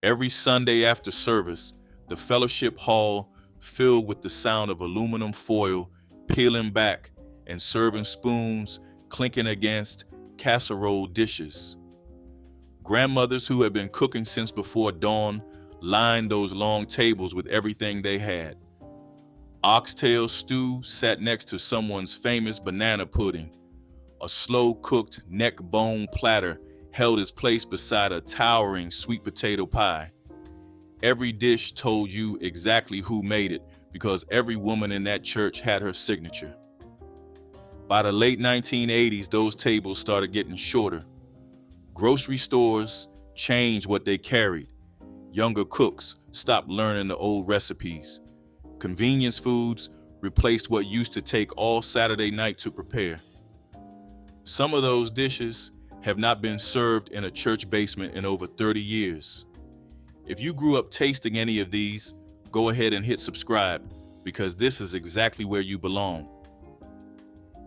Every Sunday after service, the fellowship hall filled with the sound of aluminum foil peeling back and serving spoons clinking against casserole dishes. Grandmothers who had been cooking since before dawn lined those long tables with everything they had. Oxtail stew sat next to someone's famous banana pudding. A slow-cooked neck bone platter held its place beside a towering sweet potato pie. Every dish told you exactly who made it because every woman in that church had her signature. By the late 1980s, those tables started getting shorter. Grocery stores changed what they carried. Younger cooks stopped learning the old recipes. Convenience foods replaced what used to take all Saturday night to prepare. Some of those dishes have not been served in a church basement in over 30 years. If you grew up tasting any of these, go ahead and hit subscribe because this is exactly where you belong.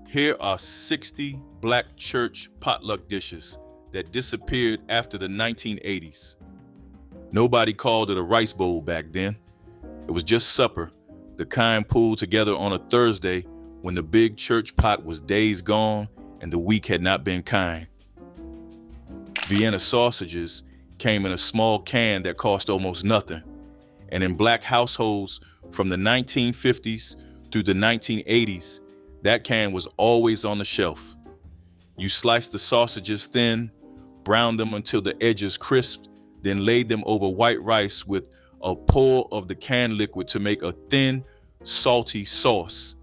Here are 60 black church potluck dishes that disappeared after the 1980s. Nobody called it a rice bowl back then. It was just supper, the kind pulled together on a Thursday when the big church pot was days gone and the week had not been kind. Vienna sausages came in a small can that cost almost nothing, and in black households from the 1950s through the 1980s, that can was always on the shelf. You sliced the sausages thin, browned them until the edges crisped, then laid them over white rice with a pour of the canned liquid to make a thin, salty sauce.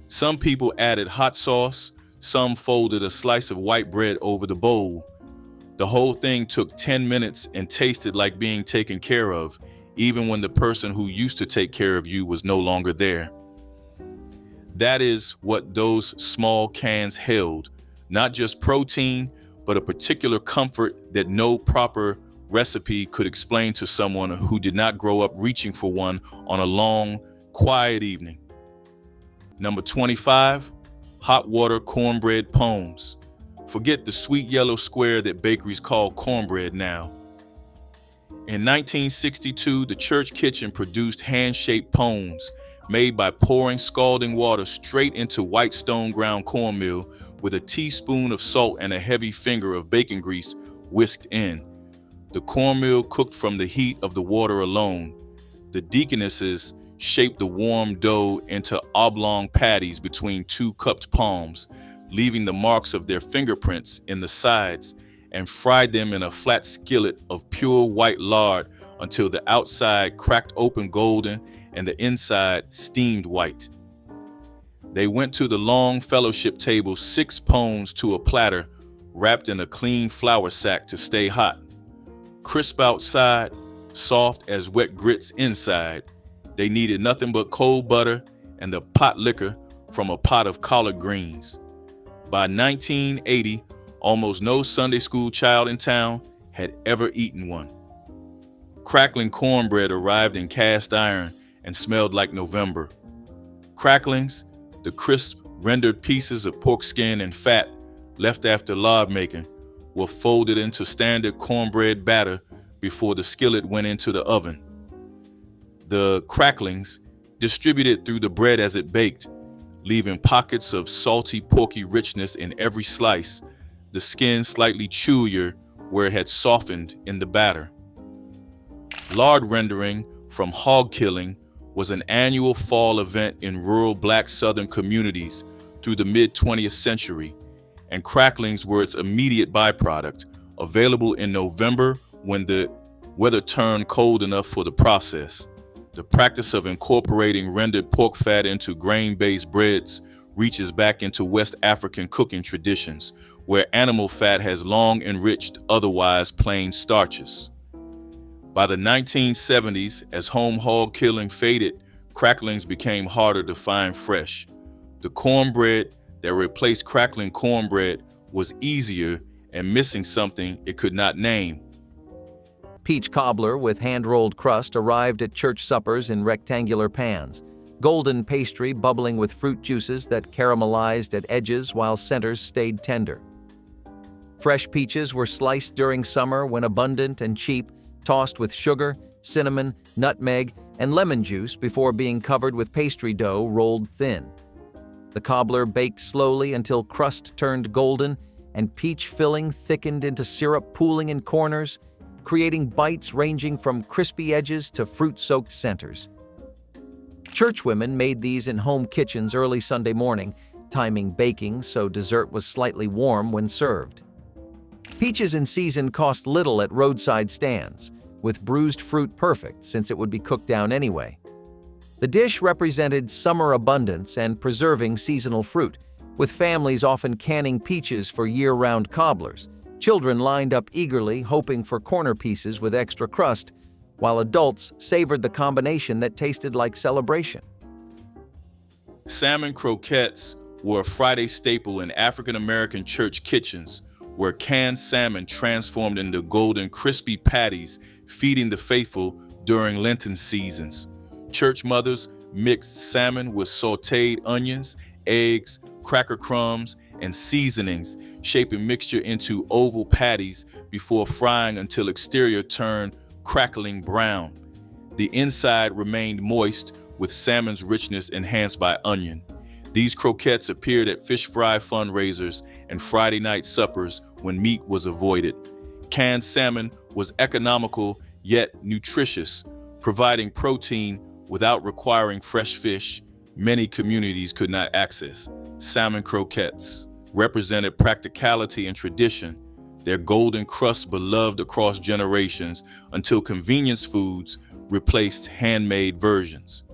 Some people added hot sauce, some folded a slice of white bread over the bowl. The whole thing took 10 minutes and tasted like being taken care of, even when the person who used to take care of you was no longer there. That is what those small cans held, not just protein, but a particular comfort that no proper recipe could explain to someone who did not grow up reaching for one on a long, quiet evening. Number 25, hot water cornbread pones. Forget the sweet yellow square that bakeries call cornbread now. In 1962, the church kitchen produced hand-shaped pones made by pouring scalding water straight into white stone ground cornmeal with a teaspoon of salt and a heavy finger of bacon grease whisked in. The cornmeal cooked from the heat of the water alone. The deaconesses shaped the warm dough into oblong patties between two cupped palms, leaving the marks of their fingerprints in the sides, and fried them in a flat skillet of pure white lard until the outside cracked open golden and the inside steamed white. They went to the long fellowship table 6 pones to a platter wrapped in a clean flour sack to stay hot. Crisp outside, soft as wet grits inside, they needed nothing but cold butter and the pot liquor from a pot of collard greens. By 1980, almost no Sunday school child in town had ever eaten one. Crackling cornbread arrived in cast iron and smelled like November. Cracklings, the crisp, rendered pieces of pork skin and fat left after lard making, were folded into standard cornbread batter before the skillet went into the oven. The cracklings distributed through the bread as it baked, leaving pockets of salty, porky richness in every slice, the skin slightly chewier where it had softened in the batter. Lard rendering from hog killing was an annual fall event in rural black southern communities through the mid-20th century, and cracklings were its immediate byproduct, available in November when the weather turned cold enough for the process. The practice of incorporating rendered pork fat into grain-based breads reaches back into West African cooking traditions, where animal fat has long enriched otherwise plain starches. By the 1970s, as home hog killing faded, cracklings became harder to find fresh. The cornbread that replaced crackling cornbread was easier and missing something it could not name. Peach cobbler with hand-rolled crust arrived at church suppers in rectangular pans. Golden pastry bubbling with fruit juices that caramelized at edges while centers stayed tender. Fresh peaches were sliced during summer when abundant and cheap, tossed with sugar, cinnamon, nutmeg, and lemon juice before being covered with pastry dough rolled thin. The cobbler baked slowly until crust turned golden and peach filling thickened into syrup pooling in corners, creating bites ranging from crispy edges to fruit-soaked centers. Churchwomen made these in home kitchens early Sunday morning, timing baking so dessert was slightly warm when served. Peaches in season cost little at roadside stands, with bruised fruit perfect since it would be cooked down anyway. The dish represented summer abundance and preserving seasonal fruit, with families often canning peaches for year-round cobblers. Children lined up eagerly, hoping for corner pieces with extra crust, while adults savored the combination that tasted like celebration. Salmon croquettes were a Friday staple in African-American church kitchens, where canned salmon transformed into golden, crispy patties, feeding the faithful during Lenten seasons. Church mothers mixed salmon with sautéed onions, eggs, cracker crumbs, and seasonings, shaping mixture into oval patties before frying until exterior turned crackling brown. The inside remained moist, with salmon's richness enhanced by onion. These croquettes appeared at fish fry fundraisers and Friday night suppers when meat was avoided. Canned salmon was economical yet nutritious, providing protein without requiring fresh fish many communities could not access. Salmon croquettes represented practicality and tradition, their golden crust beloved across generations until convenience foods replaced handmade versions.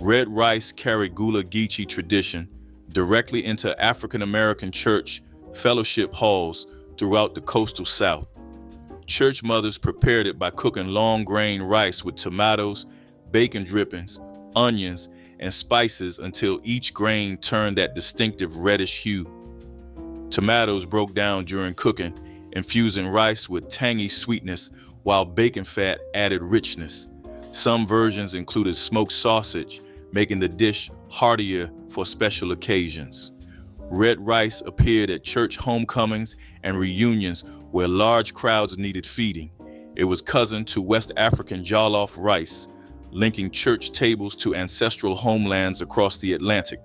Red rice carried gula geechee tradition directly into African-American church fellowship halls throughout the coastal South. Church mothers prepared it by cooking long-grain rice with tomatoes, bacon drippings, onions, and spices until each grain turned that distinctive reddish hue. Tomatoes broke down during cooking, infusing rice with tangy sweetness, while bacon fat added richness. Some versions included smoked sausage, making the dish heartier for special occasions. Red rice appeared at church homecomings and reunions where large crowds needed feeding. It was cousin to West African jollof rice, linking church tables to ancestral homelands across the Atlantic.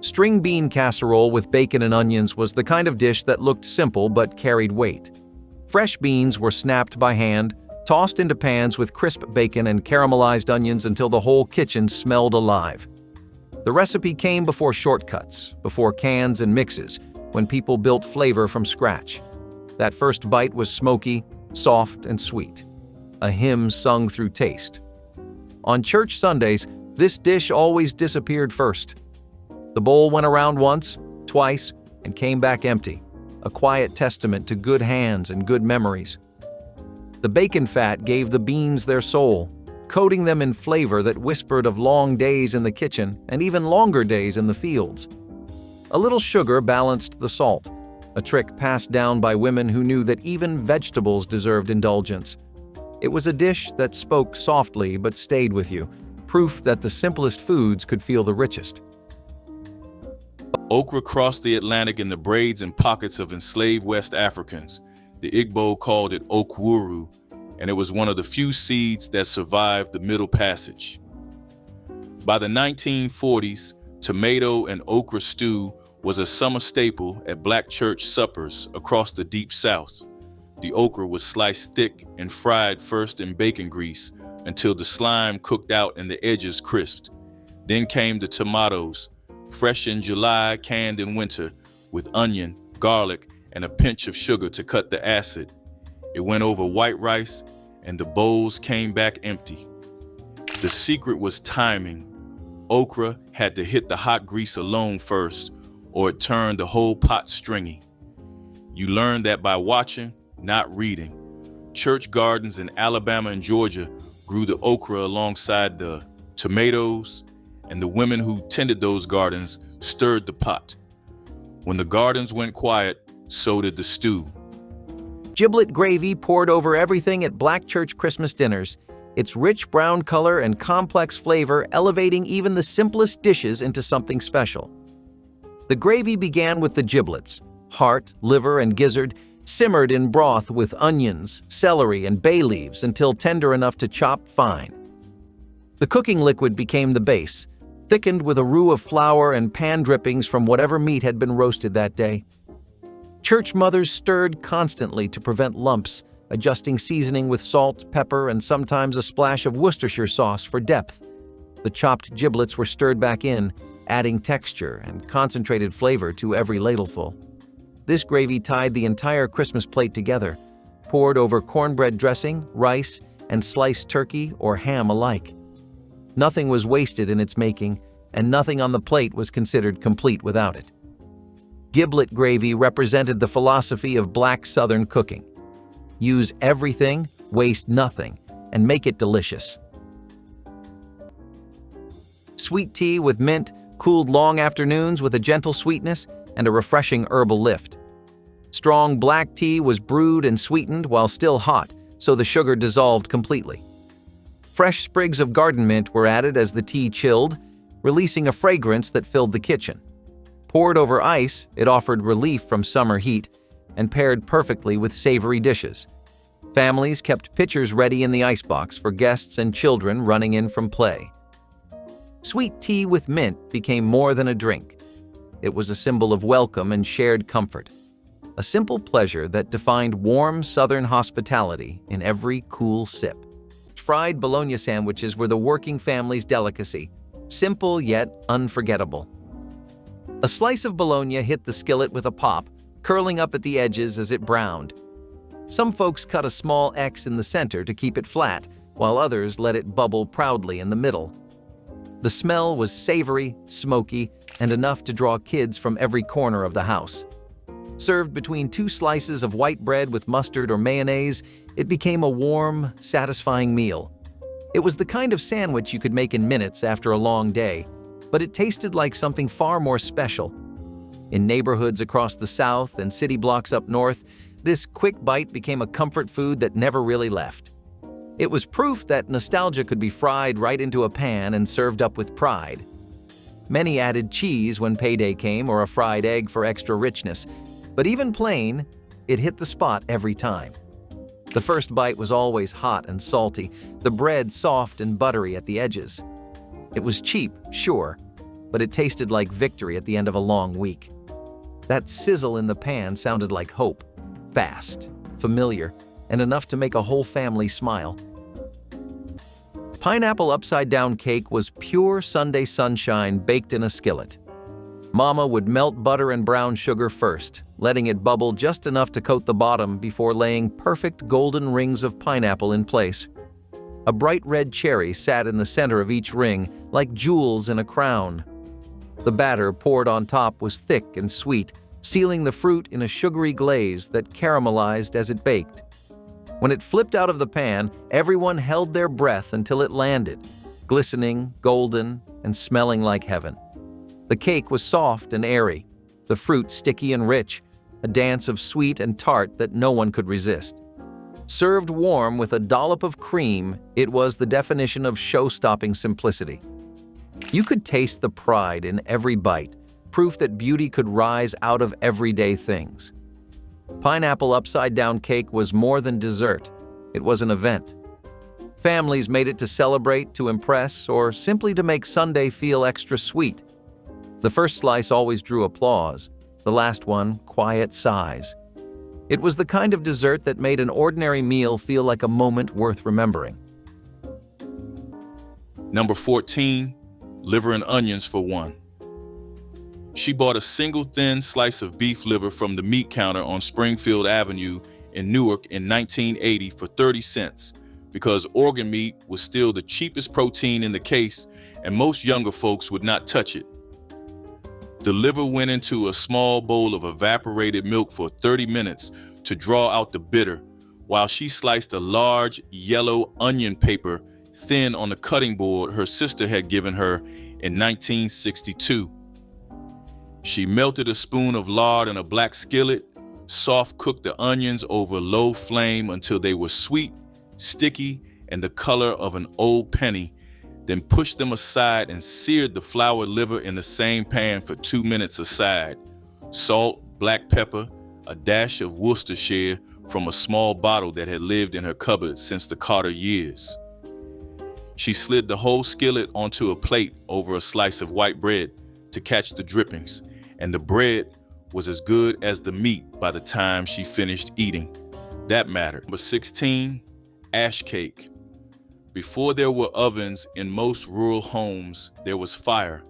String bean casserole with bacon and onions was the kind of dish that looked simple but carried weight. Fresh beans were snapped by hand, tossed into pans with crisp bacon and caramelized onions until the whole kitchen smelled alive. The recipe came before shortcuts, before cans and mixes, when people built flavor from scratch. That first bite was smoky, soft, and sweet, a hymn sung through taste. On church Sundays, this dish always disappeared first. The bowl went around once, twice, and came back empty, a quiet testament to good hands and good memories. The bacon fat gave the beans their soul, coating them in flavor that whispered of long days in the kitchen and even longer days in the fields. A little sugar balanced the salt, a trick passed down by women who knew that even vegetables deserved indulgence. It was a dish that spoke softly but stayed with you, proof that the simplest foods could feel the richest. Okra crossed the Atlantic in the braids and pockets of enslaved West Africans. The Igbo called it okwuru, and it was one of the few seeds that survived the Middle Passage. By the 1940s, tomato and okra stew was a summer staple at black church suppers across the Deep South. The okra was sliced thick and fried first in bacon grease until the slime cooked out and the edges crisped. Then came the tomatoes, fresh in July, canned in winter, with onion, garlic, and a pinch of sugar to cut the acid. It went over white rice, and the bowls came back empty. The secret was timing. Okra had to hit the hot grease alone first, or it turned the whole pot stringy. You learned that by watching, not reading. Church gardens in Alabama and Georgia grew the okra alongside the tomatoes, and the women who tended those gardens stirred the pot. When the gardens went quiet, so did the stew. Giblet gravy poured over everything at black church Christmas dinners, its rich brown color and complex flavor elevating even the simplest dishes into something special. The gravy began with the giblets, heart, liver, and gizzard, simmered in broth with onions, celery, and bay leaves until tender enough to chop fine. The cooking liquid became the base, thickened with a roux of flour and pan drippings from whatever meat had been roasted that day. Church mothers stirred constantly to prevent lumps, adjusting seasoning with salt, pepper, and sometimes a splash of Worcestershire sauce for depth. The chopped giblets were stirred back in, adding texture and concentrated flavor to every ladleful. This gravy tied the entire Christmas plate together, poured over cornbread dressing, rice, and sliced turkey or ham alike. Nothing was wasted in its making, and nothing on the plate was considered complete without it. Giblet gravy represented the philosophy of Black Southern cooking. Use everything, waste nothing, and make it delicious. Sweet tea with mint cooled long afternoons with a gentle sweetness and a refreshing herbal lift. Strong black tea was brewed and sweetened while still hot, so the sugar dissolved completely. Fresh sprigs of garden mint were added as the tea chilled, releasing a fragrance that filled the kitchen. Poured over ice, it offered relief from summer heat and paired perfectly with savory dishes. Families kept pitchers ready in the icebox for guests and children running in from play. Sweet tea with mint became more than a drink. It was a symbol of welcome and shared comfort. A simple pleasure that defined warm Southern hospitality in every cool sip. Fried bologna sandwiches were the working family's delicacy, simple yet unforgettable. A slice of bologna hit the skillet with a pop, curling up at the edges as it browned. Some folks cut a small X in the center to keep it flat, while others let it bubble proudly in the middle. The smell was savory, smoky, and enough to draw kids from every corner of the house. Served between two slices of white bread with mustard or mayonnaise, it became a warm, satisfying meal. It was the kind of sandwich you could make in minutes after a long day, but it tasted like something far more special. In neighborhoods across the South and city blocks up north, this quick bite became a comfort food that never really left. It was proof that nostalgia could be fried right into a pan and served up with pride. Many added cheese when payday came or a fried egg for extra richness, but even plain, it hit the spot every time. The first bite was always hot and salty, the bread soft and buttery at the edges. It was cheap, sure, but it tasted like victory at the end of a long week. That sizzle in the pan sounded like hope, fast, familiar, and enough to make a whole family smile. Pineapple upside-down cake was pure Sunday sunshine baked in a skillet. Mama would melt butter and brown sugar first, letting it bubble just enough to coat the bottom before laying perfect golden rings of pineapple in place. A bright red cherry sat in the center of each ring, like jewels in a crown. The batter poured on top was thick and sweet, sealing the fruit in a sugary glaze that caramelized as it baked. When it flipped out of the pan, everyone held their breath until it landed, glistening, golden, and smelling like heaven. The cake was soft and airy, the fruit sticky and rich, a dance of sweet and tart that no one could resist. Served warm with a dollop of cream, it was the definition of show-stopping simplicity. You could taste the pride in every bite, proof that beauty could rise out of everyday things. Pineapple upside-down cake was more than dessert. It was an event. Families made it to celebrate, to impress, or simply to make Sunday feel extra sweet. The first slice always drew applause, the last one quiet sighs. It was the kind of dessert that made an ordinary meal feel like a moment worth remembering. Number 14, liver and onions for one. She bought a single thin slice of beef liver from the meat counter on Springfield Avenue in Newark in 1980 for 30 cents because organ meat was still the cheapest protein in the case and most younger folks would not touch it. The liver went into a small bowl of evaporated milk for 30 minutes to draw out the bitter while she sliced a large yellow onion paper thin on the cutting board her sister had given her in 1962. She melted a spoon of lard in a black skillet, soft cooked the onions over low flame until they were sweet, sticky, and the color of an old penny, then pushed them aside and seared the floured liver in the same pan for 2 minutes aside. Salt, black pepper, a dash of Worcestershire from a small bottle that had lived in her cupboard since the Carter years. She slid the whole skillet onto a plate over a slice of white bread to catch the drippings, and the bread was as good as the meat by the time she finished eating. That mattered. Number 16, ash cake. Before there were ovens in most rural homes, there was fire.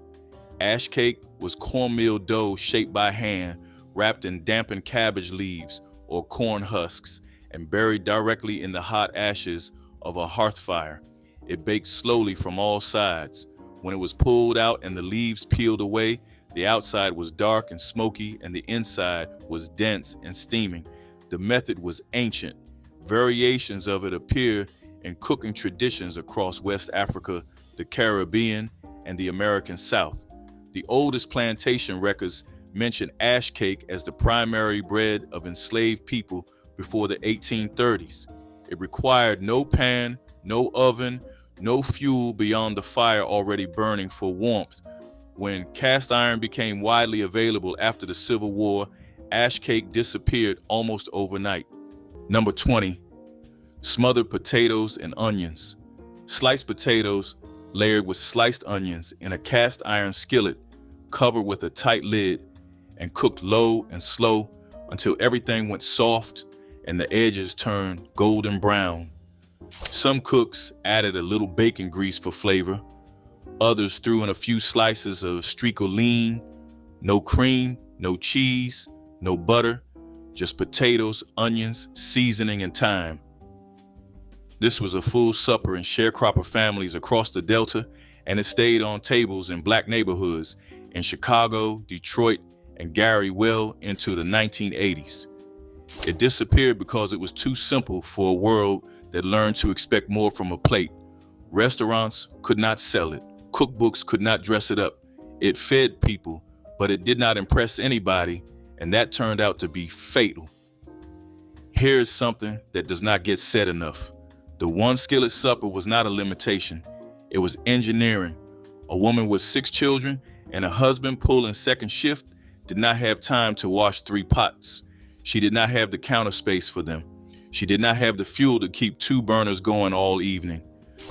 Ash cake was cornmeal dough shaped by hand, wrapped in dampened cabbage leaves or corn husks, and buried directly in the hot ashes of a hearth fire. It baked slowly from all sides. When it was pulled out and the leaves peeled away, the outside was dark and smoky, and the inside was dense and steaming. The method was ancient. Variations of it appear in cooking traditions across West Africa, the Caribbean, and the American South. The oldest plantation records mention ash cake as the primary bread of enslaved people before the 1830s. It required no pan, no oven, no fuel beyond the fire already burning for warmth. When cast iron became widely available after the Civil War, ash cake disappeared almost overnight. Number 20, smothered potatoes and onions. Sliced potatoes layered with sliced onions in a cast iron skillet covered with a tight lid and cooked low and slow until everything went soft and the edges turned golden brown. Some cooks added a little bacon grease for flavor. Others threw in a few slices of stricoline. No cream, no cheese, no butter, just potatoes, onions, seasoning, and thyme. This was a full supper in sharecropper families across the Delta, and it stayed on tables in black neighborhoods in Chicago, Detroit, and Gary well into the 1980s. It disappeared because it was too simple for a world that learned to expect more from a plate. Restaurants could not sell it. Cookbooks could not dress it up. It fed people, but it did not impress anybody, and that turned out to be fatal. Here is something that does not get said enough. The one skillet supper was not a limitation. It was engineering. A woman with 6 children and a husband pulling second shift did not have time to wash 3 pots. She did not have the counter space for them. She did not have the fuel to keep 2 burners going all evening.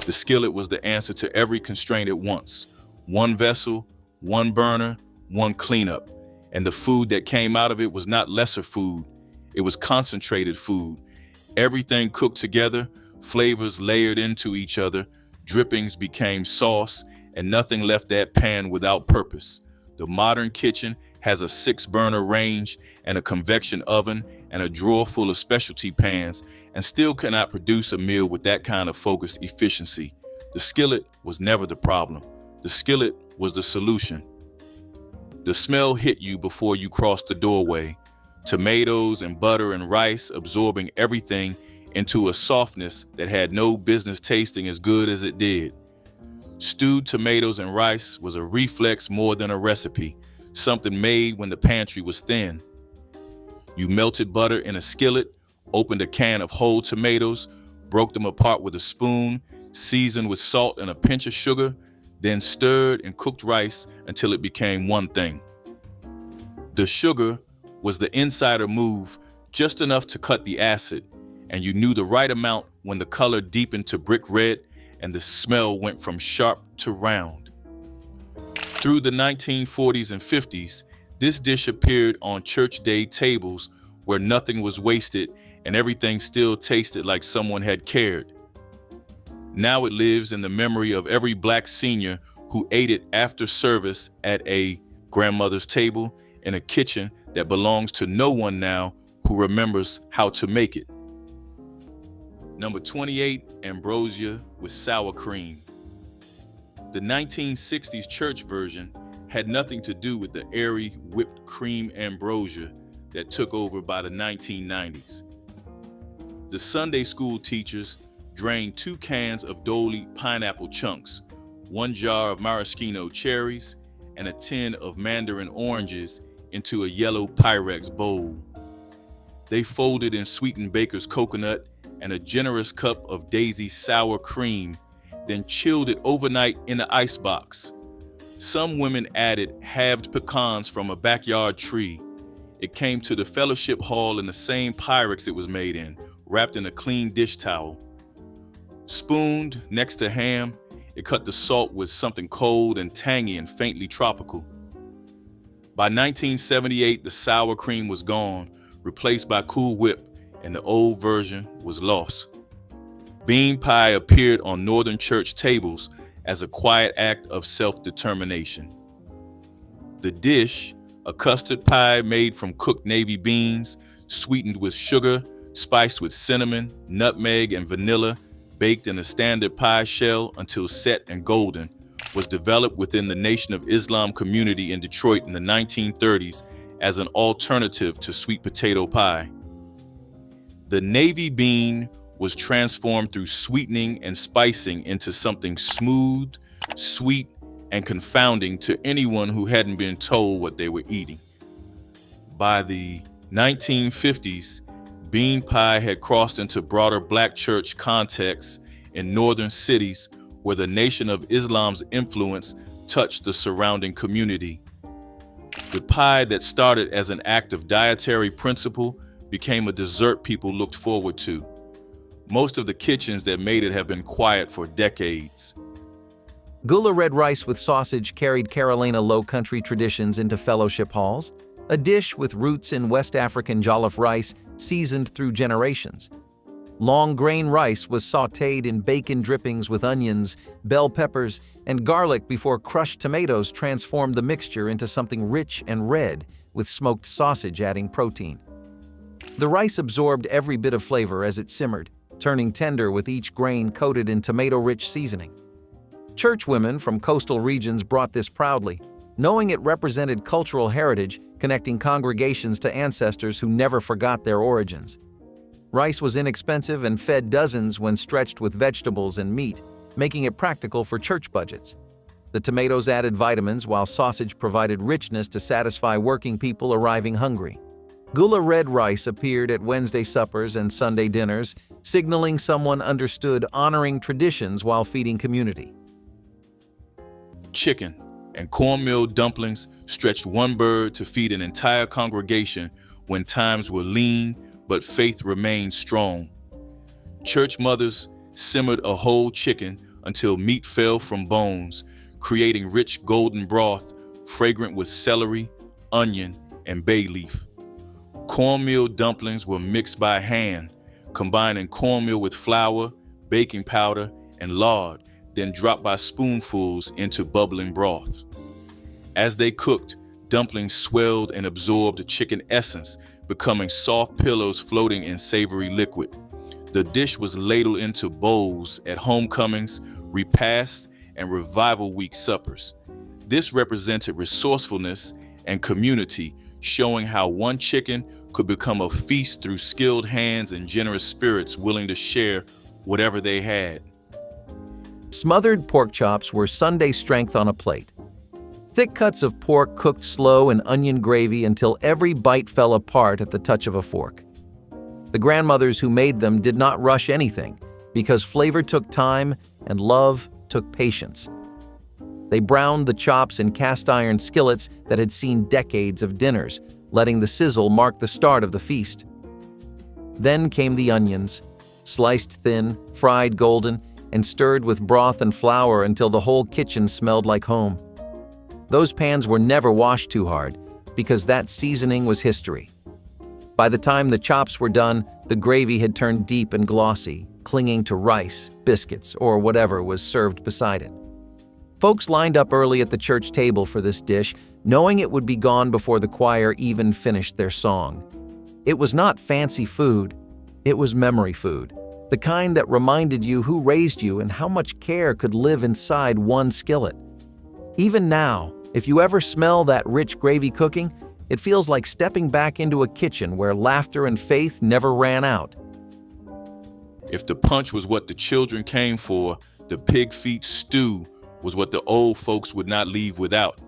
The skillet was the answer to every constraint at once. 1 vessel, 1 burner, 1 cleanup. And the food that came out of it was not lesser food. It was concentrated food. Everything cooked together, flavors layered into each other, drippings became sauce, and nothing left that pan without purpose. The modern kitchen has a 6-burner range and a convection oven and a drawer full of specialty pans, and still cannot produce a meal with that kind of focused efficiency. The skillet was never the problem. The skillet was the solution. The smell hit you before you crossed the doorway. Tomatoes and butter and rice absorbing everything into a softness that had no business tasting as good as it did. Stewed tomatoes and rice was a reflex more than a recipe, something made when the pantry was thin. You melted butter in a skillet, opened a can of whole tomatoes, broke them apart with a spoon, seasoned with salt and a pinch of sugar, then stirred and cooked rice until it became one thing. The sugar was the insider move, just enough to cut the acid, and you knew the right amount when the color deepened to brick red and the smell went from sharp to round. Through the 1940s and 50s, this dish appeared on church day tables where nothing was wasted and everything still tasted like someone had cared. Now it lives in the memory of every black senior who ate it after service at a grandmother's table in a kitchen that belongs to no one now who remembers how to make it. Number 28, ambrosia with sour cream. The 1960s church version had nothing to do with the airy whipped cream ambrosia that took over by the 1990s. The Sunday school teachers drained 2 cans of Dolly pineapple chunks, 1 jar of maraschino cherries, and a tin of mandarin oranges into a yellow Pyrex bowl. They folded in sweetened baker's coconut and a generous cup of Daisy sour cream, then chilled it overnight in an icebox. Some women added halved pecans from a backyard tree. It came to the fellowship hall in the same Pyrex it was made in, wrapped in a clean dish towel. Spooned next to ham, it cut the salt with something cold and tangy and faintly tropical. By 1978, the sour cream was gone, replaced by Cool Whip, and the old version was lost. Bean pie appeared on northern church tables as a quiet act of self-determination. The dish, a custard pie made from cooked navy beans, sweetened with sugar, spiced with cinnamon, nutmeg, and vanilla, baked in a standard pie shell until set and golden, was developed within the Nation of Islam community in Detroit in the 1930s as an alternative to sweet potato pie. The navy bean was transformed through sweetening and spicing into something smooth, sweet, and confounding to anyone who hadn't been told what they were eating. By the 1950s, bean pie had crossed into broader black church contexts in northern cities where the Nation of Islam's influence touched the surrounding community. The pie that started as an act of dietary principle became a dessert people looked forward to. Most of the kitchens that made it have been quiet for decades. Gula red rice with sausage carried Carolina Low Country traditions into fellowship halls, a dish with roots in West African jollof rice seasoned through generations. Long grain rice was sautéed in bacon drippings with onions, bell peppers, and garlic before crushed tomatoes transformed the mixture into something rich and red, with smoked sausage adding protein. The rice absorbed every bit of flavor as it simmered, turning tender with each grain coated in tomato-rich seasoning. Churchwomen from coastal regions brought this proudly, knowing it represented cultural heritage connecting congregations to ancestors who never forgot their origins. Rice was inexpensive and fed dozens when stretched with vegetables and meat, making it practical for church budgets. The tomatoes added vitamins while sausage provided richness to satisfy working people arriving hungry. Gula red rice appeared at Wednesday suppers and Sunday dinners, signaling someone understood honoring traditions while feeding community. Chicken and cornmeal dumplings stretched one bird to feed an entire congregation when times were lean but faith remained strong. Church mothers simmered a whole chicken until meat fell from bones, creating rich golden broth fragrant with celery, onion, and bay leaf. Cornmeal dumplings were mixed by hand, combining cornmeal with flour, baking powder, and lard, then dropped by spoonfuls into bubbling broth. As they cooked, dumplings swelled and absorbed the chicken essence, becoming soft pillows floating in savory liquid. The dish was ladled into bowls at homecomings, repasts, and revival week suppers. This represented resourcefulness and community, showing how one chicken could become a feast through skilled hands and generous spirits willing to share whatever they had. Smothered pork chops were Sunday strength on a plate. Thick cuts of pork cooked slow in onion gravy until every bite fell apart at the touch of a fork. The grandmothers who made them did not rush anything because flavor took time and love took patience. They browned the chops in cast-iron skillets that had seen decades of dinners, letting the sizzle mark the start of the feast. Then came the onions, sliced thin, fried golden, and stirred with broth and flour until the whole kitchen smelled like home. Those pans were never washed too hard because that seasoning was history. By the time the chops were done, the gravy had turned deep and glossy, clinging to rice, biscuits, or whatever was served beside it. Folks lined up early at the church table for this dish, knowing it would be gone before the choir even finished their song. It was not fancy food, it was memory food, the kind that reminded you who raised you and how much care could live inside one skillet. Even now, if you ever smell that rich gravy cooking, it feels like stepping back into a kitchen where laughter and faith never ran out. If the punch was what the children came for, the pig feet stew was what the old folks would not leave without.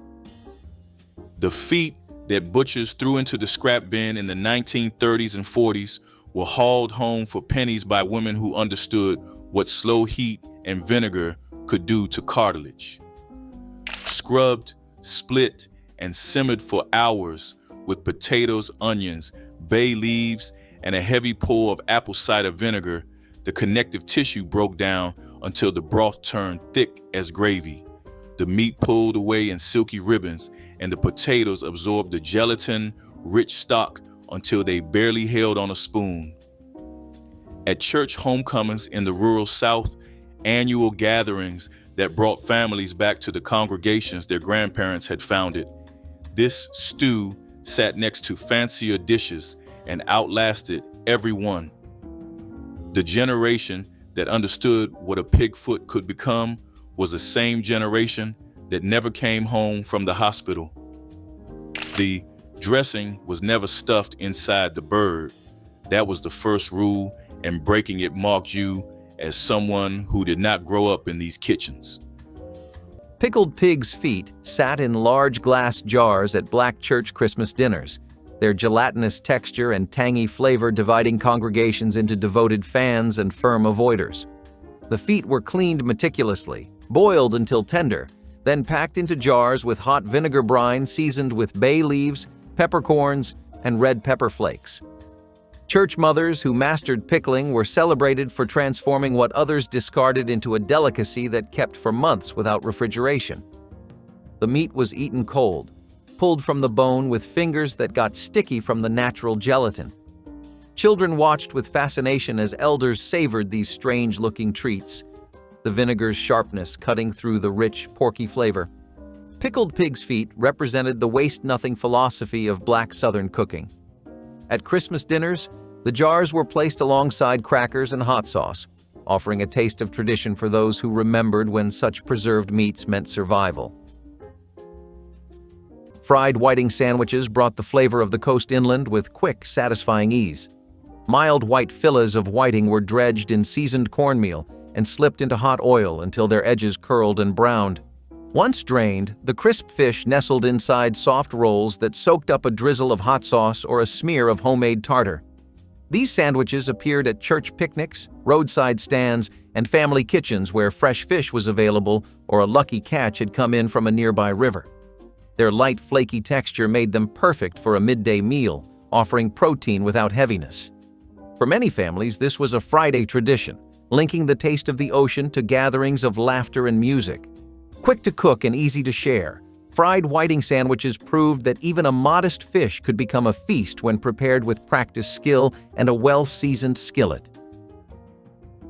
The feet that butchers threw into the scrap bin in the 1930s and 40s were hauled home for pennies by women who understood what slow heat and vinegar could do to cartilage. Scrubbed, split, and simmered for hours, with potatoes, onions, bay leaves, and a heavy pour of apple cider vinegar, the connective tissue broke down until the broth turned thick as gravy. The meat pulled away in silky ribbons, and the potatoes absorbed the gelatin-rich stock until they barely held on a spoon. At church homecomings in the rural South, annual gatherings that brought families back to the congregations their grandparents had founded, this stew sat next to fancier dishes and outlasted everyone. The generation that understood what a pig foot could become was the same generation that never came home from the hospital. The dressing was never stuffed inside the bird. That was the first rule, and breaking it marked you as someone who did not grow up in these kitchens. Pickled pig's feet sat in large glass jars at black church Christmas dinners, their gelatinous texture and tangy flavor dividing congregations into devoted fans and firm avoiders. The feet were cleaned meticulously, boiled until tender, then packed into jars with hot vinegar brine seasoned with bay leaves, peppercorns, and red pepper flakes. Church mothers who mastered pickling were celebrated for transforming what others discarded into a delicacy that kept for months without refrigeration. The meat was eaten cold, pulled from the bone with fingers that got sticky from the natural gelatin. Children watched with fascination as elders savored these strange-looking treats, the vinegar's sharpness cutting through the rich, porky flavor. Pickled pig's feet represented the waste-nothing philosophy of black Southern cooking. At Christmas dinners, the jars were placed alongside crackers and hot sauce, offering a taste of tradition for those who remembered when such preserved meats meant survival. Fried whiting sandwiches brought the flavor of the coast inland with quick, satisfying ease. Mild white fillets of whiting were dredged in seasoned cornmeal and slipped into hot oil until their edges curled and browned. Once drained, the crisp fish nestled inside soft rolls that soaked up a drizzle of hot sauce or a smear of homemade tartar. These sandwiches appeared at church picnics, roadside stands, and family kitchens where fresh fish was available or a lucky catch had come in from a nearby river. Their light, flaky texture made them perfect for a midday meal, offering protein without heaviness. For many families, this was a Friday tradition, linking the taste of the ocean to gatherings of laughter and music. Quick to cook and easy to share, fried whiting sandwiches proved that even a modest fish could become a feast when prepared with practiced skill and a well-seasoned skillet.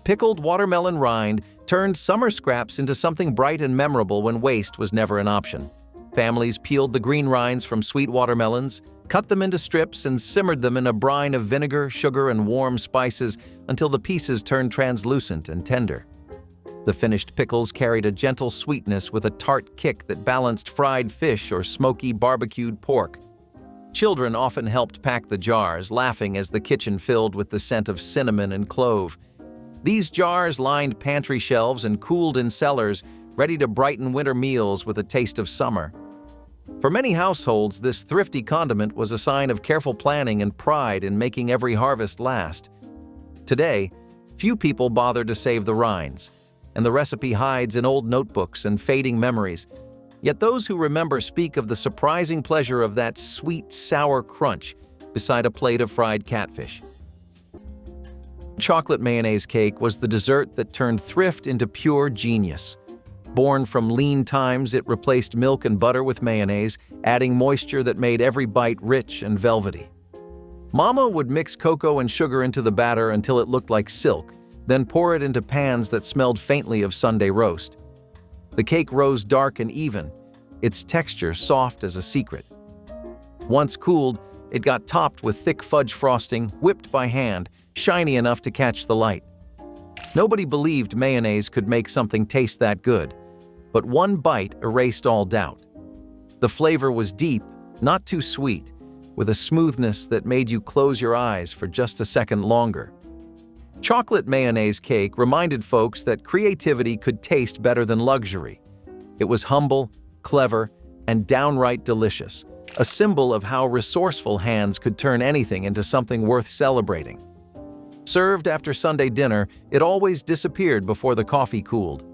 Pickled watermelon rind turned summer scraps into something bright and memorable when waste was never an option. Families peeled the green rinds from sweet watermelons, cut them into strips, and simmered them in a brine of vinegar, sugar, and warm spices until the pieces turned translucent and tender. The finished pickles carried a gentle sweetness with a tart kick that balanced fried fish or smoky barbecued pork. Children often helped pack the jars, laughing as the kitchen filled with the scent of cinnamon and clove. These jars lined pantry shelves and cooled in cellars, ready to brighten winter meals with a taste of summer. For many households, this thrifty condiment was a sign of careful planning and pride in making every harvest last. Today, few people bother to save the rinds, and the recipe hides in old notebooks and fading memories. Yet those who remember speak of the surprising pleasure of that sweet, sour crunch beside a plate of fried catfish. Chocolate mayonnaise cake was the dessert that turned thrift into pure genius. Born from lean times, it replaced milk and butter with mayonnaise, adding moisture that made every bite rich and velvety. Mama would mix cocoa and sugar into the batter until it looked like silk, then pour it into pans that smelled faintly of Sunday roast. The cake rose dark and even, its texture soft as a secret. Once cooled, it got topped with thick fudge frosting, whipped by hand, shiny enough to catch the light. Nobody believed mayonnaise could make something taste that good, but one bite erased all doubt. The flavor was deep, not too sweet, with a smoothness that made you close your eyes for just a second longer. Chocolate mayonnaise cake reminded folks that creativity could taste better than luxury. It was humble, clever, and downright delicious, a symbol of how resourceful hands could turn anything into something worth celebrating. Served after Sunday dinner, it always disappeared before the coffee cooled.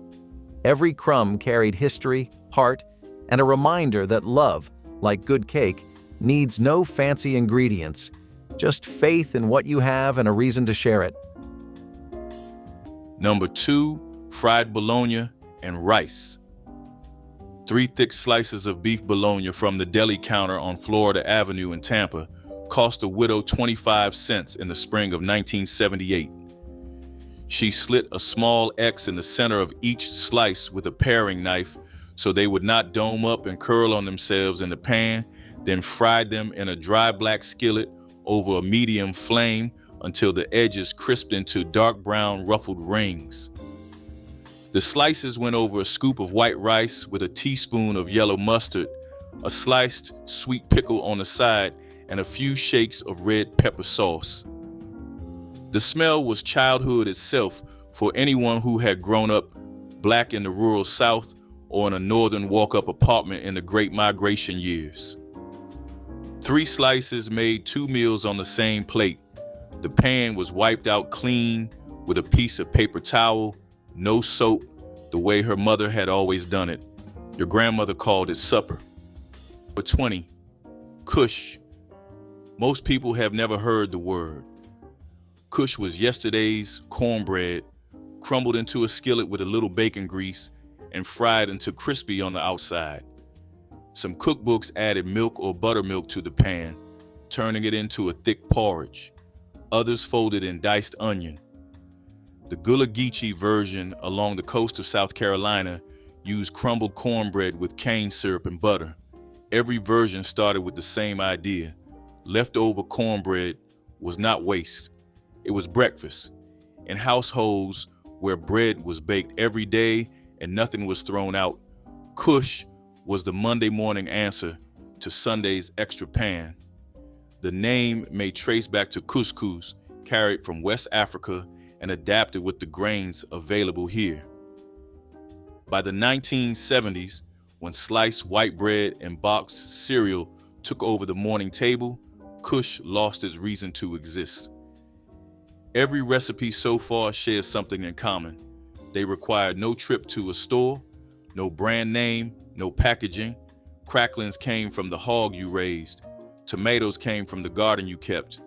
Every crumb carried history, heart, and a reminder that love, like good cake, needs no fancy ingredients, just faith in what you have and a reason to share it. Number 2, fried bologna and rice. 3 thick slices of beef bologna from the deli counter on Florida Avenue in Tampa cost a widow 25 cents in the spring of 1978. She slit a small X in the center of each slice with a paring knife so they would not dome up and curl on themselves in the pan, then fried them in a dry black skillet over a medium flame until the edges crisped into dark brown ruffled rings. The slices went over a scoop of white rice with a teaspoon of yellow mustard, a sliced sweet pickle on the side, and a few shakes of red pepper sauce. The smell was childhood itself for anyone who had grown up black in the rural South or in a northern walk-up apartment in the Great Migration years. 3 slices made 2 meals on the same plate. The pan was wiped out clean with a piece of paper towel, no soap, the way her mother had always done it. Your grandmother called it supper. Number 20, Kush. Most people have never heard the word. Kush was yesterday's cornbread, crumbled into a skillet with a little bacon grease and fried until crispy on the outside. Some cookbooks added milk or buttermilk to the pan, turning it into a thick porridge. Others folded in diced onion. The Gullah Geechee version along the coast of South Carolina used crumbled cornbread with cane syrup and butter. Every version started with the same idea. Leftover cornbread was not waste. It was breakfast. In households where bread was baked every day and nothing was thrown out, Kush was the Monday morning answer to Sunday's extra pan. The name may trace back to couscous, carried from West Africa and adapted with the grains available here. By the 1970s, when sliced white bread and boxed cereal took over the morning table, Kush lost its reason to exist. Every recipe so far shares something in common. They require no trip to a store, no brand name, no packaging. Cracklings came from the hog you raised. Tomatoes came from the garden you kept.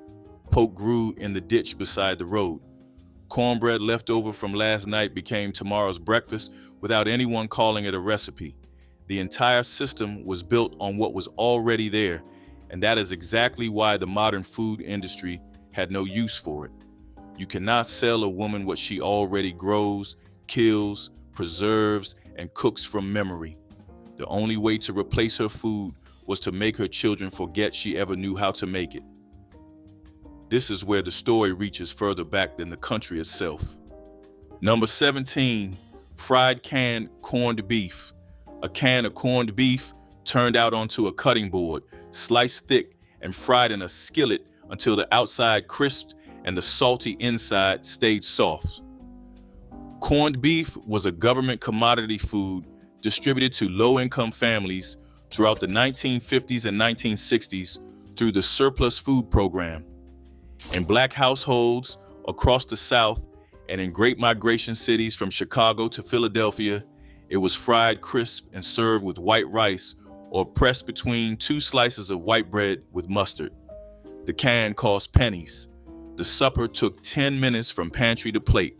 Poke grew in the ditch beside the road. Cornbread left over from last night became tomorrow's breakfast without anyone calling it a recipe. The entire system was built on what was already there, and that is exactly why the modern food industry had no use for it. You cannot sell a woman what she already grows, kills, preserves, and cooks from memory. The only way to replace her food was to make her children forget she ever knew how to make it. This is where the story reaches further back than the country itself. Number 17, fried canned corned beef. A can of corned beef turned out onto a cutting board, sliced thick and fried in a skillet until the outside crisped and the salty inside stayed soft. Corned beef was a government commodity food distributed to low-income families throughout the 1950s and 1960s through the Surplus Food Program. In Black households across the South and in Great Migration cities from Chicago to Philadelphia, it was fried crisp and served with white rice or pressed between 2 slices of white bread with mustard. The can cost pennies. The supper took 10 minutes from pantry to plate.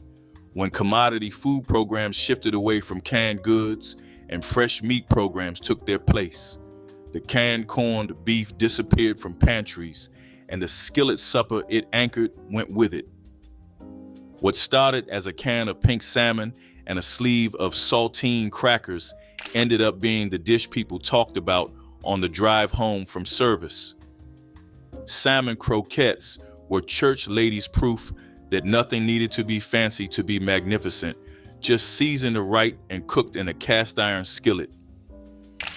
When commodity food programs shifted away from canned goods and fresh meat programs took their place, the canned corned beef disappeared from pantries, and the skillet supper it anchored went with it. What started as a can of pink salmon and a sleeve of saltine crackers ended up being the dish people talked about on the drive home from service. Salmon croquettes were church ladies' proof that nothing needed to be fancy to be magnificent, just seasoned right and cooked in a cast iron skillet.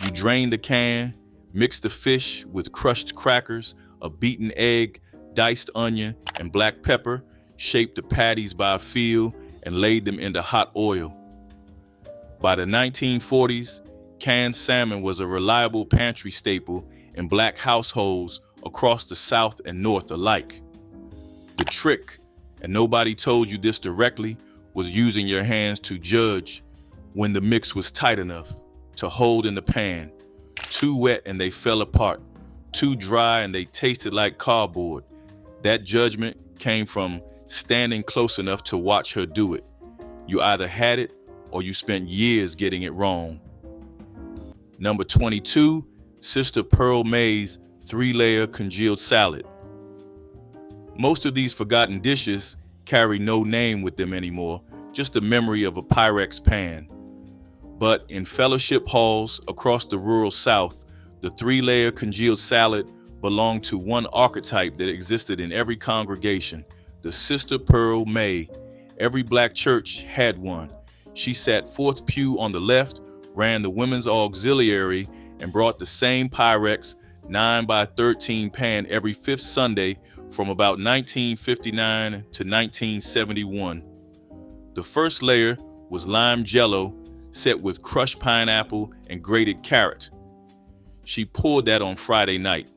You drain the can, mix the fish with crushed crackers, a beaten egg, diced onion, and black pepper, shaped the patties by a feel, and laid them into hot oil. By the 1940s, canned salmon was a reliable pantry staple in Black households across the South and North alike. The trick, and nobody told you this directly, was using your hands to judge when the mix was tight enough to hold in the pan. Too wet and they fell apart. too dry and they tasted like cardboard. That judgment came from standing close enough to watch her do it. You either had it or you spent years getting it wrong. Number 22, Sister Pearl May's 3-layer congealed salad. Most of these forgotten dishes carry no name with them anymore, just a memory of a Pyrex pan. But in fellowship halls across the rural South, the 3-layer congealed salad belonged to one archetype that existed in every congregation, the Sister Pearl May. Every black church had one. She sat fourth pew on the left, ran the women's auxiliary, and brought the same Pyrex 9x13 pan every fifth Sunday from about 1959 to 1971. The first layer was lime jello set with crushed pineapple and grated carrot. She poured that on Friday night.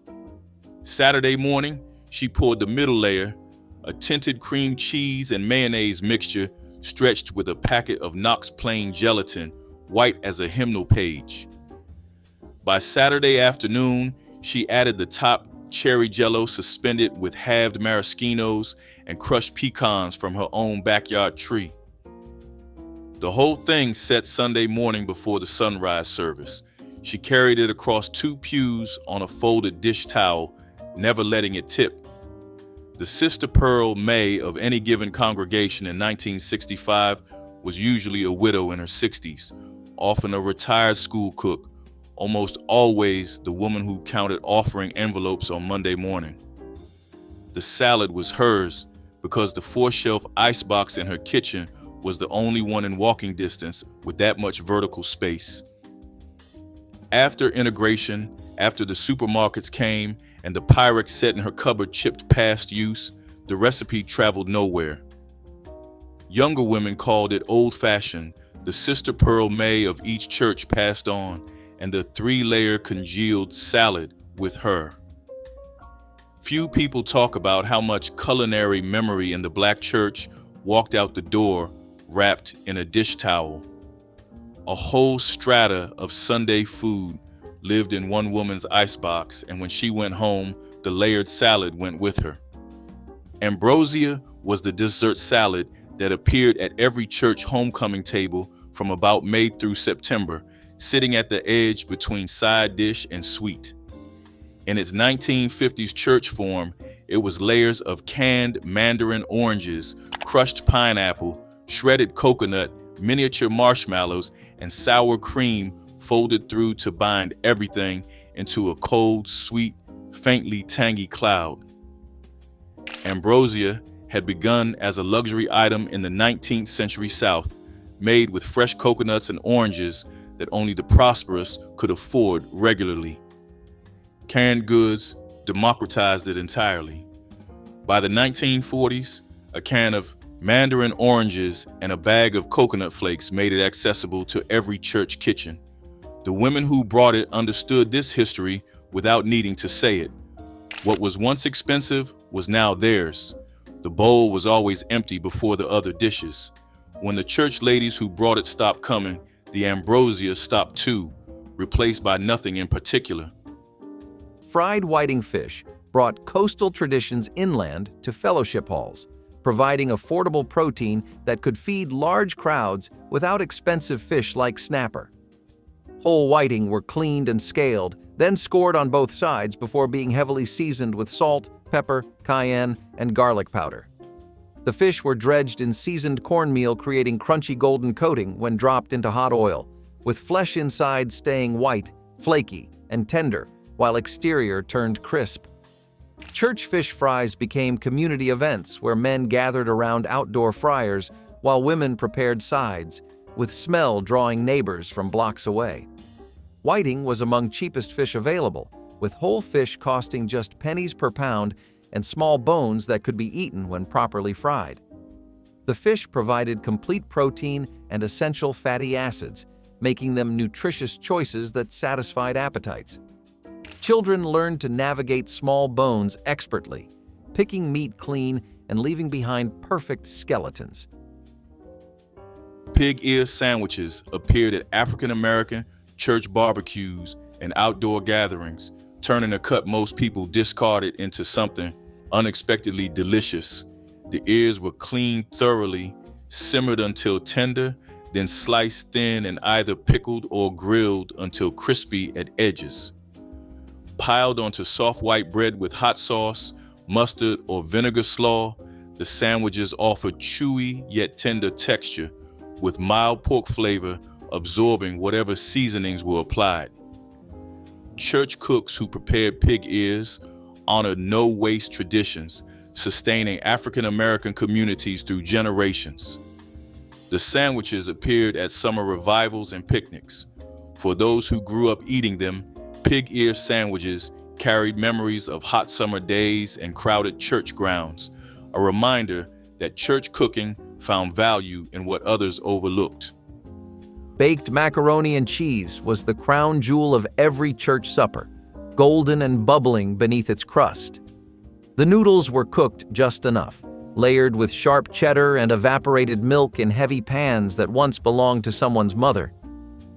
Saturday morning, she poured the middle layer, a tinted cream cheese and mayonnaise mixture stretched with a packet of Knox plain gelatin, white as a hymnal page. By Saturday afternoon, she added the top cherry jello suspended with halved maraschinos and crushed pecans from her own backyard tree. The whole thing set Sunday morning before the sunrise service. She carried it across 2 pews on a folded dish towel, never letting it tip. The Sister Pearl May of any given congregation in 1965 was usually a widow in her 60s, often a retired school cook, almost always the woman who counted offering envelopes on Monday morning. The salad was hers because the 4-shelf icebox in her kitchen was the only one in walking distance with that much vertical space. After integration, after the supermarkets came and the Pyrex set in her cupboard chipped past use, the recipe traveled nowhere. Younger women called it old-fashioned. The Sister Pearl May of each church passed on, and the 3-layer congealed salad with her. Few people talk about how much culinary memory in the black church walked out the door wrapped in a dish towel. A whole strata of Sunday food lived in one woman's icebox, and when she went home, the layered salad went with her. Ambrosia was the dessert salad that appeared at every church homecoming table from about May through September, sitting at the edge between side dish and sweet. In its 1950s church form, it was layers of canned mandarin oranges, crushed pineapple, shredded coconut, miniature marshmallows, and sour cream folded through to bind everything into a cold, sweet, faintly tangy cloud. Ambrosia had begun as a luxury item in the 19th century South, made with fresh coconuts and oranges that only the prosperous could afford regularly. Canned goods democratized it entirely. By the 1940s, a can of mandarin oranges and a bag of coconut flakes made it accessible to every church kitchen. The women who brought it understood this history without needing to say it. What was once expensive was now theirs. The bowl was always empty before the other dishes. When the church ladies who brought it stopped coming, the ambrosia stopped too, replaced by nothing in particular. Fried whiting fish brought coastal traditions inland to fellowship halls, providing affordable protein that could feed large crowds without expensive fish like snapper. Whole whiting were cleaned and scaled, then scored on both sides before being heavily seasoned with salt, pepper, cayenne, and garlic powder. The fish were dredged in seasoned cornmeal, creating crunchy golden coating when dropped into hot oil, with flesh inside staying white, flaky, and tender, while exterior turned crisp. Church fish fries became community events where men gathered around outdoor fryers while women prepared sides, with smell drawing neighbors from blocks away. Whiting was among cheapest fish available, with whole fish costing just pennies per pound and small bones that could be eaten when properly fried. The fish provided complete protein and essential fatty acids, making them nutritious choices that satisfied appetites. Children learned to navigate small bones expertly, picking meat clean and leaving behind perfect skeletons. Pig ear sandwiches appeared at African American church barbecues and outdoor gatherings, turning a cut most people discarded into something unexpectedly delicious. The ears were cleaned thoroughly, simmered until tender, then sliced thin and either pickled or grilled until crispy at edges. Piled onto soft white bread with hot sauce, mustard, or vinegar slaw, the sandwiches offered chewy yet tender texture, with mild pork flavor absorbing whatever seasonings were applied. Church cooks who prepared pig ears honored no-waste traditions, sustaining African American communities through generations. The sandwiches appeared at summer revivals and picnics. For those who grew up eating them, pig ear sandwiches carried memories of hot summer days and crowded church grounds, a reminder that church cooking found value in what others overlooked. Baked macaroni and cheese was the crown jewel of every church supper, golden and bubbling beneath its crust. The noodles were cooked just enough, layered with sharp cheddar and evaporated milk in heavy pans that once belonged to someone's mother.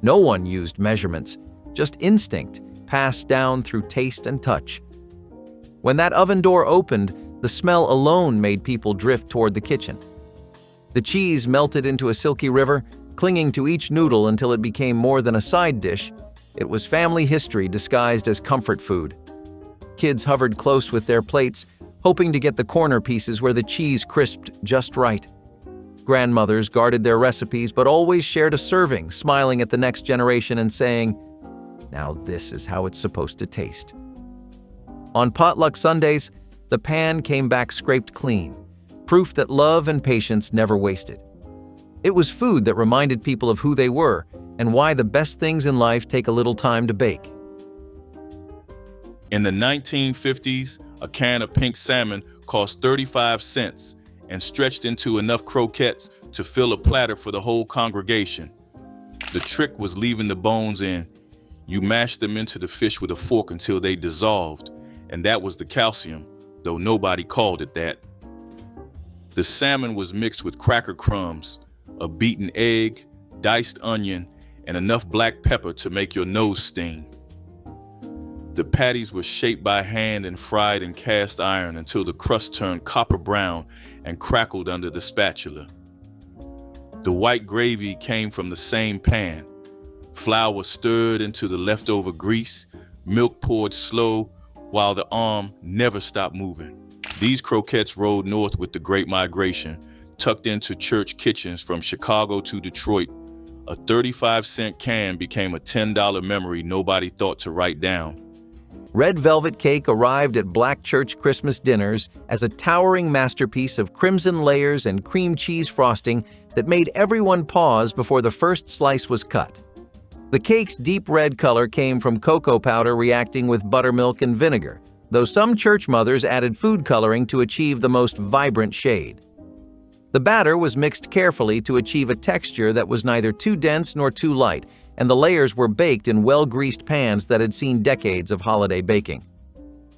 No one used measurements, just instinct passed down through taste and touch. When that oven door opened, the smell alone made people drift toward the kitchen. The cheese melted into a silky river, clinging to each noodle until it became more than a side dish. It was family history disguised as comfort food. Kids hovered close with their plates, hoping to get the corner pieces where the cheese crisped just right. Grandmothers guarded their recipes but always shared a serving, smiling at the next generation and saying, "Now this is how it's supposed to taste." On potluck Sundays, the pan came back scraped clean, proof that love and patience never wasted. It was food that reminded people of who they were and why the best things in life take a little time to bake. In the 1950s, a can of pink salmon cost 35 cents and stretched into enough croquettes to fill a platter for the whole congregation. The trick was leaving the bones in. You mashed them into the fish with a fork until they dissolved, and that was the calcium, though nobody called it that. The salmon was mixed with cracker crumbs, a beaten egg, diced onion, and enough black pepper to make your nose sting. The patties were shaped by hand and fried in cast iron until the crust turned copper brown and crackled under the spatula. The white gravy came from the same pan. Flour stirred into the leftover grease, milk poured slow, while the arm never stopped moving. These croquettes rode north with the Great Migration, tucked into church kitchens from Chicago to Detroit. A 35-cent can became a $10 memory nobody thought to write down. Red velvet cake arrived at black church Christmas dinners as a towering masterpiece of crimson layers and cream cheese frosting that made everyone pause before the first slice was cut. The cake's deep red color came from cocoa powder reacting with buttermilk and vinegar, though some church mothers added food coloring to achieve the most vibrant shade. The batter was mixed carefully to achieve a texture that was neither too dense nor too light, and the layers were baked in well-greased pans that had seen decades of holiday baking.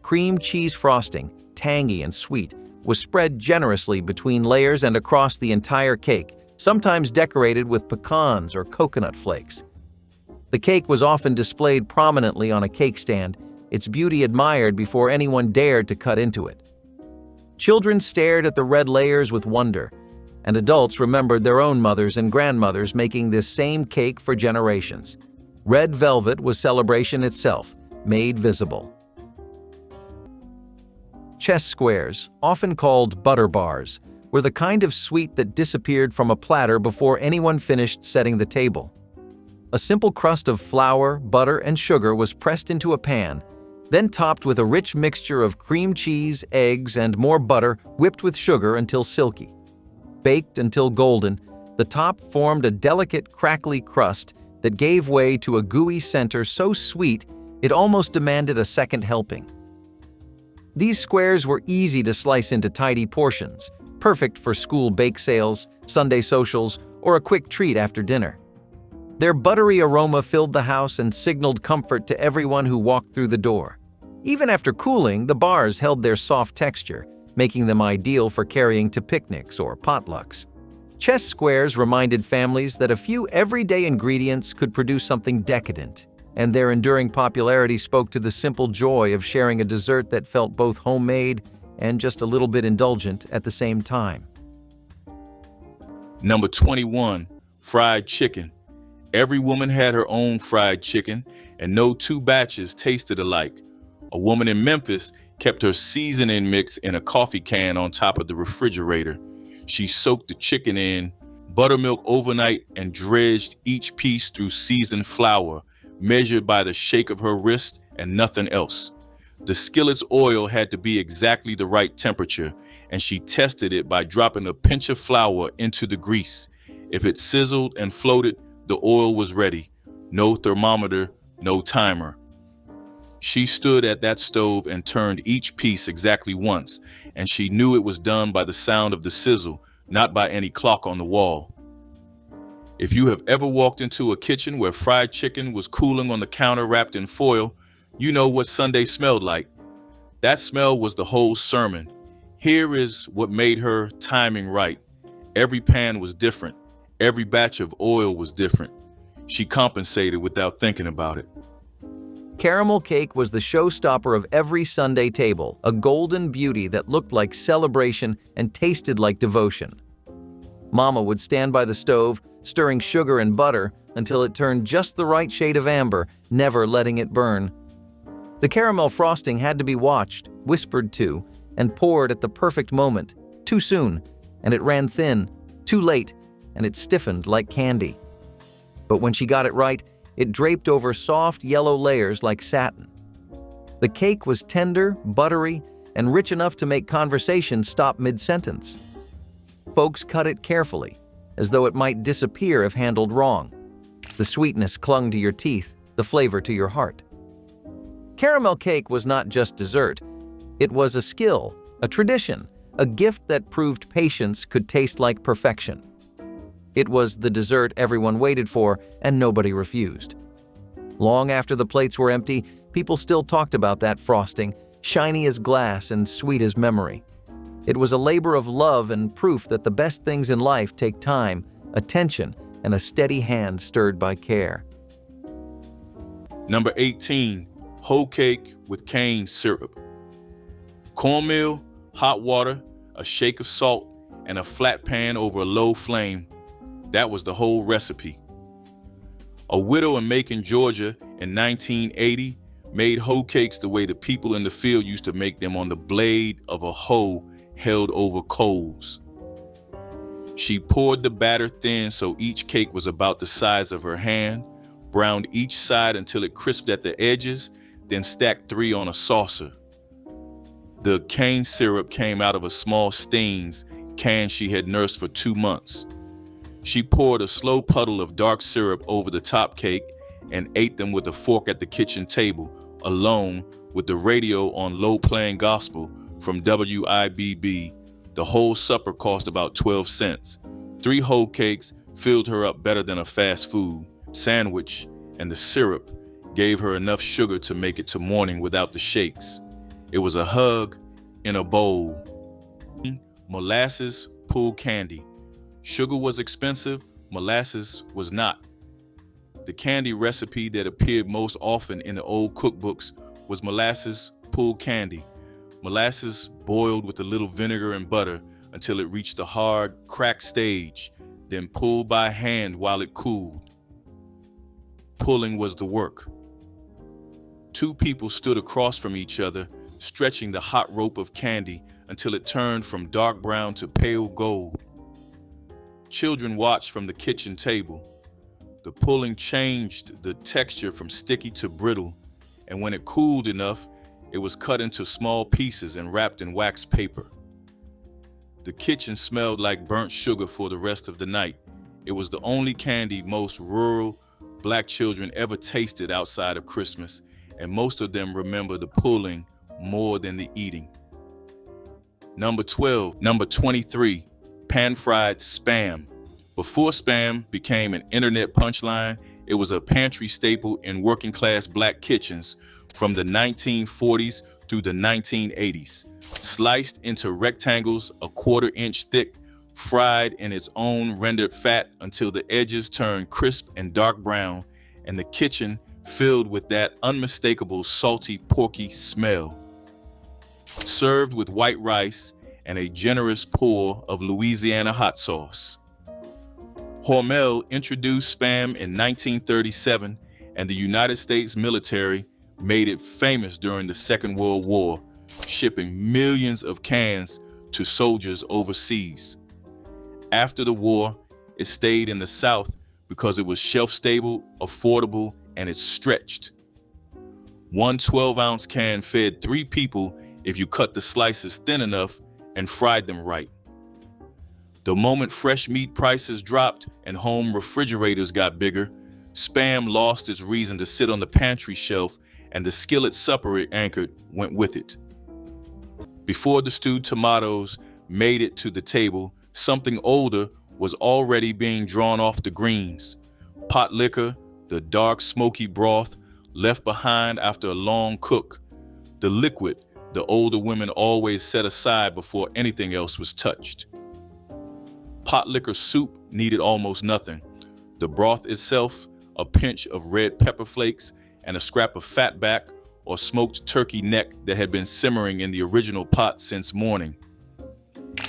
Cream cheese frosting, tangy and sweet, was spread generously between layers and across the entire cake, sometimes decorated with pecans or coconut flakes. The cake was often displayed prominently on a cake stand, its beauty admired before anyone dared to cut into it. Children stared at the red layers with wonder, and adults remembered their own mothers and grandmothers making this same cake for generations. Red velvet was celebration itself, made visible. Chess squares, often called butter bars, were the kind of sweet that disappeared from a platter before anyone finished setting the table. A simple crust of flour, butter, and sugar was pressed into a pan, then topped with a rich mixture of cream cheese, eggs, and more butter whipped with sugar until silky. Baked until golden, the top formed a delicate, crackly crust that gave way to a gooey center so sweet it almost demanded a second helping. These squares were easy to slice into tidy portions, perfect for school bake sales, Sunday socials, or a quick treat after dinner. Their buttery aroma filled the house and signaled comfort to everyone who walked through the door. Even after cooling, the bars held their soft texture, making them ideal for carrying to picnics or potlucks. Chess squares reminded families that a few everyday ingredients could produce something decadent, and their enduring popularity spoke to the simple joy of sharing a dessert that felt both homemade and just a little bit indulgent at the same time. Number 21, fried chicken. Every woman had her own fried chicken, and no two batches tasted alike. A woman in Memphis kept her seasoning mix in a coffee can on top of the refrigerator. She soaked the chicken in buttermilk overnight and dredged each piece through seasoned flour, measured by the shake of her wrist and nothing else. The skillet's oil had to be exactly the right temperature, and she tested it by dropping a pinch of flour into the grease. If it sizzled and floated, the oil was ready. No thermometer, no timer. She stood at that stove and turned each piece exactly once, and she knew it was done by the sound of the sizzle, not by any clock on the wall. If you have ever walked into a kitchen where fried chicken was cooling on the counter wrapped in foil, you know what Sunday smelled like. That smell was the whole sermon. Here is what made her timing right. Every pan was different. Every batch of oil was different. She compensated without thinking about it. Caramel cake was the showstopper of every Sunday table, a golden beauty that looked like celebration and tasted like devotion. Mama would stand by the stove, stirring sugar and butter until it turned just the right shade of amber, never letting it burn. The caramel frosting had to be watched, whispered to, and poured at the perfect moment. Too soon, and it ran thin. Too late, and it stiffened like candy. But when she got it right, it draped over soft yellow layers like satin. The cake was tender, buttery, and rich enough to make conversation stop mid-sentence. Folks cut it carefully, as though it might disappear if handled wrong. The sweetness clung to your teeth, the flavor to your heart. Caramel cake was not just dessert. It was a skill, a tradition, a gift that proved patience could taste like perfection. It was the dessert everyone waited for and nobody refused. Long after the plates were empty, people still talked about that frosting, shiny as glass and sweet as memory. It was a labor of love and proof that the best things in life take time, attention, and a steady hand stirred by care. Number 18, hoe cake with cane syrup. Cornmeal, hot water, a shake of salt, and a flat pan over a low flame. That was the whole recipe. A widow in Macon, Georgia in 1980 made hoe cakes the way the people in the field used to make them on the blade of a hoe held over coals. She poured the batter thin so each cake was about the size of her hand, browned each side until it crisped at the edges, then stacked 3 on a saucer. The cane syrup came out of a small Steen's can she had nursed for 2 months. She poured a slow puddle of dark syrup over the top cake and ate them with a fork at the kitchen table, alone with the radio on low-playing gospel from WIBB. The whole supper cost about 12 cents. 3 hoe cakes filled her up better than a fast food sandwich, and the syrup gave her enough sugar to make it to morning without the shakes. It was a hug in a bowl. Molasses pulled candy. Sugar was expensive, molasses was not. The candy recipe that appeared most often in the old cookbooks was molasses pulled candy. Molasses boiled with a little vinegar and butter until it reached the hard, cracked stage, then pulled by hand while it cooled. Pulling was the work. 2 people stood across from each other, stretching the hot rope of candy until it turned from dark brown to pale gold. Children watched from the kitchen table. The pulling changed the texture from sticky to brittle, and when it cooled enough, it was cut into small pieces and wrapped in wax paper. The kitchen smelled like burnt sugar for the rest of the night. It was the only candy most rural Black children ever tasted outside of Christmas, and most of them remember the pulling more than the eating. Number 23, pan-fried Spam. Before Spam became an internet punchline, it was a pantry staple in working-class Black kitchens from the 1940s through the 1980s. Sliced into rectangles a 1/4 inch thick, fried in its own rendered fat until the edges turned crisp and dark brown, and the kitchen filled with that unmistakable salty, porky smell. Served with white rice and a generous pour of Louisiana hot sauce. Hormel introduced Spam in 1937, and the United States military made it famous during the Second World War, shipping millions of cans to soldiers overseas. After the war, it stayed in the South because it was shelf-stable, affordable, and it stretched. One 12-ounce can fed 3 people if you cut the slices thin enough and fried them right. The moment fresh meat prices dropped and home refrigerators got bigger, Spam lost its reason to sit on the pantry shelf, and the Skillet supper it anchored went with it. Before the stewed tomatoes made it to the table, something older was already being drawn off the greens. Pot liquor, the dark, smoky broth left behind after a long cook. The liquid the older women always set aside before anything else was touched. Pot liquor soup needed almost nothing. The broth itself, a pinch of red pepper flakes, and a scrap of fatback or smoked turkey neck that had been simmering in the original pot since morning.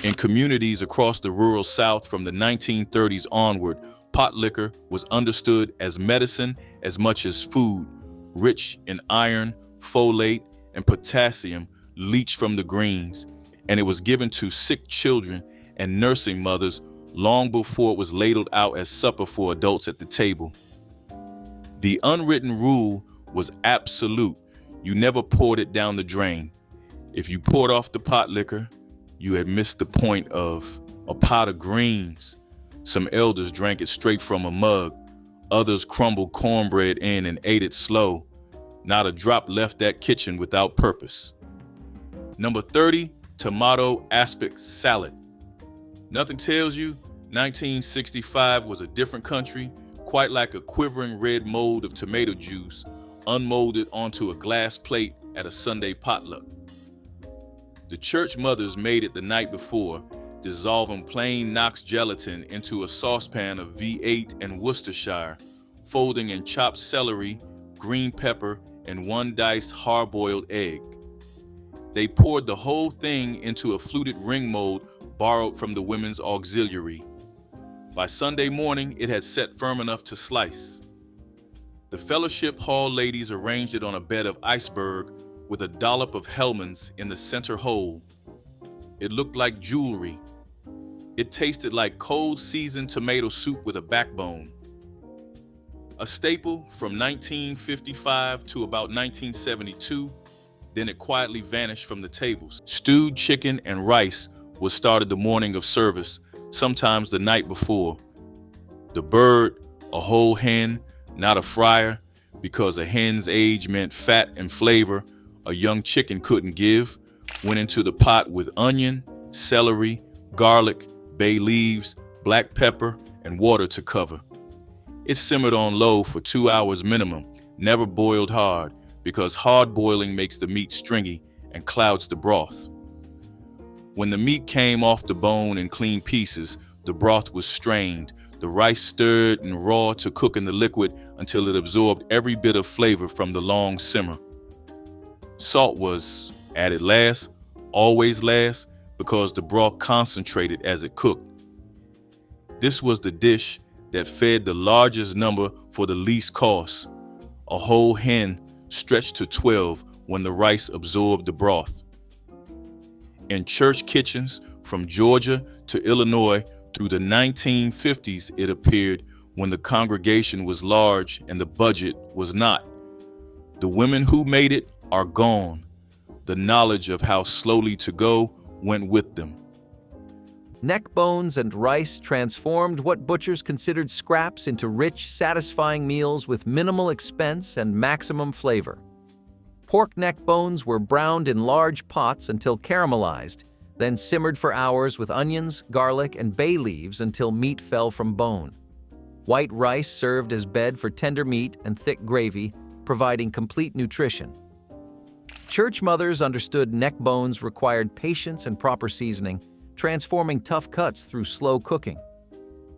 In communities across the rural South from the 1930s onward, pot liquor was understood as medicine as much as food, rich in iron, folate, and potassium leached from the greens, and it was given to sick children and nursing mothers long before it was ladled out as supper for adults at the table. The unwritten rule was absolute. You never poured it down the drain. If you poured off the pot liquor, you had missed the point of a pot of greens. Some elders drank it straight from a mug. Others crumbled cornbread in and ate it slow. Not a drop left that kitchen without purpose. Number 30, tomato aspic salad. Nothing tells you 1965 was a different country, quite like a quivering red mold of tomato juice unmolded onto a glass plate at a Sunday potluck. The church mothers made it the night before, dissolving plain Knox gelatin into a saucepan of V8 and Worcestershire, folding in chopped celery, green pepper, and 1 diced hard-boiled egg. They poured the whole thing into a fluted ring mold borrowed from the women's auxiliary. By Sunday morning, it had set firm enough to slice. The fellowship hall ladies arranged it on a bed of iceberg with a dollop of Hellmann's in the center hole. It looked like jewelry. It tasted like cold seasoned tomato soup with a backbone. A staple from 1955 to about 1972, then it quietly vanished from the tables. Stewed chicken and rice was started the morning of service, sometimes the night before. The bird, a whole hen, not a fryer, because a hen's age meant fat and flavor a young chicken couldn't give, went into the pot with onion, celery, garlic, bay leaves, black pepper, and water to cover. It simmered on low for 2 hours minimum, never boiled hard, because hard boiling makes the meat stringy and clouds the broth. When the meat came off the bone in clean pieces, the broth was strained, the rice stirred and raw to cook in the liquid until it absorbed every bit of flavor from the long simmer. Salt was added last, always last, because the broth concentrated as it cooked. This was the dish that fed the largest number for the least cost. A whole hen stretched to 12 when the rice absorbed the broth. In church kitchens from Georgia to Illinois through the 1950s, it appeared, when the congregation was large and the budget was not. The women who made it are gone. The knowledge of how slowly to go went with them. Neck bones and rice transformed what butchers considered scraps into rich, satisfying meals with minimal expense and maximum flavor. Pork neck bones were browned in large pots until caramelized, then simmered for hours with onions, garlic, and bay leaves until meat fell from bone. White rice served as bed for tender meat and thick gravy, providing complete nutrition. Church mothers understood neck bones required patience and proper seasoning, transforming tough cuts through slow cooking.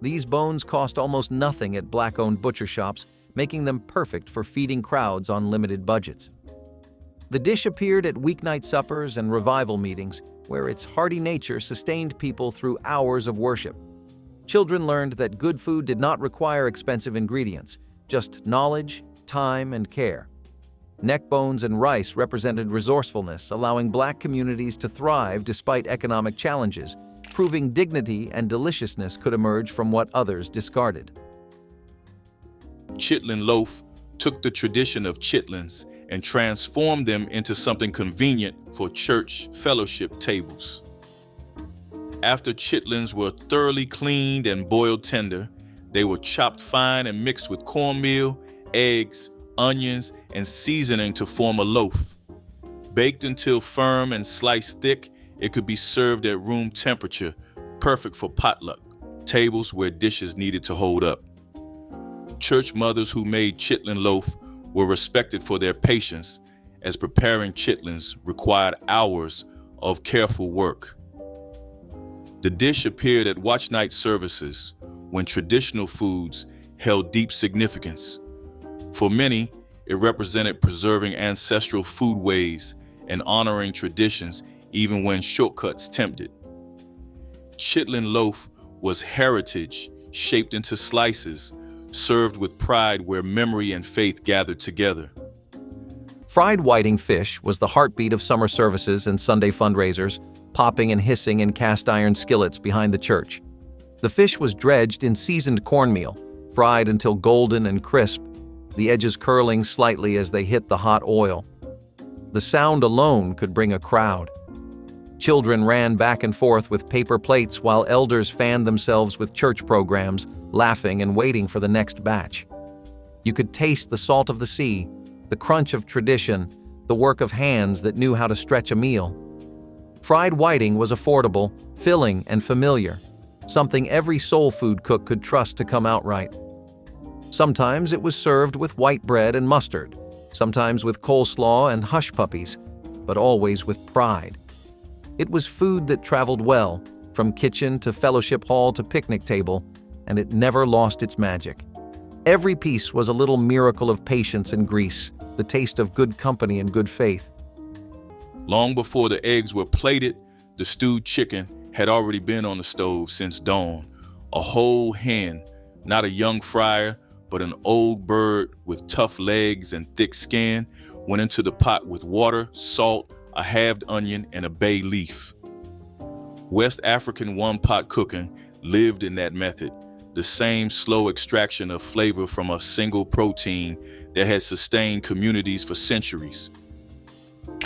These bones cost almost nothing at black-owned butcher shops making them perfect for feeding crowds on limited budgets. The dish appeared at weeknight suppers and revival meetings, where its hearty nature sustained people through hours of worship. Children learned that good food did not require expensive ingredients, just knowledge, time, and care. Neck bones and rice represented resourcefulness, allowing Black communities to thrive despite economic challenges, proving dignity and deliciousness could emerge from what others discarded. Chitlin loaf took the tradition of chitlins and transformed them into something convenient for church fellowship tables. After chitlins were thoroughly cleaned and boiled tender, they were chopped fine and mixed with cornmeal, eggs, onions, and seasoning to form a loaf. Baked until firm and sliced thick, it could be served at room temperature, perfect for potluck, tables where dishes needed to hold up. Church mothers who made chitlin loaf were respected for their patience, as preparing chitlins required hours of careful work. The dish appeared at watch night services when traditional foods held deep significance. For many, it represented preserving ancestral foodways and honoring traditions even when shortcuts tempted. Chitlin loaf was heritage shaped into slices, served with pride where memory and faith gathered together. Fried whiting fish was the heartbeat of summer services and Sunday fundraisers, popping and hissing in cast-iron skillets behind the church. The fish was dredged in seasoned cornmeal, fried until golden and crisp, the edges curling slightly as they hit the hot oil. The sound alone could bring a crowd. Children ran back and forth with paper plates while elders fanned themselves with church programs, laughing and waiting for the next batch. You could taste the salt of the sea, the crunch of tradition, the work of hands that knew how to stretch a meal. Fried whiting was affordable, filling, and familiar, something every soul food cook could trust to come out right. Sometimes it was served with white bread and mustard, sometimes with coleslaw and hush puppies, but always with pride. It was food that traveled well, from kitchen to fellowship hall to picnic table, and it never lost its magic. Every piece was a little miracle of patience and grease, the taste of good company and good faith. Long before the eggs were plated, the stewed chicken had already been on the stove since dawn. A whole hen, not a young fryer, but an old bird with tough legs and thick skin, went into the pot with water, salt, a halved onion, and a bay leaf. West African one-pot cooking lived in that method, the same slow extraction of flavor from a single protein that had sustained communities for centuries.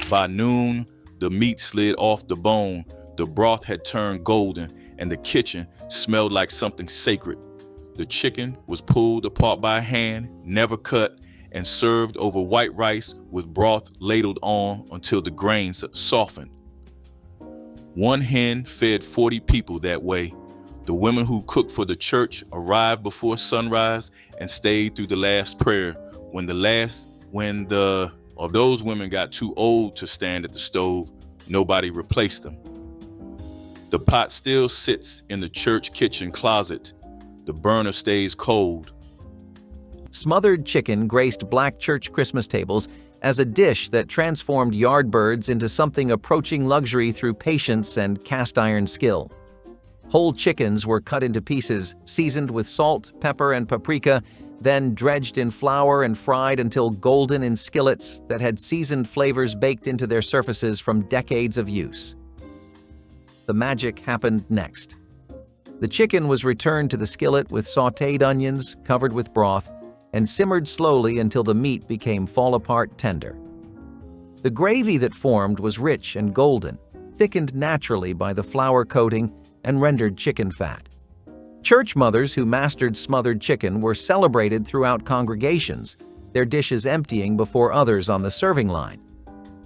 By noon, the meat slid off the bone, the broth had turned golden, and the kitchen smelled like something sacred. The chicken was pulled apart by hand, never cut, and served over white rice with broth ladled on until the grains softened. One hen fed 40 people that way. The women who cooked for the church arrived before sunrise and stayed through the last prayer. When those women got too old to stand at the stove, nobody replaced them. The pot still sits in the church kitchen closet. The burner stays cold. Smothered chicken graced Black church Christmas tables as a dish that transformed yard birds into something approaching luxury through patience and cast-iron skill. Whole chickens were cut into pieces, seasoned with salt, pepper, and paprika, then dredged in flour and fried until golden in skillets that had seasoned flavors baked into their surfaces from decades of use. The magic happened next. The chicken was returned to the skillet with sautéed onions covered with broth and simmered slowly until the meat became fall-apart tender. The gravy that formed was rich and golden, thickened naturally by the flour coating and rendered chicken fat. Church mothers who mastered smothered chicken were celebrated throughout congregations, their dishes emptying before others on the serving line.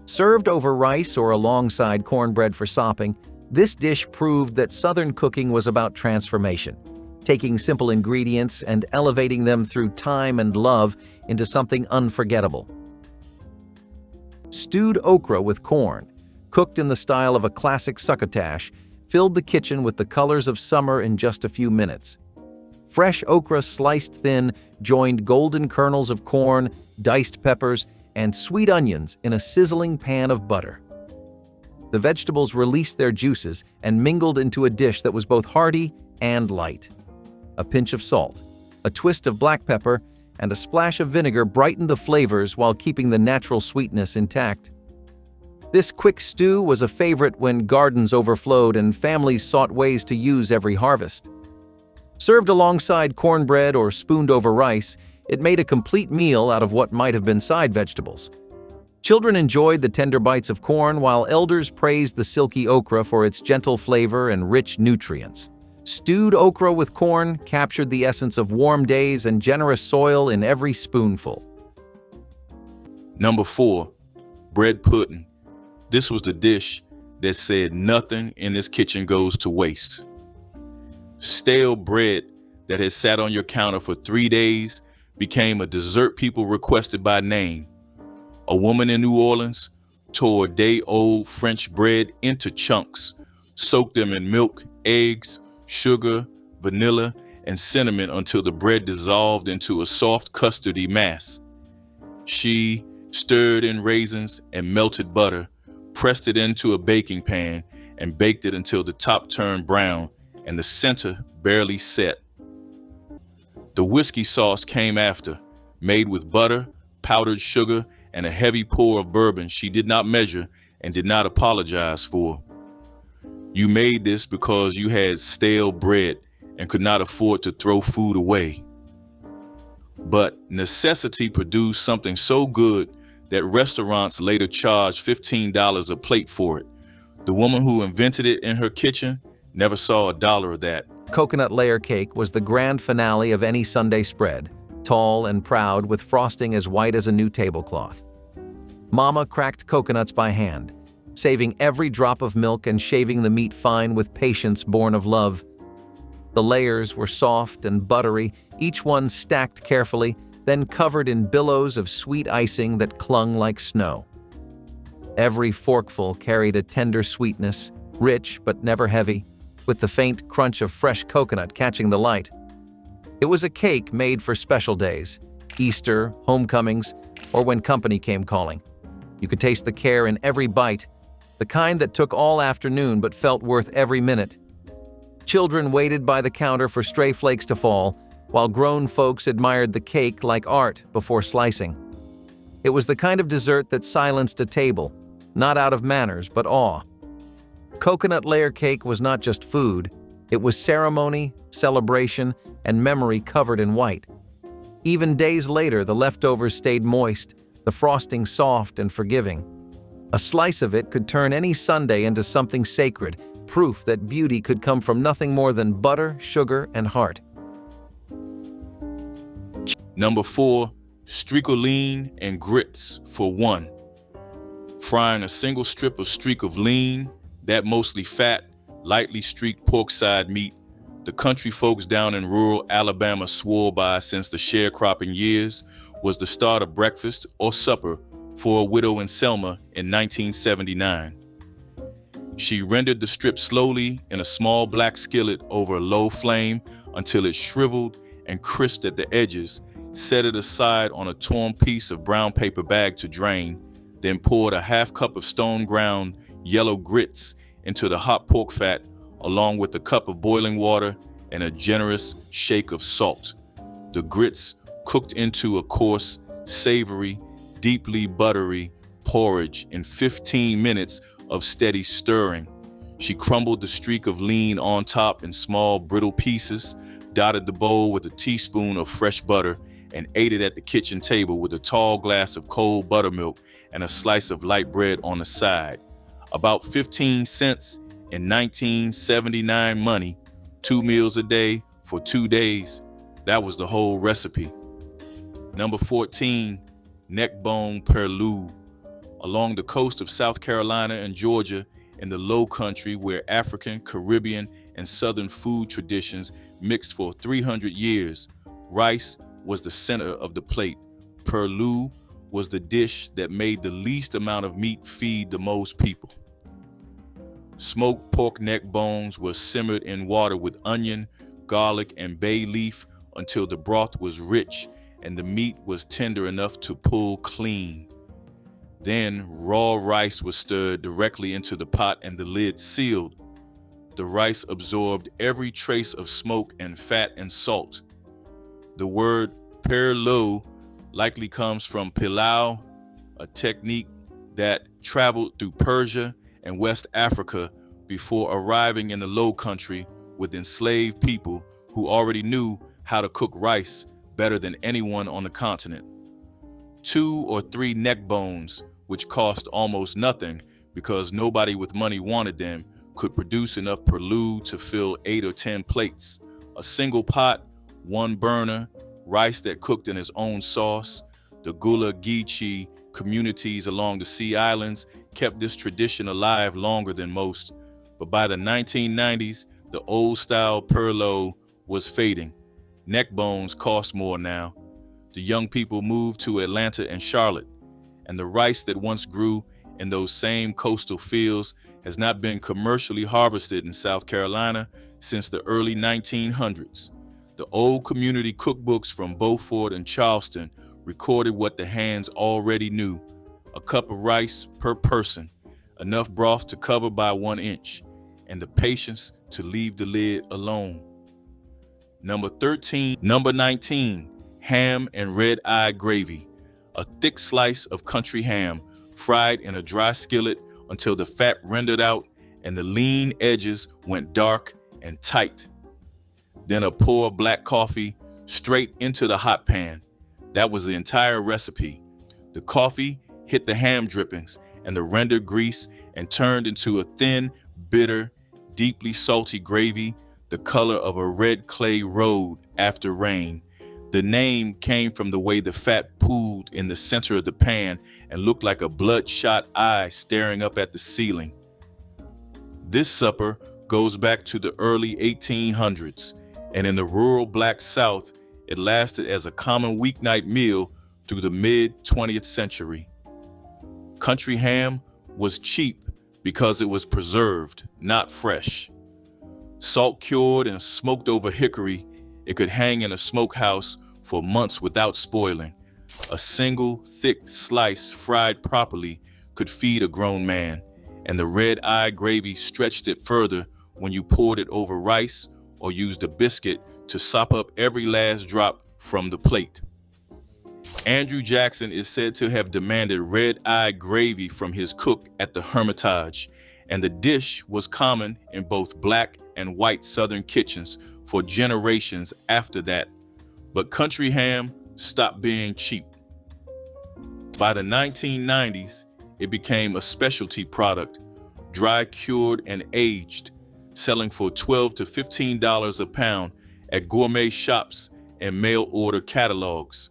Served over rice or alongside cornbread for sopping, this dish proved that Southern cooking was about transformation, taking simple ingredients and elevating them through time and love into something unforgettable. Stewed okra with corn, cooked in the style of a classic succotash, filled the kitchen with the colors of summer in just a few minutes. Fresh okra sliced thin joined golden kernels of corn, diced peppers, and sweet onions in a sizzling pan of butter. The vegetables released their juices and mingled into a dish that was both hearty and light. A pinch of salt, a twist of black pepper, and a splash of vinegar brightened the flavors while keeping the natural sweetness intact. This quick stew was a favorite when gardens overflowed and families sought ways to use every harvest. Served alongside cornbread or spooned over rice, it made a complete meal out of what might have been side vegetables. Children enjoyed the tender bites of corn, while elders praised the silky okra for its gentle flavor and rich nutrients. Stewed okra with corn captured the essence of warm days and generous soil in every spoonful. Number 4, bread pudding. This was the dish that said nothing in this kitchen goes to waste. Stale bread that had sat on your counter for 3 days became a dessert people requested by name. A woman in New Orleans tore day-old French bread into chunks, soaked them in milk, eggs, sugar, vanilla, and cinnamon until the bread dissolved into a soft custardy mass. She stirred in raisins and melted butter, pressed it into a baking pan, and baked it until the top turned brown and the center barely set. The whiskey sauce came after, made with butter, powdered sugar, and a heavy pour of bourbon she did not measure and did not apologize for. You made this because you had stale bread and could not afford to throw food away. But necessity produced something so good that restaurants later charged $15 a plate for it. The woman who invented it in her kitchen never saw $1 of that. Coconut layer cake was the grand finale of any Sunday spread, tall and proud with frosting as white as a new tablecloth. Mama cracked coconuts by hand, saving every drop of milk and shaving the meat fine with patience born of love. The layers were soft and buttery, each one stacked carefully, then covered in billows of sweet icing that clung like snow. Every forkful carried a tender sweetness, rich but never heavy, with the faint crunch of fresh coconut catching the light. It was a cake made for special days, Easter, homecomings, or when company came calling. You could taste the care in every bite, the kind that took all afternoon but felt worth every minute. Children waited by the counter for stray flakes to fall, while grown folks admired the cake like art before slicing. It was the kind of dessert that silenced a table, not out of manners but awe. Coconut layer cake was not just food, it was ceremony, celebration, and memory covered in white. Even days later, the leftovers stayed moist, the frosting soft and forgiving. A slice of it could turn any Sunday into something sacred, proof that beauty could come from nothing more than butter, sugar, and heart. Number 4, streakoline and grits for 1. Frying a single strip of streak of lean, that mostly fat, lightly streaked pork side meat, the country folks down in rural Alabama swore by since the sharecropping years, was the start of breakfast or supper for a widow in Selma in 1979. She rendered the strip slowly in a small black skillet over a low flame until it shriveled and crisped at the edges, set it aside on a torn piece of brown paper bag to drain, then poured a half cup of stone ground yellow grits into the hot pork fat, along with a cup of boiling water and a generous shake of salt. The grits cooked into a coarse, savory, deeply buttery porridge in 15 minutes of steady stirring. She crumbled the streak of lean on top in small, brittle pieces, dotted the bowl with a teaspoon of fresh butter, and ate it at the kitchen table with a tall glass of cold buttermilk and a slice of light bread on the side. About 15 cents in 1979 money, 2 meals a day for 2 days. That was the whole recipe. Number 14, neck bone perlou. Along the coast of South Carolina and Georgia, in the Low Country where African, Caribbean, and Southern food traditions mixed for 300 years, rice was the center of the plate. Perlou was the dish that made the least amount of meat feed the most people. Smoked pork neck bones were simmered in water with onion, garlic, and bay leaf until the broth was rich and the meat was tender enough to pull clean. Then raw rice was stirred directly into the pot and the lid sealed. The rice absorbed every trace of smoke and fat and salt. The word perlo likely comes from pilau, a technique that traveled through Persia and West Africa before arriving in the Low Country with enslaved people who already knew how to cook rice better than anyone on the continent. 2 or 3 neck bones, which cost almost nothing because nobody with money wanted them, could produce enough perlu to fill 8 or 10 plates. A single pot, 1 burner, rice that cooked in its own sauce. The Gula Geechee communities along the Sea Islands kept this tradition alive longer than most. But by the 1990s, the old-style perlo was fading. Neck bones cost more now. The young people moved to Atlanta and Charlotte, and the rice that once grew in those same coastal fields has not been commercially harvested in South Carolina since the early 1900s. The old community cookbooks from Beaufort and Charleston recorded what the hands already knew: a cup of rice per person, enough broth to cover by 1 inch, and the patience to leave the lid alone. Number 19, ham and red-eye gravy. A thick slice of country ham, fried in a dry skillet until the fat rendered out and the lean edges went dark and tight. Then a pour of black coffee straight into the hot pan. That was the entire recipe. The coffee hit the ham drippings and the rendered grease and turned into a thin, bitter, deeply salty gravy, the color of a red clay road after rain. The name came from the way the fat pooled in the center of the pan and looked like a bloodshot eye staring up at the ceiling. This supper goes back to the early 1800s, and in the rural Black South, it lasted as a common weeknight meal through the mid-20th century. Country ham was cheap because it was preserved, not fresh. Salt cured and smoked over hickory, it could hang in a smokehouse for months without spoiling. A single thick slice fried properly could feed a grown man, and the red-eye gravy stretched it further when you poured it over rice or used a biscuit to sop up every last drop from the plate. Andrew Jackson is said to have demanded red-eye gravy from his cook at the Hermitage, and the dish was common in both black and white Southern kitchens for generations after that. But country ham stopped being cheap. By the 1990s, it became a specialty product, dry cured and aged, selling for $12 to $15 a pound at gourmet shops and mail order catalogs.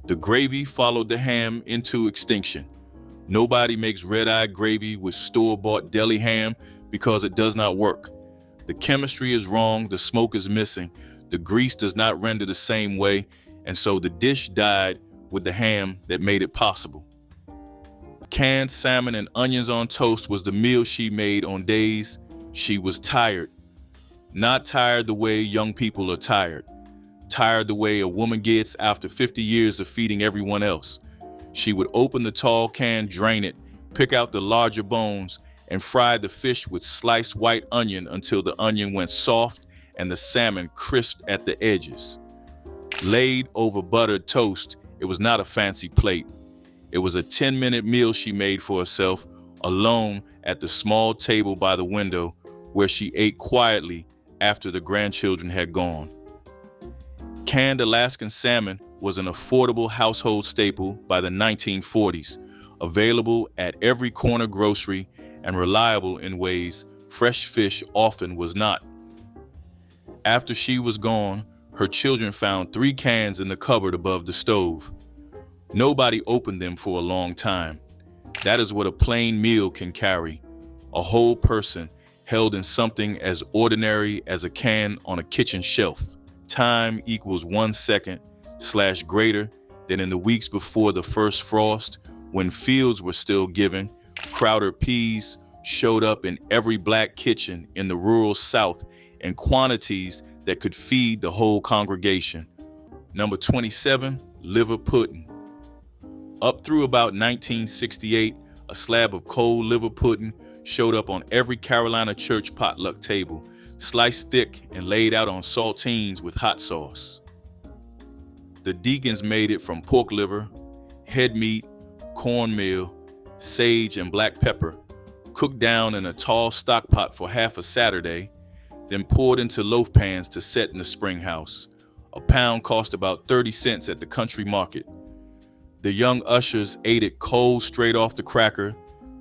The gravy followed the ham into extinction. Nobody makes red-eye gravy with store-bought deli ham because it does not work. The chemistry is wrong, the smoke is missing, the grease does not render the same way, and so the dish died with the ham that made it possible. Canned salmon and onions on toast was the meal she made on days she was tired. Not tired the way young people are tired. Tired the way a woman gets after 50 years of feeding everyone else. She would open the tall can, drain it, pick out the larger bones, and fry the fish with sliced white onion until the onion went soft and the salmon crisped at the edges. Laid over buttered toast, it was not a fancy plate. It was a 10-minute meal she made for herself, alone at the small table by the window, where she ate quietly after the grandchildren had gone. Canned Alaskan salmon was an affordable household staple by the 1940s, available at every corner grocery and reliable in ways fresh fish often was not. After she was gone, her children found 3 cans in the cupboard above the stove. Nobody opened them for a long time. That is what a plain meal can carry, a whole person held in something as ordinary as a can on a kitchen shelf. Time equals 1 second / greater than in the weeks before the first frost, when fields were still giving. Crowder peas showed up in every black kitchen in the rural South in quantities that could feed the whole congregation. Number 27, liver pudding. Up through about 1968, a slab of cold liver pudding showed up on every Carolina church potluck table, sliced thick and laid out on saltines with hot sauce. The deacons made it from pork liver, head meat, cornmeal, sage, and black pepper, cooked down in a tall stock pot for half a Saturday, then poured into loaf pans to set in the spring house. A pound cost about 30 cents at the country market. The young ushers ate it cold straight off the cracker.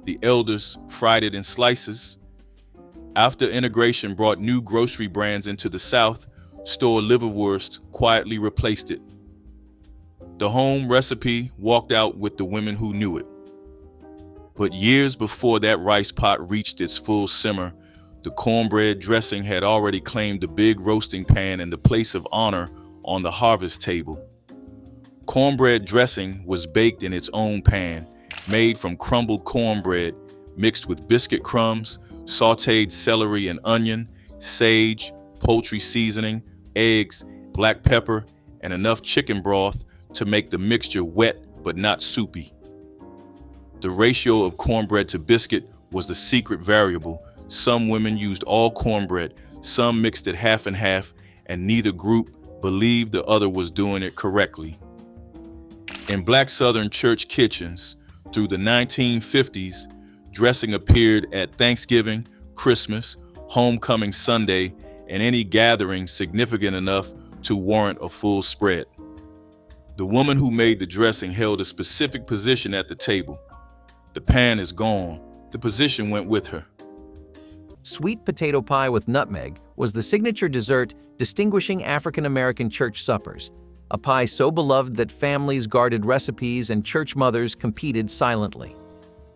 The elders fried it in slices. After integration brought new grocery brands into the South, store liverwurst quietly replaced it. The home recipe walked out with the women who knew it. But years before that rice pot reached its full simmer, the cornbread dressing had already claimed the big roasting pan and the place of honor on the harvest table. Cornbread dressing was baked in its own pan, made from crumbled cornbread, mixed with biscuit crumbs, sautéed celery and onion, sage, poultry seasoning, eggs, black pepper, and enough chicken broth to make the mixture wet but not soupy. The ratio of cornbread to biscuit was the secret variable. Some women used all cornbread, some mixed it half and half, and neither group believed the other was doing it correctly. In Black Southern church kitchens, through the 1950s, dressing appeared at Thanksgiving, Christmas, Homecoming Sunday, and any gathering significant enough to warrant a full spread. The woman who made the dressing held a specific position at the table. The pan is gone. The position went with her. Sweet potato pie with nutmeg was the signature dessert distinguishing African American church suppers, a pie so beloved that families guarded recipes and church mothers competed silently.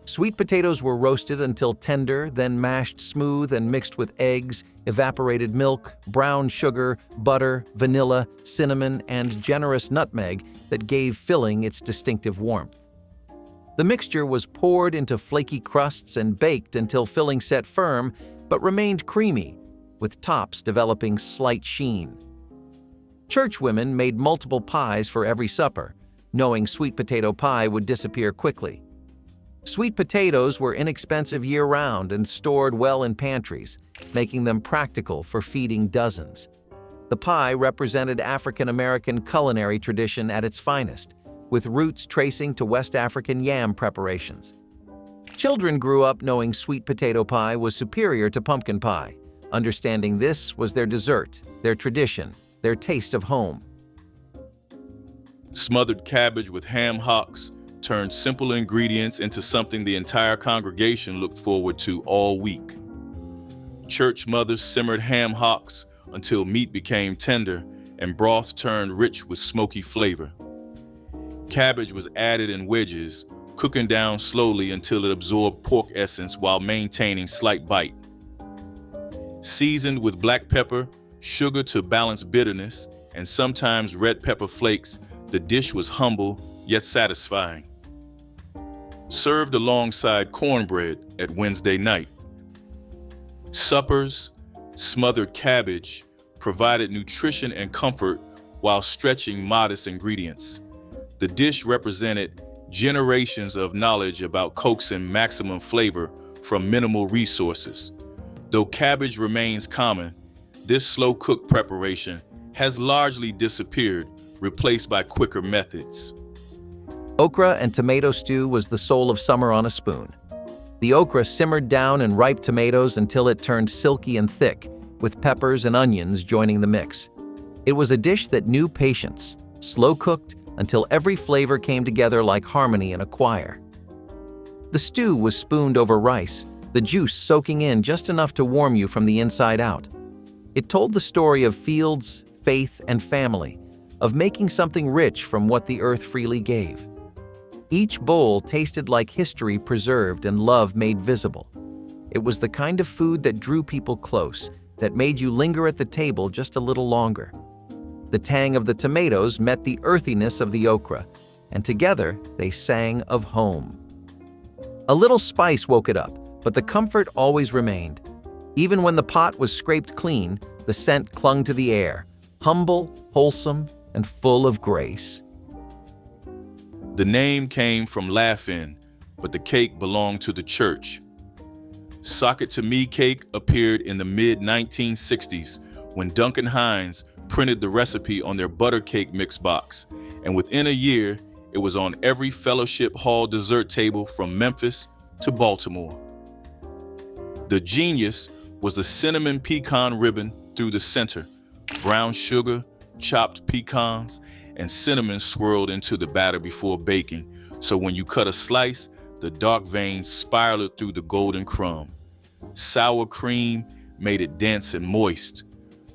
Sweet potatoes were roasted until tender, then mashed smooth and mixed with eggs, evaporated milk, brown sugar, butter, vanilla, cinnamon, and generous nutmeg that gave filling its distinctive warmth. The mixture was poured into flaky crusts and baked until filling set firm, but remained creamy, with tops developing slight sheen. Churchwomen made multiple pies for every supper, knowing sweet potato pie would disappear quickly. Sweet potatoes were inexpensive year-round and stored well in pantries, making them practical for feeding dozens. The pie represented African American culinary tradition at its finest, with roots tracing to West African yam preparations. Children grew up knowing sweet potato pie was superior to pumpkin pie, understanding this was their dessert, their tradition, their taste of home. Smothered cabbage with ham hocks turned simple ingredients into something the entire congregation looked forward to all week. Church mothers simmered ham hocks until meat became tender and broth turned rich with smoky flavor. Cabbage was added in wedges, cooking down slowly until it absorbed pork essence while maintaining slight bite. Seasoned with black pepper, sugar to balance bitterness, and sometimes red pepper flakes, the dish was humble yet satisfying. Served alongside cornbread at Wednesday night. Suppers, smothered cabbage, provided nutrition and comfort while stretching modest ingredients. The dish represented generations of knowledge about coaxing maximum flavor from minimal resources. Though cabbage remains common, this slow-cooked preparation has largely disappeared, replaced by quicker methods. Okra and tomato stew was the soul of summer on a spoon. The okra simmered down in ripe tomatoes until it turned silky and thick, with peppers and onions joining the mix. It was a dish that knew patience, slow-cooked until every flavor came together like harmony in a choir. The stew was spooned over rice, the juice soaking in just enough to warm you from the inside out. It told the story of fields, faith, and family, of making something rich from what the earth freely gave. Each bowl tasted like history preserved and love made visible. It was the kind of food that drew people close, that made you linger at the table just a little longer. The tang of the tomatoes met the earthiness of the okra, and together they sang of home. A little spice woke it up, but the comfort always remained. Even when the pot was scraped clean, The scent clung to the air, humble, wholesome, and full of grace. The name came from Laugh-In, but the cake belonged to the church. Sock It to Me cake appeared in the mid-1960s when Duncan Hines printed the recipe on their butter cake mix box, and within a year, it was on every fellowship hall dessert table from Memphis to Baltimore. The genius was the cinnamon pecan ribbon through the center, brown sugar, chopped pecans, and cinnamon swirled into the batter before baking, so when you cut a slice, the dark veins spiraled through the golden crumb. Sour cream made it dense and moist.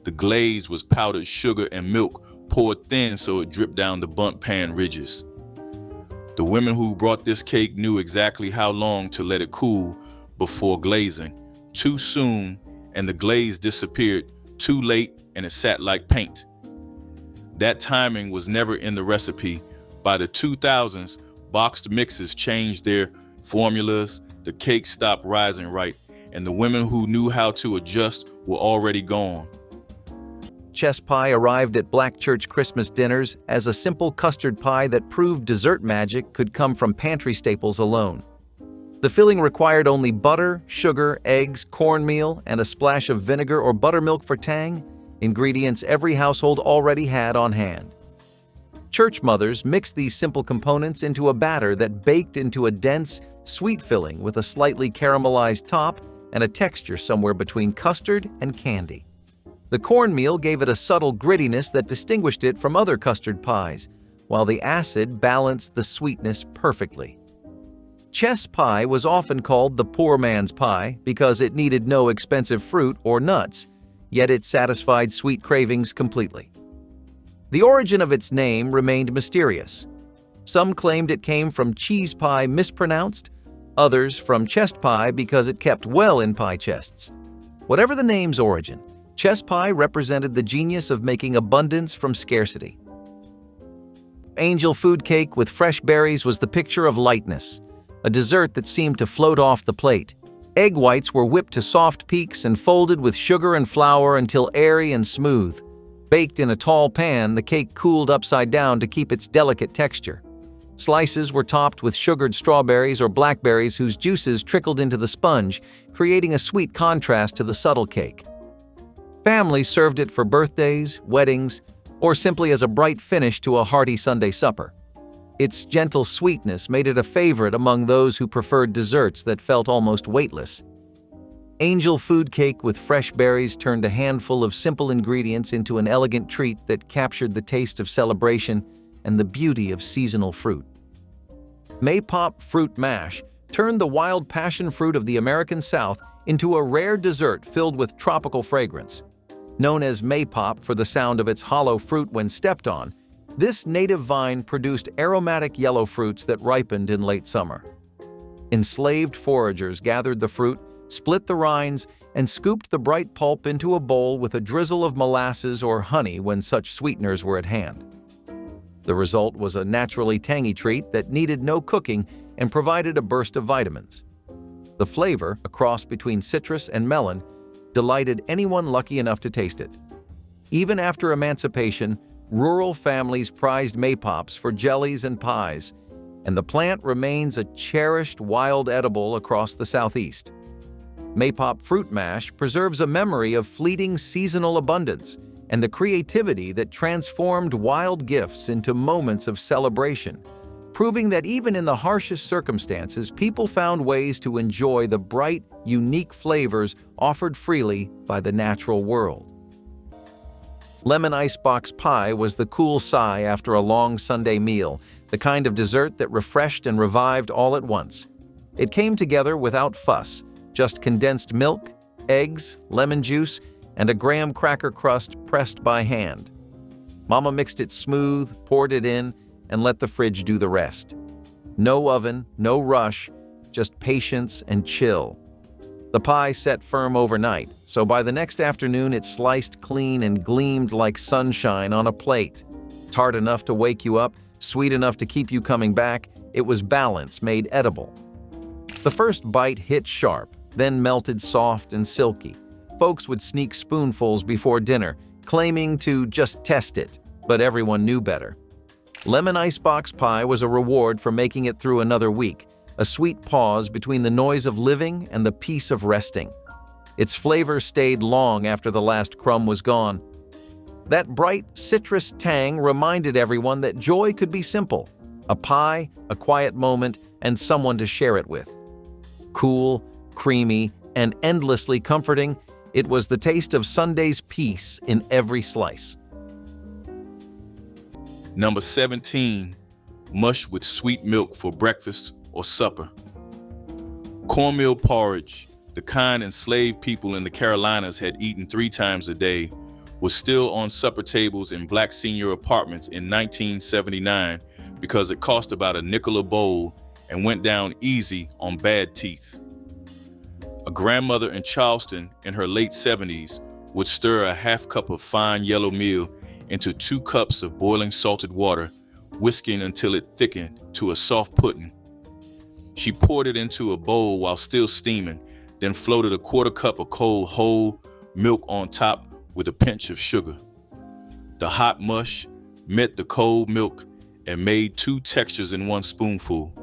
The glaze was powdered sugar and milk poured thin so it dripped down the bundt pan ridges. The women who brought this cake knew exactly how long to let it cool before glazing. Too soon, and the glaze disappeared. Too late, and it sat like paint. That timing was never in the recipe. By the 2000s, boxed mixes changed their formulas, the cake stopped rising right, and the women who knew how to adjust were already gone. Chess pie arrived at Black church Christmas dinners as a simple custard pie that proved dessert magic could come from pantry staples alone. The filling required only butter, sugar, eggs, cornmeal, and a splash of vinegar or buttermilk for tang, ingredients every household already had on hand. Church mothers mixed these simple components into a batter that baked into a dense, sweet filling with a slightly caramelized top and a texture somewhere between custard and candy. The cornmeal gave it a subtle grittiness that distinguished it from other custard pies, while the acid balanced the sweetness perfectly. Chess pie was often called the poor man's pie because it needed no expensive fruit or nuts, yet it satisfied sweet cravings completely. The origin of its name remained mysterious. Some claimed it came from cheese pie mispronounced, others from chest pie because it kept well in pie chests. Whatever the name's origin, chess pie represented the genius of making abundance from scarcity. Angel food cake with fresh berries was the picture of lightness, a dessert that seemed to float off the plate. Egg whites were whipped to soft peaks and folded with sugar and flour until airy and smooth. Baked in a tall pan, the cake cooled upside down to keep its delicate texture. Slices were topped with sugared strawberries or blackberries whose juices trickled into the sponge, creating a sweet contrast to the subtle cake. Families served it for birthdays, weddings, or simply as a bright finish to a hearty Sunday supper. Its gentle sweetness made it a favorite among those who preferred desserts that felt almost weightless. Angel food cake with fresh berries turned a handful of simple ingredients into an elegant treat that captured the taste of celebration and the beauty of seasonal fruit. Maypop fruit mash turned the wild passion fruit of the American South into a rare dessert filled with tropical fragrance. Known as maypop for the sound of its hollow fruit when stepped on, this native vine produced aromatic yellow fruits that ripened in late summer. Enslaved foragers gathered the fruit, split the rinds, and scooped the bright pulp into a bowl with a drizzle of molasses or honey when such sweeteners were at hand. The result was a naturally tangy treat that needed no cooking and provided a burst of vitamins. The flavor, a cross between citrus and melon, delighted anyone lucky enough to taste it. Even after emancipation, rural families prized maypops for jellies and pies, and the plant remains a cherished wild edible across the Southeast. Maypop fruit mash preserves a memory of fleeting seasonal abundance and the creativity that transformed wild gifts into moments of celebration, proving that even in the harshest circumstances, people found ways to enjoy the bright, unique flavors offered freely by the natural world. Lemon icebox pie was the cool sigh after a long Sunday meal, the kind of dessert that refreshed and revived all at once. It came together without fuss, just condensed milk, eggs, lemon juice, and a graham cracker crust pressed by hand. Mama mixed it smooth, poured it in, and let the fridge do the rest. No oven, no rush, just patience and chill. The pie set firm overnight, so by the next afternoon it sliced clean and gleamed like sunshine on a plate. Tart enough to wake you up, sweet enough to keep you coming back, it was balance made edible. The first bite hit sharp, then melted soft and silky, folks would sneak spoonfuls before dinner, claiming to just test it, but everyone knew better. Lemon icebox pie was a reward for making it through another week, a sweet pause between the noise of living and the peace of resting. Its flavor stayed long after the last crumb was gone. That bright citrus tang reminded everyone that joy could be simple: a pie, a quiet moment, and someone to share it with. Cool, creamy, and endlessly comforting, it was the taste of Sunday's peace in every slice. Number 17, mush with sweet milk for breakfast or supper. Cornmeal porridge, the kind enslaved people in the Carolinas had eaten 3 times a day, was still on supper tables in black senior apartments in 1979 because it cost about a nickel a bowl and went down easy on bad teeth. A grandmother in Charleston in her late 70s would stir a half cup of fine yellow meal into 2 cups of boiling salted water, whisking until it thickened to a soft pudding. She poured it into a bowl while still steaming, then floated a 1/4 cup of cold whole milk on top with a pinch of sugar. The hot mush met the cold milk and made 2 textures in 1 spoonful.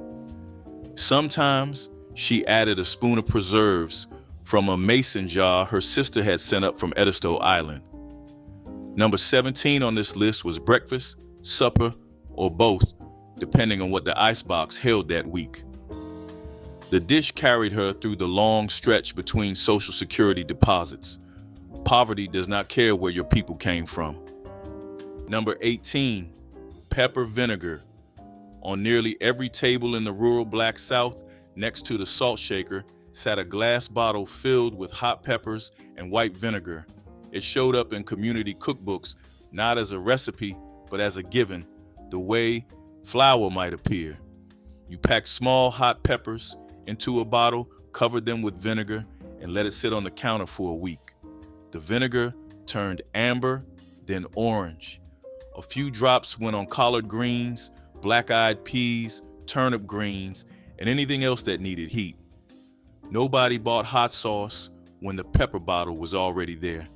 Sometimes she added a spoon of preserves from a mason jar her sister had sent up from Edisto Island. Number 17 on this list was breakfast, supper, or both, depending on what the icebox held that week. The dish carried her through the long stretch between Social Security deposits. Poverty does not care where your people came from. Number 18, pepper vinegar. On nearly every table in the rural Black South, next to the salt shaker, sat a glass bottle filled with hot peppers and white vinegar. It showed up in community cookbooks, not as a recipe, but as a given, the way flour might appear. You pack small hot peppers into a bottle, covered them with vinegar, and let it sit on the counter for a week. The vinegar turned amber, then orange. A few drops went on collard greens, black-eyed peas, turnip greens, and anything else that needed heat. Nobody bought hot sauce when the pepper bottle was already there.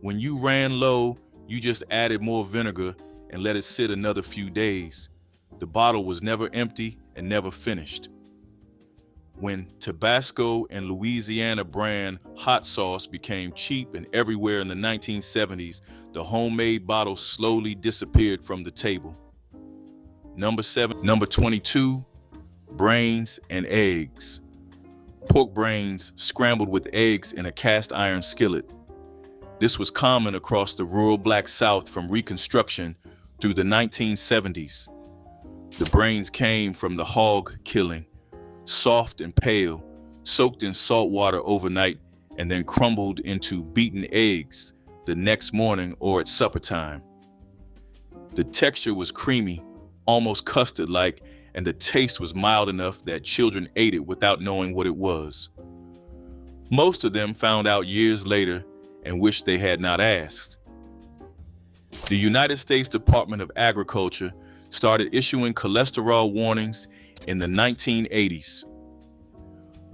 When you ran low, you just added more vinegar and let it sit another few days. The bottle was never empty and never finished. When Tabasco and Louisiana brand hot sauce became cheap and everywhere in the 1970s, the homemade bottle slowly disappeared from the table. Number 22, brains and eggs. Pork brains scrambled with eggs in a cast iron skillet. This was common across the rural Black South from Reconstruction through the 1970s. The brains came from the hog killing, soft and pale, soaked in salt water overnight, and then crumbled into beaten eggs the next morning or at supper time. The texture was creamy, almost custard-like, and the taste was mild enough that children ate it without knowing what it was. Most of them found out years later and wished they had not asked. The United States Department of Agriculture started issuing cholesterol warnings in the 1980s.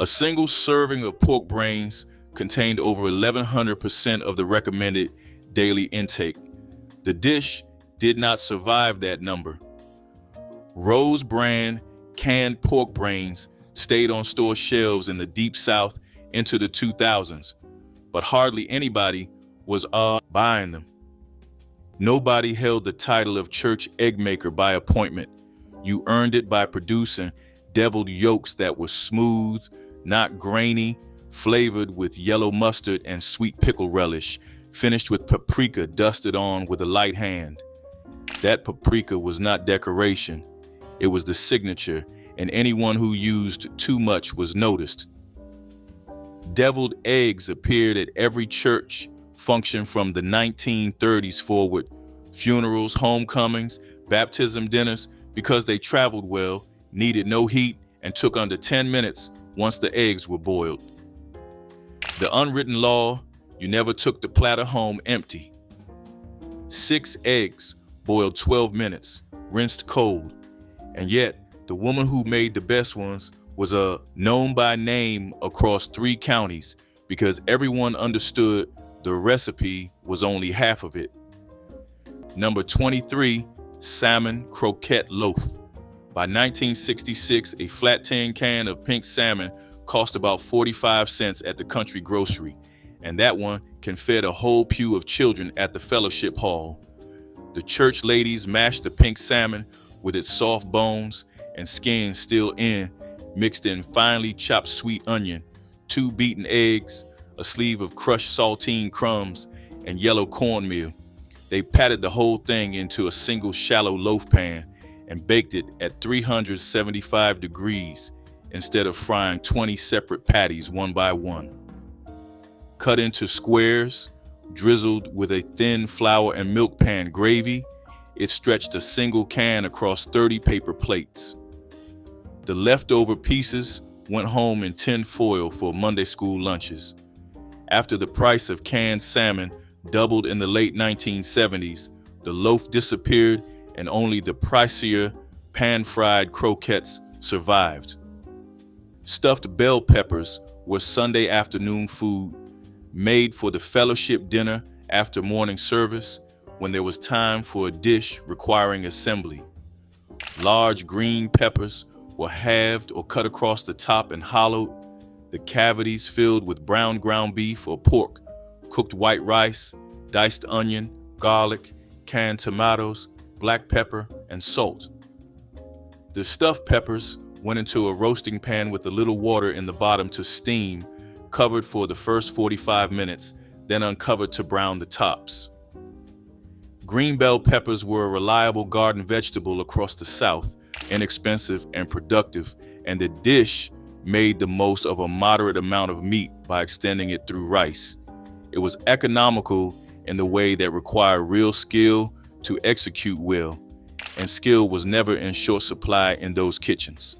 A single serving of pork brains contained over 1,100% of the recommended daily intake. The dish did not survive that number. Rose brand canned pork brains stayed on store shelves in the Deep South into the 2000s, but hardly anybody was buying them. Nobody held the title of church egg maker by appointment. You earned it by producing deviled yolks that were smooth, not grainy, flavored with yellow mustard and sweet pickle relish, finished with paprika dusted on with a light hand. That paprika was not decoration. It was the signature, and anyone who used too much was noticed. Deviled eggs appeared at every church function from the 1930s forward, funerals, homecomings, baptism dinners, because they traveled well, needed no heat, and took under 10 minutes once the eggs were boiled. The unwritten law, you never took the platter home empty. 6 eggs, boiled 12 minutes, rinsed cold. And yet, the woman who made the best ones was known by name across 3 counties because everyone understood the recipe was only half of it. Number 23, salmon croquette loaf. By 1966, a flat tin can of pink salmon cost about 45 cents at the country grocery, and that one can feed a whole pew of children at the fellowship hall. The church ladies mashed the pink salmon with its soft bones and skin still in, mixed in finely chopped sweet onion, 2 beaten eggs, a sleeve of crushed saltine crumbs, and yellow cornmeal. They patted the whole thing into a single shallow loaf pan and baked it at 375 degrees instead of frying 20 separate patties one by one. Cut into squares, drizzled with a thin flour and milk pan gravy, it stretched a single can across 30 paper plates. The leftover pieces went home in tin foil for Monday school lunches. After the price of canned salmon doubled in the late 1970s, the loaf disappeared and only the pricier pan-fried croquettes survived. Stuffed bell peppers were Sunday afternoon food, made for the fellowship dinner after morning service when there was time for a dish requiring assembly. Large green peppers were halved or cut across the top and hollowed, the cavities filled with brown ground beef or pork, cooked white rice, diced onion, garlic, canned tomatoes, black pepper, and salt. The stuffed peppers went into a roasting pan with a little water in the bottom to steam, covered for the first 45 minutes, then uncovered to brown the tops. Green bell peppers were a reliable garden vegetable across the South, inexpensive and productive, and the dish made the most of a moderate amount of meat by extending it through rice. It was economical in the way that required real skill to execute well, and skill was never in short supply in those kitchens.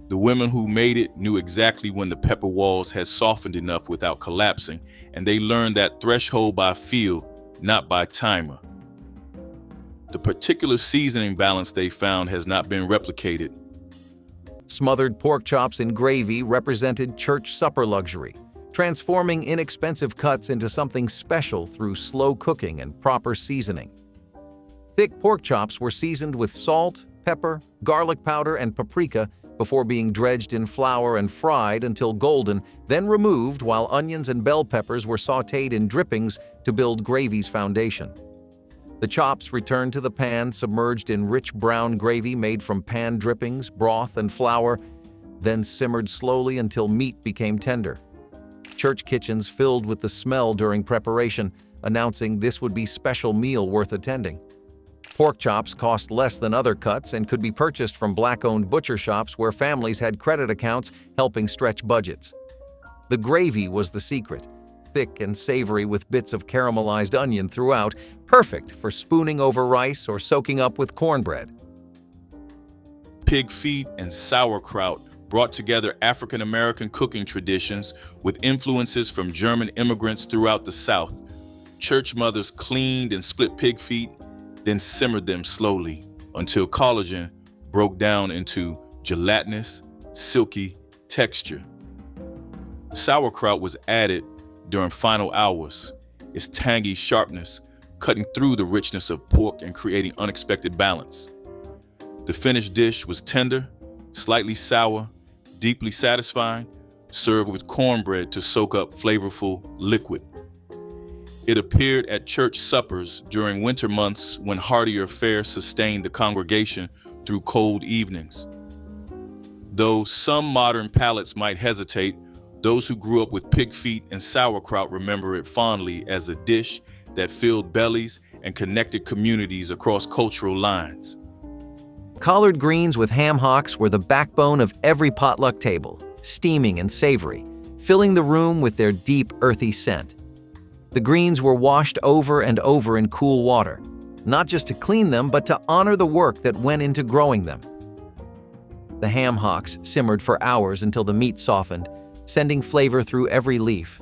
The women who made it knew exactly when the pepper walls had softened enough without collapsing, and they learned that threshold by feel, not by timer. The particular seasoning balance they found has not been replicated. Smothered pork chops in gravy represented church supper luxury, transforming inexpensive cuts into something special through slow cooking and proper seasoning. Thick pork chops were seasoned with salt, pepper, garlic powder, and paprika before being dredged in flour and fried until golden, then removed while onions and bell peppers were sautéed in drippings to build gravy's foundation. The chops returned to the pan submerged in rich brown gravy made from pan drippings, broth, and flour, then simmered slowly until meat became tender. Church kitchens filled with the smell during preparation, announcing this would be a special meal worth attending. Pork chops cost less than other cuts and could be purchased from Black-owned butcher shops where families had credit accounts, helping stretch budgets. The gravy was the secret, thick and savory with bits of caramelized onion throughout, perfect for spooning over rice or soaking up with cornbread. Pig feet and sauerkraut brought together African-American cooking traditions with influences from German immigrants throughout the South. Church mothers cleaned and split pig feet, then simmered them slowly until collagen broke down into gelatinous, silky texture. Sauerkraut was added during final hours, its tangy sharpness cutting through the richness of pork and creating unexpected balance. The finished dish was tender, slightly sour, deeply satisfying, served with cornbread to soak up flavorful liquid. It appeared at church suppers during winter months when heartier fare sustained the congregation through cold evenings. Though some modern palates might hesitate, those who grew up with pig feet and sauerkraut remember it fondly as a dish that filled bellies and connected communities across cultural lines. Collard greens with ham hocks were the backbone of every potluck table, steaming and savory, filling the room with their deep, earthy scent. The greens were washed over and over in cool water, not just to clean them, but to honor the work that went into growing them. The ham hocks simmered for hours until the meat softened, sending flavor through every leaf.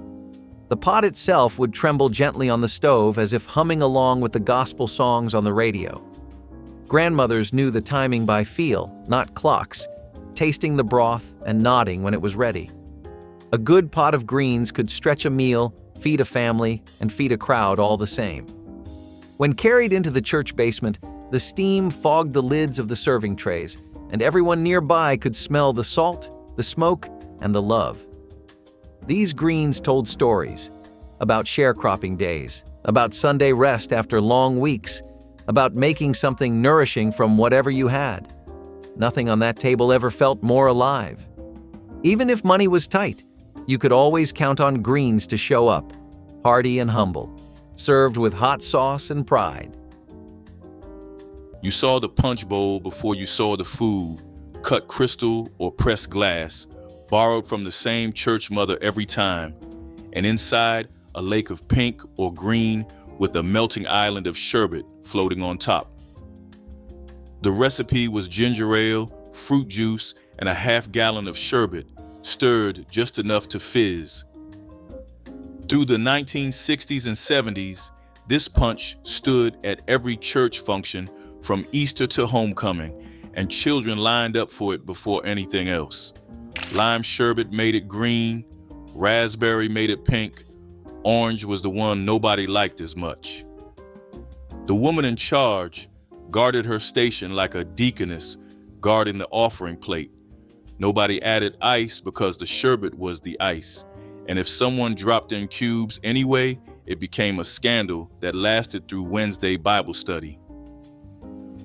The pot itself would tremble gently on the stove as if humming along with the gospel songs on the radio. Grandmothers knew the timing by feel, not clocks, tasting the broth and nodding when it was ready. A good pot of greens could stretch a meal, feed a family, and feed a crowd all the same. When carried into the church basement, the steam fogged the lids of the serving trays, and everyone nearby could smell the salt, the smoke, and the love. These greens told stories about sharecropping days, about Sunday rest after long weeks, about making something nourishing from whatever you had. Nothing on that table ever felt more alive. Even if money was tight, you could always count on greens to show up, hearty and humble, served with hot sauce and pride. You saw the punch bowl before you saw the food, cut crystal or pressed glass, borrowed from the same church mother every time, and inside a lake of pink or green with a melting island of sherbet floating on top. The recipe was ginger ale, fruit juice, and a half-gallon of sherbet, stirred just enough to fizz. Through the 1960s and 70s, this punch stood at every church function from Easter to homecoming, and children lined up for it before anything else. Lime sherbet made it green, raspberry made it pink, orange was the one nobody liked as much. The woman in charge guarded her station like a deaconess guarding the offering plate. Nobody added ice because the sherbet was the ice, and if someone dropped in cubes anyway, it became a scandal that lasted through Wednesday Bible study.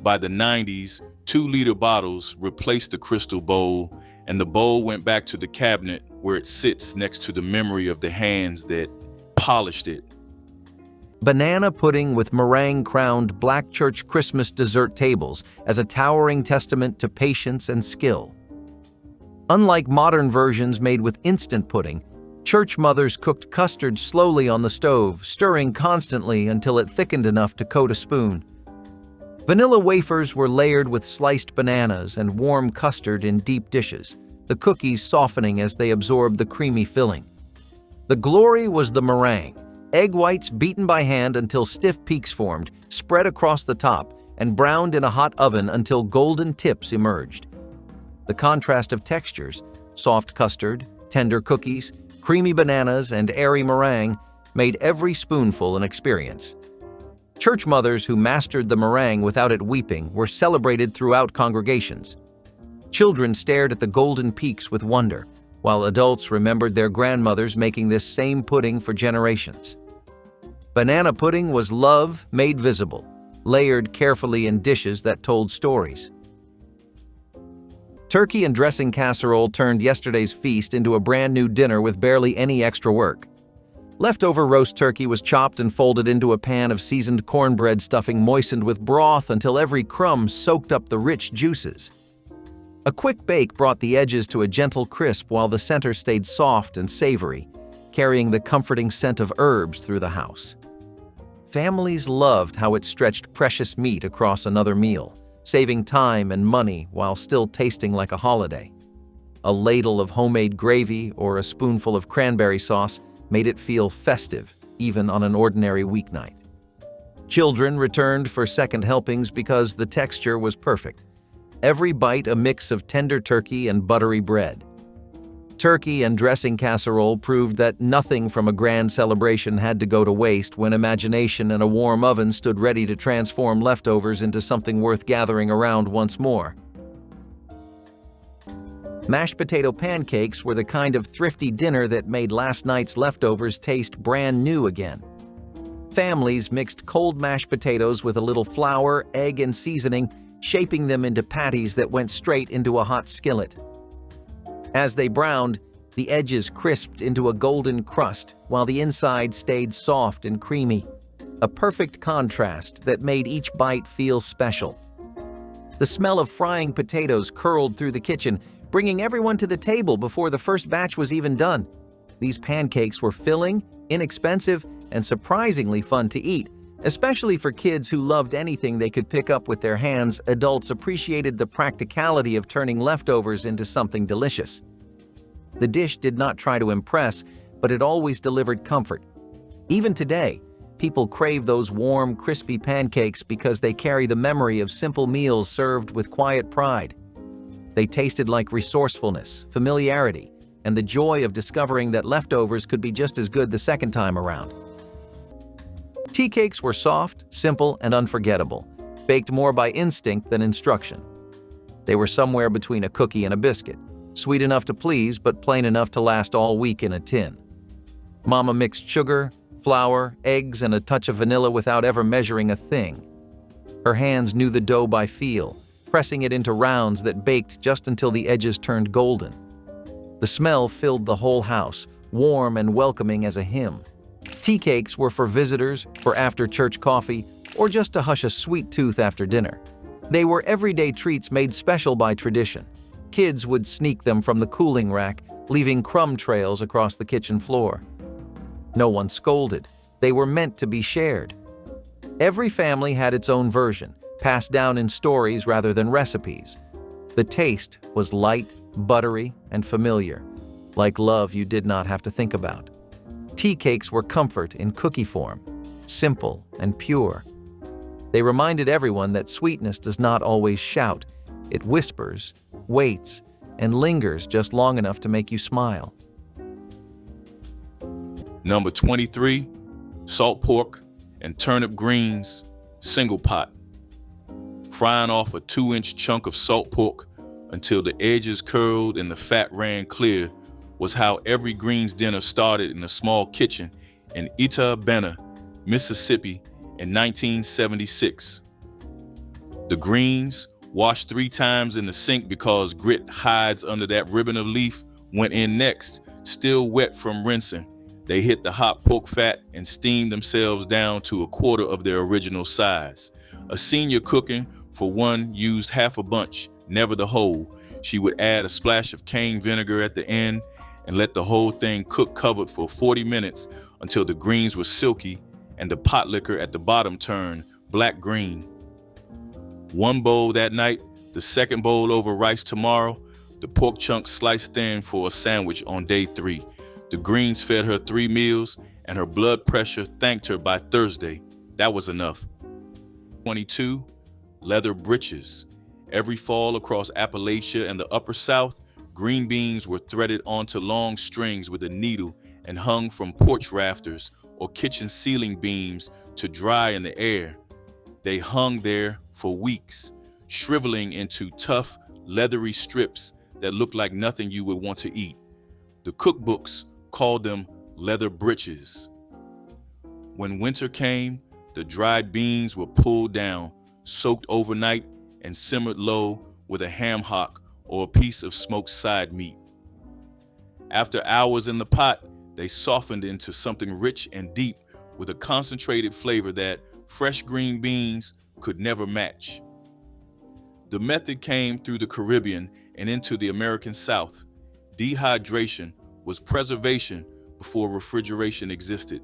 By the 90s, 2-liter bottles replaced the crystal bowl, and the bowl went back to the cabinet where it sits next to the memory of the hands that polished it. Banana pudding with meringue-crowned black church Christmas dessert tables as a towering testament to patience and skill. Unlike modern versions made with instant pudding, church mothers cooked custard slowly on the stove, stirring constantly until it thickened enough to coat a spoon. Vanilla wafers were layered with sliced bananas and warm custard in deep dishes, the cookies softening as they absorbed the creamy filling. The glory was the meringue, egg whites beaten by hand until stiff peaks formed, spread across the top, and browned in a hot oven until golden tips emerged. The contrast of textures, soft custard, tender cookies, creamy bananas, and airy meringue, made every spoonful an experience. Church mothers who mastered the meringue without it weeping were celebrated throughout congregations. Children stared at the golden peaks with wonder, while adults remembered their grandmothers making this same pudding for generations. Banana pudding was love made visible, layered carefully in dishes that told stories. Turkey and dressing casserole turned yesterday's feast into a brand new dinner with barely any extra work. Leftover roast turkey was chopped and folded into a pan of seasoned cornbread stuffing moistened with broth until every crumb soaked up the rich juices. A quick bake brought the edges to a gentle crisp while the center stayed soft and savory, carrying the comforting scent of herbs through the house. Families loved how it stretched precious meat across another meal, saving time and money while still tasting like a holiday. A ladle of homemade gravy or a spoonful of cranberry sauce made it feel festive, even on an ordinary weeknight. Children returned for second helpings because the texture was perfect. Every bite a mix of tender turkey and buttery bread. Turkey and dressing casserole proved that nothing from a grand celebration had to go to waste when imagination and a warm oven stood ready to transform leftovers into something worth gathering around once more. Mashed potato pancakes were the kind of thrifty dinner that made last night's leftovers taste brand new again. Families mixed cold mashed potatoes with a little flour, egg, and seasoning, shaping them into patties that went straight into a hot skillet. As they browned, the edges crisped into a golden crust, while the inside stayed soft and creamy, a perfect contrast that made each bite feel special. The smell of frying potatoes curled through the kitchen, bringing everyone to the table before the first batch was even done. These pancakes were filling, inexpensive, and surprisingly fun to eat, especially for kids who loved anything they could pick up with their hands. Adults appreciated the practicality of turning leftovers into something delicious. The dish did not try to impress, but it always delivered comfort. Even today, people crave those warm, crispy pancakes because they carry the memory of simple meals served with quiet pride. They tasted like resourcefulness, familiarity, and the joy of discovering that leftovers could be just as good the second time around. Tea cakes were soft, simple, and unforgettable, baked more by instinct than instruction. They were somewhere between a cookie and a biscuit, sweet enough to please but plain enough to last all week in a tin. Mama mixed sugar, flour, eggs, and a touch of vanilla without ever measuring a thing. Her hands knew the dough by feel, pressing it into rounds that baked just until the edges turned golden. The smell filled the whole house, warm and welcoming as a hymn. Tea cakes were for visitors, for after-church coffee, or just to hush a sweet tooth after dinner. They were everyday treats made special by tradition. Kids would sneak them from the cooling rack, leaving crumb trails across the kitchen floor. No one scolded. They were meant to be shared. Every family had its own version, passed down in stories rather than recipes. The taste was light, buttery, and familiar, like love you did not have to think about. Tea cakes were comfort in cookie form, simple and pure. They reminded everyone that sweetness does not always shout. It whispers, waits, and lingers just long enough to make you smile. Number 23, salt pork and turnip greens, single pot. Frying off a 2-inch chunk of salt pork until the edges curled and the fat ran clear was how every greens dinner started in a small kitchen in Itawamba Bena, Mississippi in 1976. The greens, washed 3 times in the sink because grit hides under that ribbon of leaf, went in next, still wet from rinsing. They hit the hot pork fat and steamed themselves down to a quarter of their original size. A senior cooking for one used half a bunch, never the whole. She would add a splash of cane vinegar at the end and let the whole thing cook covered for 40 minutes until the greens were silky and the pot liquor at the bottom turned black-green. 1 bowl that night, the second bowl over rice tomorrow, the pork chunks sliced thin for a sandwich on day 3. The greens fed her 3 meals, and her blood pressure thanked her by Thursday. That was enough. 22, leather breeches. Every fall across Appalachia and the Upper South, green beans were threaded onto long strings with a needle and hung from porch rafters or kitchen ceiling beams to dry in the air. They hung there for weeks, shriveling into tough, leathery strips that looked like nothing you would want to eat. The cookbooks called them leather breeches. When winter came, the dried beans were pulled down, soaked overnight, and simmered low with a ham hock or a piece of smoked side meat. After hours in the pot, they softened into something rich and deep with a concentrated flavor that fresh green beans could never match. The method came through the Caribbean and into the American South. Dehydration was preservation before refrigeration existed.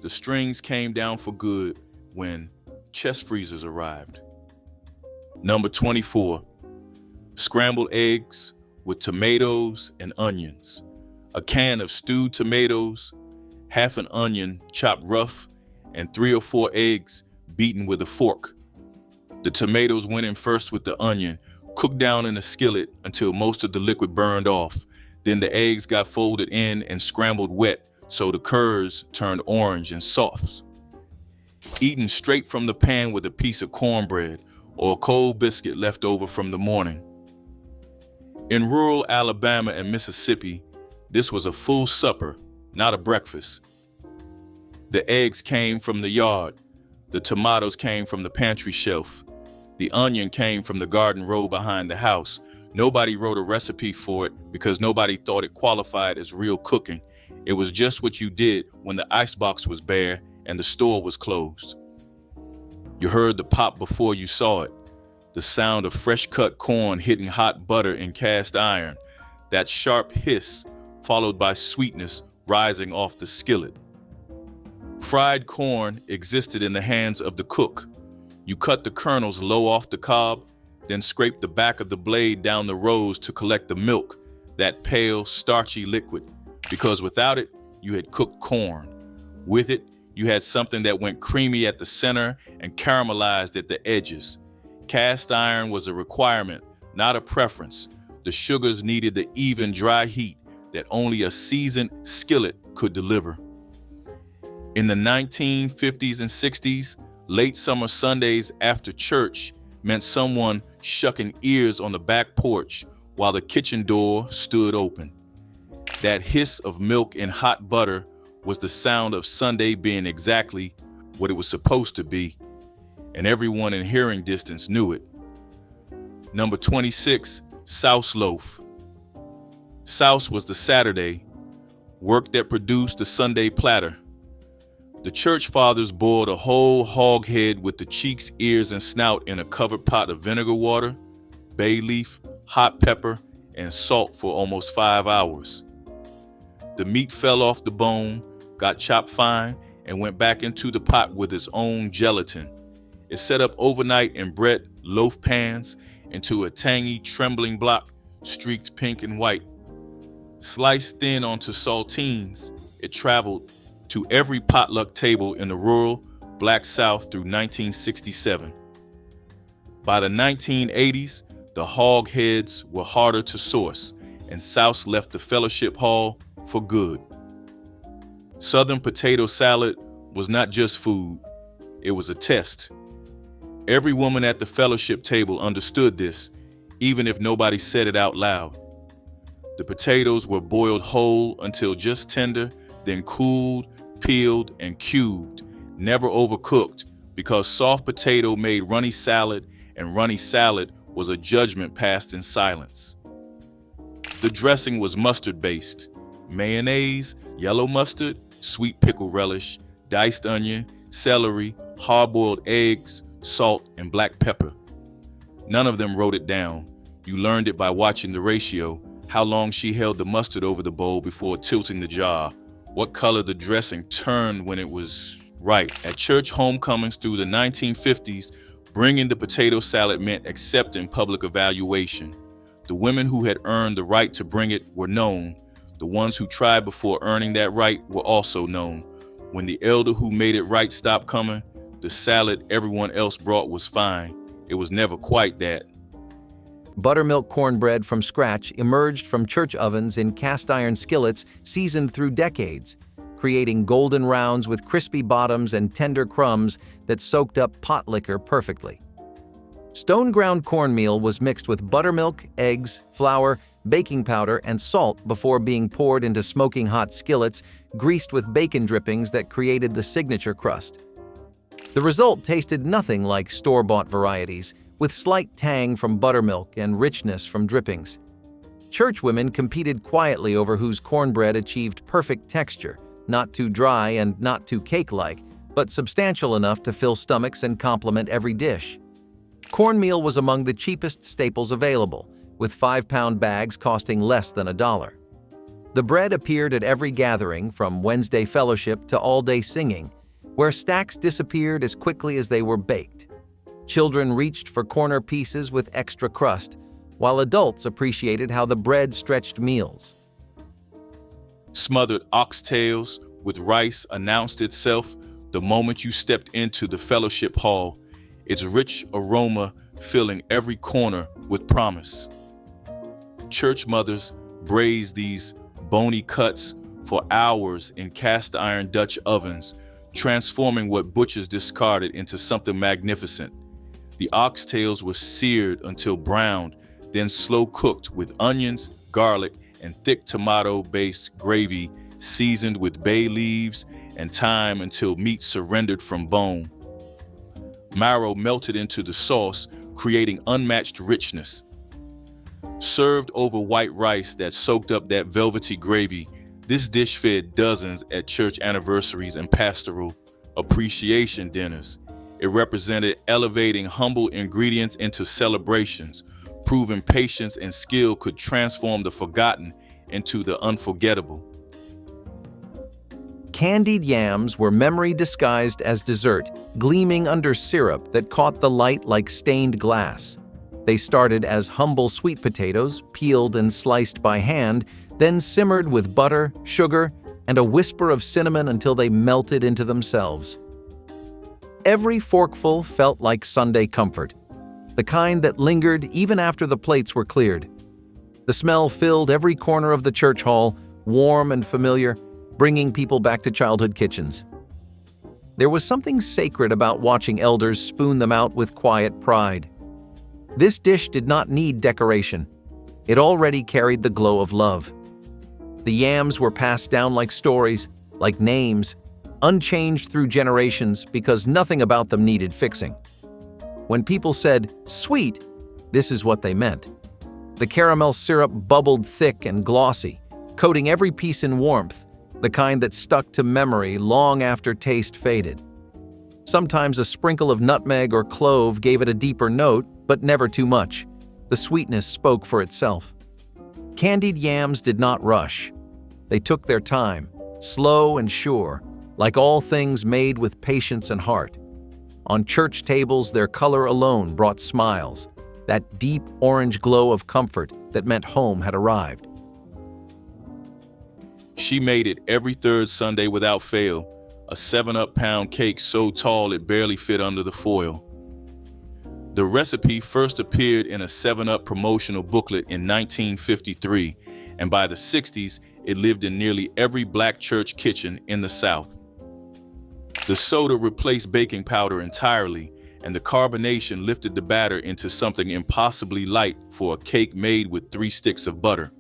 The strings came down for good when chest freezers arrived. Number 24, scrambled eggs with tomatoes and onions. A can of stewed tomatoes, half an onion chopped rough, and 3 or 4 eggs beaten with a fork. The tomatoes went in first with the onion, cooked down in a skillet until most of the liquid burned off. Then the eggs got folded in and scrambled wet so the curds turned orange and soft. Eaten straight from the pan with a piece of cornbread or a cold biscuit left over from the morning. In rural Alabama and Mississippi, this was a full supper, not a breakfast. The eggs came from the yard. The tomatoes came from the pantry shelf. The onion came from the garden row behind the house. Nobody wrote a recipe for it because nobody thought it qualified as real cooking. It was just what you did when the icebox was bare and the store was closed. You heard the pop before you saw it. The sound of fresh cut corn hitting hot butter in cast iron. That sharp hiss followed by sweetness rising off the skillet. Fried corn existed in the hands of the cook. You cut the kernels low off the cob, then scrape the back of the blade down the rows to collect the milk, that pale, starchy liquid, because without it, you had cooked corn. With it, you had something that went creamy at the center and caramelized at the edges. Cast iron was a requirement, not a preference. The sugars needed the even, dry heat, that only a seasoned skillet could deliver. In the 1950s and 60s, late summer Sundays after church meant someone shucking ears on the back porch while the kitchen door stood open. That hiss of milk and hot butter was the sound of Sunday being exactly what it was supposed to be, and everyone in hearing distance knew it. Number 26, Souse loaf. Souse was the Saturday work that produced the Sunday platter. The church fathers boiled a whole hog head with the cheeks, ears, and snout in a covered pot of vinegar water, bay leaf, hot pepper, and salt for almost 5 hours. The meat fell off the bone, got chopped fine, and went back into the pot with its own gelatin. It set up overnight in bread loaf pans into a tangy, trembling block streaked pink and white. Sliced thin onto saltines, it traveled to every potluck table in the rural Black South through 1967. By the 1980s, the hog heads were harder to source, and Souse left the fellowship hall for good. Southern potato salad was not just food, it was a test. Every woman at the fellowship table understood this, even if nobody said it out loud. The potatoes were boiled whole until just tender, then cooled, peeled, and cubed, never overcooked, because soft potato made runny salad, and runny salad was a judgment passed in silence. The dressing was mustard-based: mayonnaise, yellow mustard, sweet pickle relish, diced onion, celery, hard-boiled eggs, salt, and black pepper. None of them wrote it down. You learned it by watching the ratio, how long she held the mustard over the bowl before tilting the jar, what color the dressing turned when it was right. At church homecomings through the 1950s, bringing the potato salad meant accepting public evaluation. The women who had earned the right to bring it were known. The ones who tried before earning that right were also known. When the elder who made it right stopped coming, the salad everyone else brought was fine. It was never quite that. Buttermilk cornbread from scratch emerged from church ovens in cast-iron skillets seasoned through decades, creating golden rounds with crispy bottoms and tender crumbs that soaked up pot liquor perfectly. Stone-ground cornmeal was mixed with buttermilk, eggs, flour, baking powder, and salt before being poured into smoking hot skillets greased with bacon drippings that created the signature crust. The result tasted nothing like store-bought varieties, with slight tang from buttermilk and richness from drippings. Churchwomen competed quietly over whose cornbread achieved perfect texture, not too dry and not too cake-like, but substantial enough to fill stomachs and complement every dish. Cornmeal was among the cheapest staples available, with 5-pound bags costing less than $1. The bread appeared at every gathering, from Wednesday fellowship to all-day singing, where stacks disappeared as quickly as they were baked. Children reached for corner pieces with extra crust, while adults appreciated how the bread stretched meals. Smothered oxtails with rice announced itself the moment you stepped into the fellowship hall, its rich aroma filling every corner with promise. Church mothers braised these bony cuts for hours in cast-iron Dutch ovens, transforming what butchers discarded into something magnificent. The oxtails were seared until browned, then slow cooked with onions, garlic, and thick tomato-based gravy seasoned with bay leaves and thyme until meat surrendered from bone. Marrow melted into the sauce, creating unmatched richness. Served over white rice that soaked up that velvety gravy, this dish fed dozens at church anniversaries and pastoral appreciation dinners. It represented elevating humble ingredients into celebrations, proving patience and skill could transform the forgotten into the unforgettable. Candied yams were memory disguised as dessert, gleaming under syrup that caught the light like stained glass. They started as humble sweet potatoes, peeled and sliced by hand, then simmered with butter, sugar, and a whisper of cinnamon until they melted into themselves. Every forkful felt like Sunday comfort, the kind that lingered even after the plates were cleared. The smell filled every corner of the church hall, warm and familiar, bringing people back to childhood kitchens. There was something sacred about watching elders spoon them out with quiet pride. This dish did not need decoration. It already carried the glow of love. The yams were passed down like stories, like names, unchanged through generations because nothing about them needed fixing. When people said, "sweet," this is what they meant. The caramel syrup bubbled thick and glossy, coating every piece in warmth, the kind that stuck to memory long after taste faded. Sometimes a sprinkle of nutmeg or clove gave it a deeper note, but never too much. The sweetness spoke for itself. Candied yams did not rush. They took their time, slow and sure, like all things made with patience and heart. On church tables, their color alone brought smiles, that deep orange glow of comfort that meant home had arrived. She made it every third Sunday without fail, a 7-up pound cake so tall it barely fit under the foil. The recipe first appeared in a 7-Up promotional booklet in 1953, and by the 60s, it lived in nearly every black church kitchen in the South. The soda replaced baking powder entirely, and the carbonation lifted the batter into something impossibly light for a cake made with 3 sticks of butter.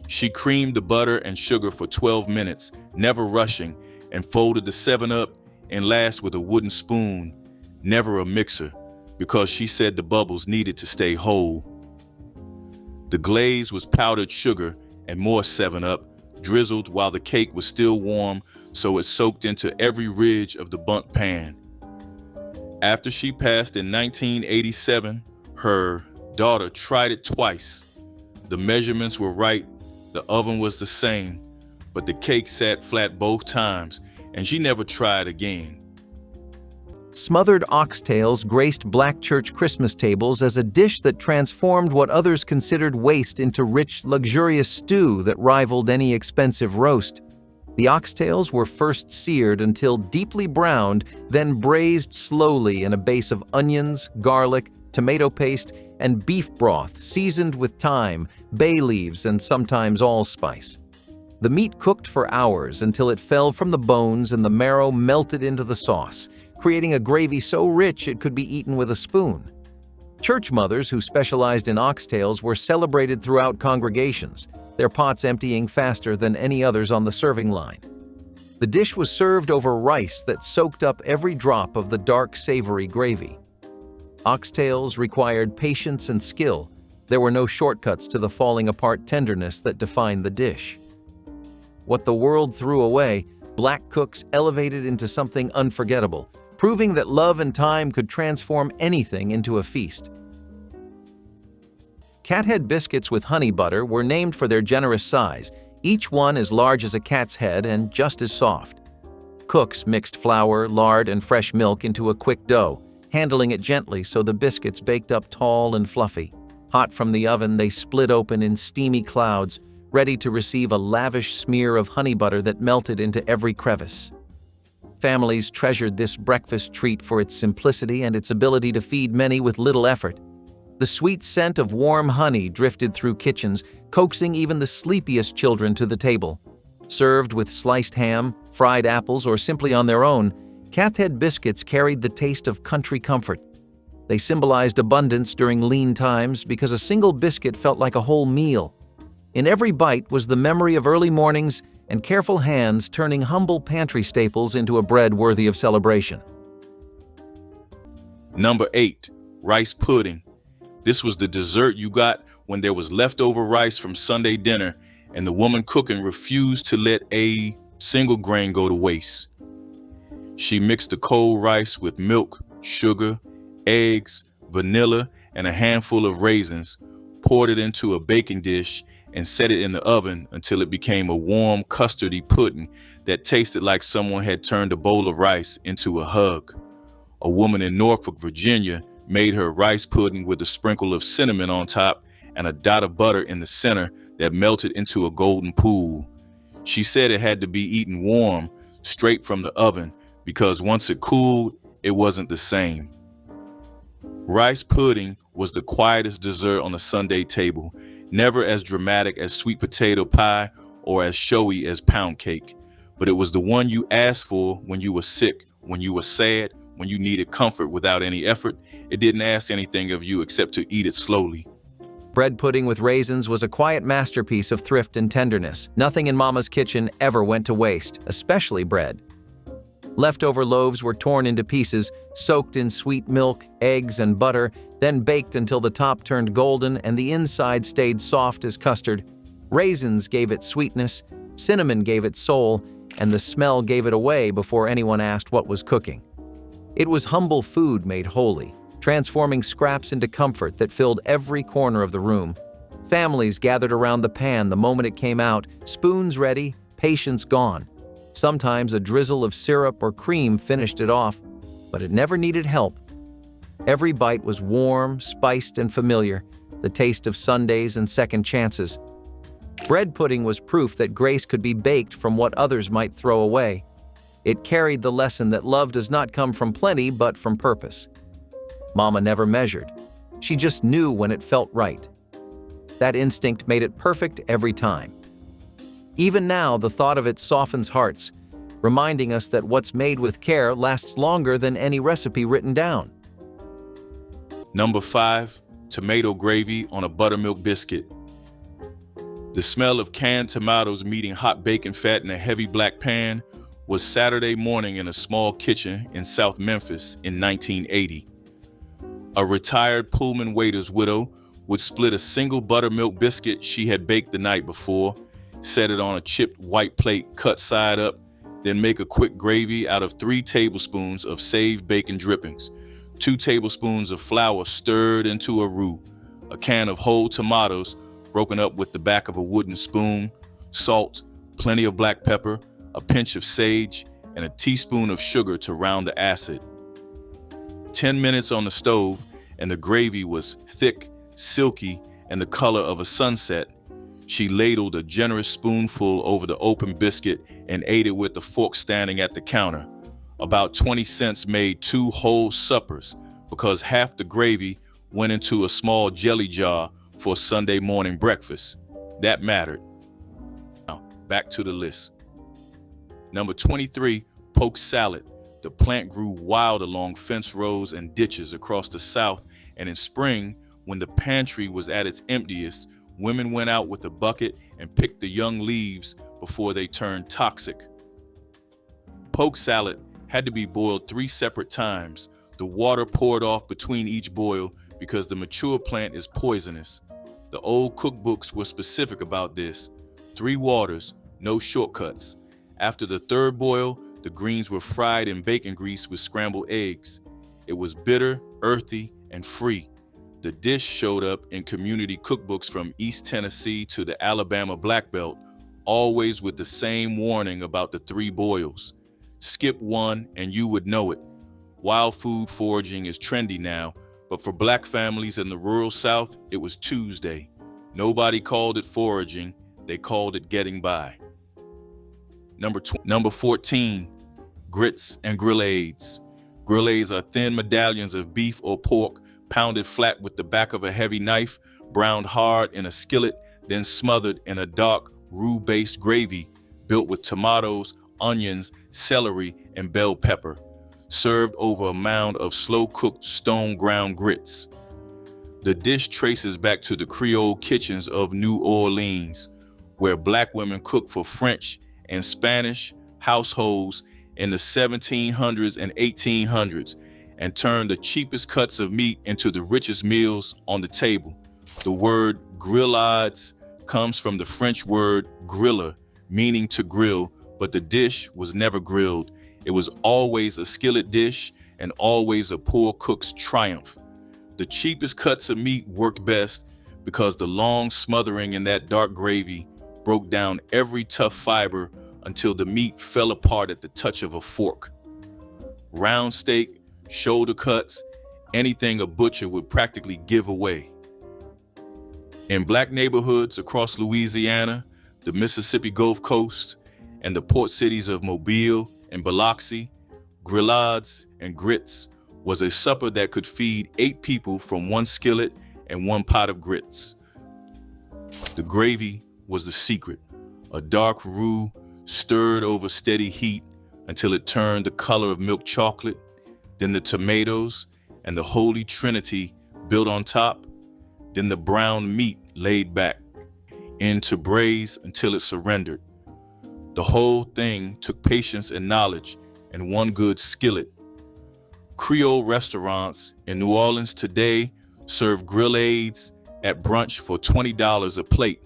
She creamed the butter and sugar for 12 minutes, never rushing, and folded the 7-Up in last with a wooden spoon, never a mixer, because she said the bubbles needed to stay whole. The glaze was powdered sugar and more 7-Up, drizzled while the cake was still warm so it soaked into every ridge of the bundt pan. After she passed in 1987, her daughter tried it twice. The measurements were right, the oven was the same, but the cake sat flat both times, and she never tried again. Smothered oxtails graced black church Christmas tables as a dish that transformed what others considered waste into rich, luxurious stew that rivaled any expensive roast. The oxtails were first seared until deeply browned, then braised slowly in a base of onions, garlic, tomato paste, and beef broth seasoned with thyme, bay leaves, and sometimes allspice. The meat cooked for hours until it fell from the bones and the marrow melted into the sauce, creating a gravy so rich it could be eaten with a spoon. Church mothers who specialized in oxtails were celebrated throughout congregations, their pots emptying faster than any others on the serving line. The dish was served over rice that soaked up every drop of the dark, savory gravy. Oxtails required patience and skill. There were no shortcuts to the falling apart tenderness that defined the dish. What the world threw away, black cooks elevated into something unforgettable, proving that love and time could transform anything into a feast. Cathead biscuits with honey butter were named for their generous size, each one as large as a cat's head and just as soft. Cooks mixed flour, lard, and fresh milk into a quick dough, handling it gently so the biscuits baked up tall and fluffy. Hot from the oven, they split open in steamy clouds, ready to receive a lavish smear of honey butter that melted into every crevice. Families treasured this breakfast treat for its simplicity and its ability to feed many with little effort. The sweet scent of warm honey drifted through kitchens, coaxing even the sleepiest children to the table. Served with sliced ham, fried apples, or simply on their own, Cathead biscuits carried the taste of country comfort. They symbolized abundance during lean times because a single biscuit felt like a whole meal. In every bite was the memory of early mornings and careful hands turning humble pantry staples into a bread worthy of celebration. Number 8, rice pudding. This was the dessert you got when there was leftover rice from Sunday dinner and the woman cooking refused to let a single grain go to waste. She mixed the cold rice with milk, sugar, eggs, vanilla, and a handful of raisins, poured it into a baking dish, and set it in the oven until it became a warm, custardy pudding that tasted like someone had turned a bowl of rice into a hug. A woman in Norfolk, Virginia, made her rice pudding with a sprinkle of cinnamon on top and a dot of butter in the center that melted into a golden pool. She said it had to be eaten warm, straight from the oven, because once it cooled, it wasn't the same. Rice pudding was the quietest dessert on a Sunday table, never as dramatic as sweet potato pie or as showy as pound cake. But it was the one you asked for when you were sick, when you were sad, when you needed comfort without any effort. It didn't ask anything of you except to eat it slowly. Bread pudding with raisins was a quiet masterpiece of thrift and tenderness. Nothing in Mama's kitchen ever went to waste, especially bread. Leftover loaves were torn into pieces, soaked in sweet milk, eggs, and butter, then baked until the top turned golden and the inside stayed soft as custard. Raisins gave it sweetness, cinnamon gave it soul, and the smell gave it away before anyone asked what was cooking. It was humble food made holy, transforming scraps into comfort that filled every corner of the room. Families gathered around the pan the moment it came out, spoons ready, patience gone. Sometimes a drizzle of syrup or cream finished it off, but it never needed help. Every bite was warm, spiced, and familiar, the taste of Sundays and second chances. Bread pudding was proof that grace could be baked from what others might throw away. It carried the lesson that love does not come from plenty but from purpose. Mama never measured. She just knew when it felt right. That instinct made it perfect every time. Even now, the thought of it softens hearts, reminding us that what's made with care lasts longer than any recipe written down. Number 5, tomato gravy on a buttermilk biscuit. The smell of canned tomatoes meeting hot bacon fat in a heavy black pan was Saturday morning in a small kitchen in South Memphis in 1980. A retired Pullman waiter's widow would split a single buttermilk biscuit she had baked the night before, set it on a chipped white plate cut side up, then make a quick gravy out of 3 tablespoons of saved bacon drippings, 2 tablespoons of flour stirred into a roux, a can of whole tomatoes broken up with the back of a wooden spoon, salt, plenty of black pepper, a pinch of sage, and a teaspoon of sugar to round the acid. 10 minutes on the stove, and the gravy was thick, silky, and the color of a sunset. She ladled a generous spoonful over the open biscuit and ate it with the fork standing at the counter. About 20 cents made 2 whole suppers because half the gravy went into a small jelly jar for Sunday morning breakfast. That mattered. Now, back to the list. Number 23, poke salad. The plant grew wild along fence rows and ditches across the South, and in spring, when the pantry was at its emptiest, women went out with a bucket and picked the young leaves before they turned toxic. Poke salad had to be boiled 3 separate times, the water poured off between each boil because the mature plant is poisonous. The old cookbooks were specific about this. 3 waters, no shortcuts. After the 3rd boil, the greens were fried in bacon grease with scrambled eggs. It was bitter, earthy, and free. The dish showed up in community cookbooks from East Tennessee to the Alabama Black Belt, always with the same warning about the 3 boils. Skip 1 and you would know it. Wild food foraging is trendy now, but for black families in the rural South, it was Tuesday. Nobody called it foraging, they called it getting by. Number 14, grits and grillades. Grillades are thin medallions of beef or pork pounded flat with the back of a heavy knife, browned hard in a skillet, then smothered in a dark roux-based gravy built with tomatoes, onions, celery, and bell pepper, served over a mound of slow-cooked stone-ground grits. The dish traces back to the Creole kitchens of New Orleans, where black women cooked for French and Spanish households in the 1700s and 1800s and turned the cheapest cuts of meat into the richest meals on the table. The word grillades comes from the French word griller, meaning to grill, but the dish was never grilled. It was always a skillet dish and always a poor cook's triumph. The cheapest cuts of meat worked best because the long smothering in that dark gravy broke down every tough fiber until the meat fell apart at the touch of a fork. Round steak, shoulder cuts, anything a butcher would practically give away. In black neighborhoods across Louisiana, the Mississippi Gulf Coast, and the port cities of Mobile and Biloxi, grillades and grits, was a supper that could feed 8 people from 1 skillet and 1 pot of grits. The gravy was the secret, a dark roux stirred over steady heat until it turned the color of milk chocolate, then the tomatoes and the Holy Trinity built on top, then the brown meat laid back into braise until it surrendered. The whole thing took patience and knowledge and 1 good skillet. Creole restaurants in New Orleans today serve grillades at brunch for $20 a plate.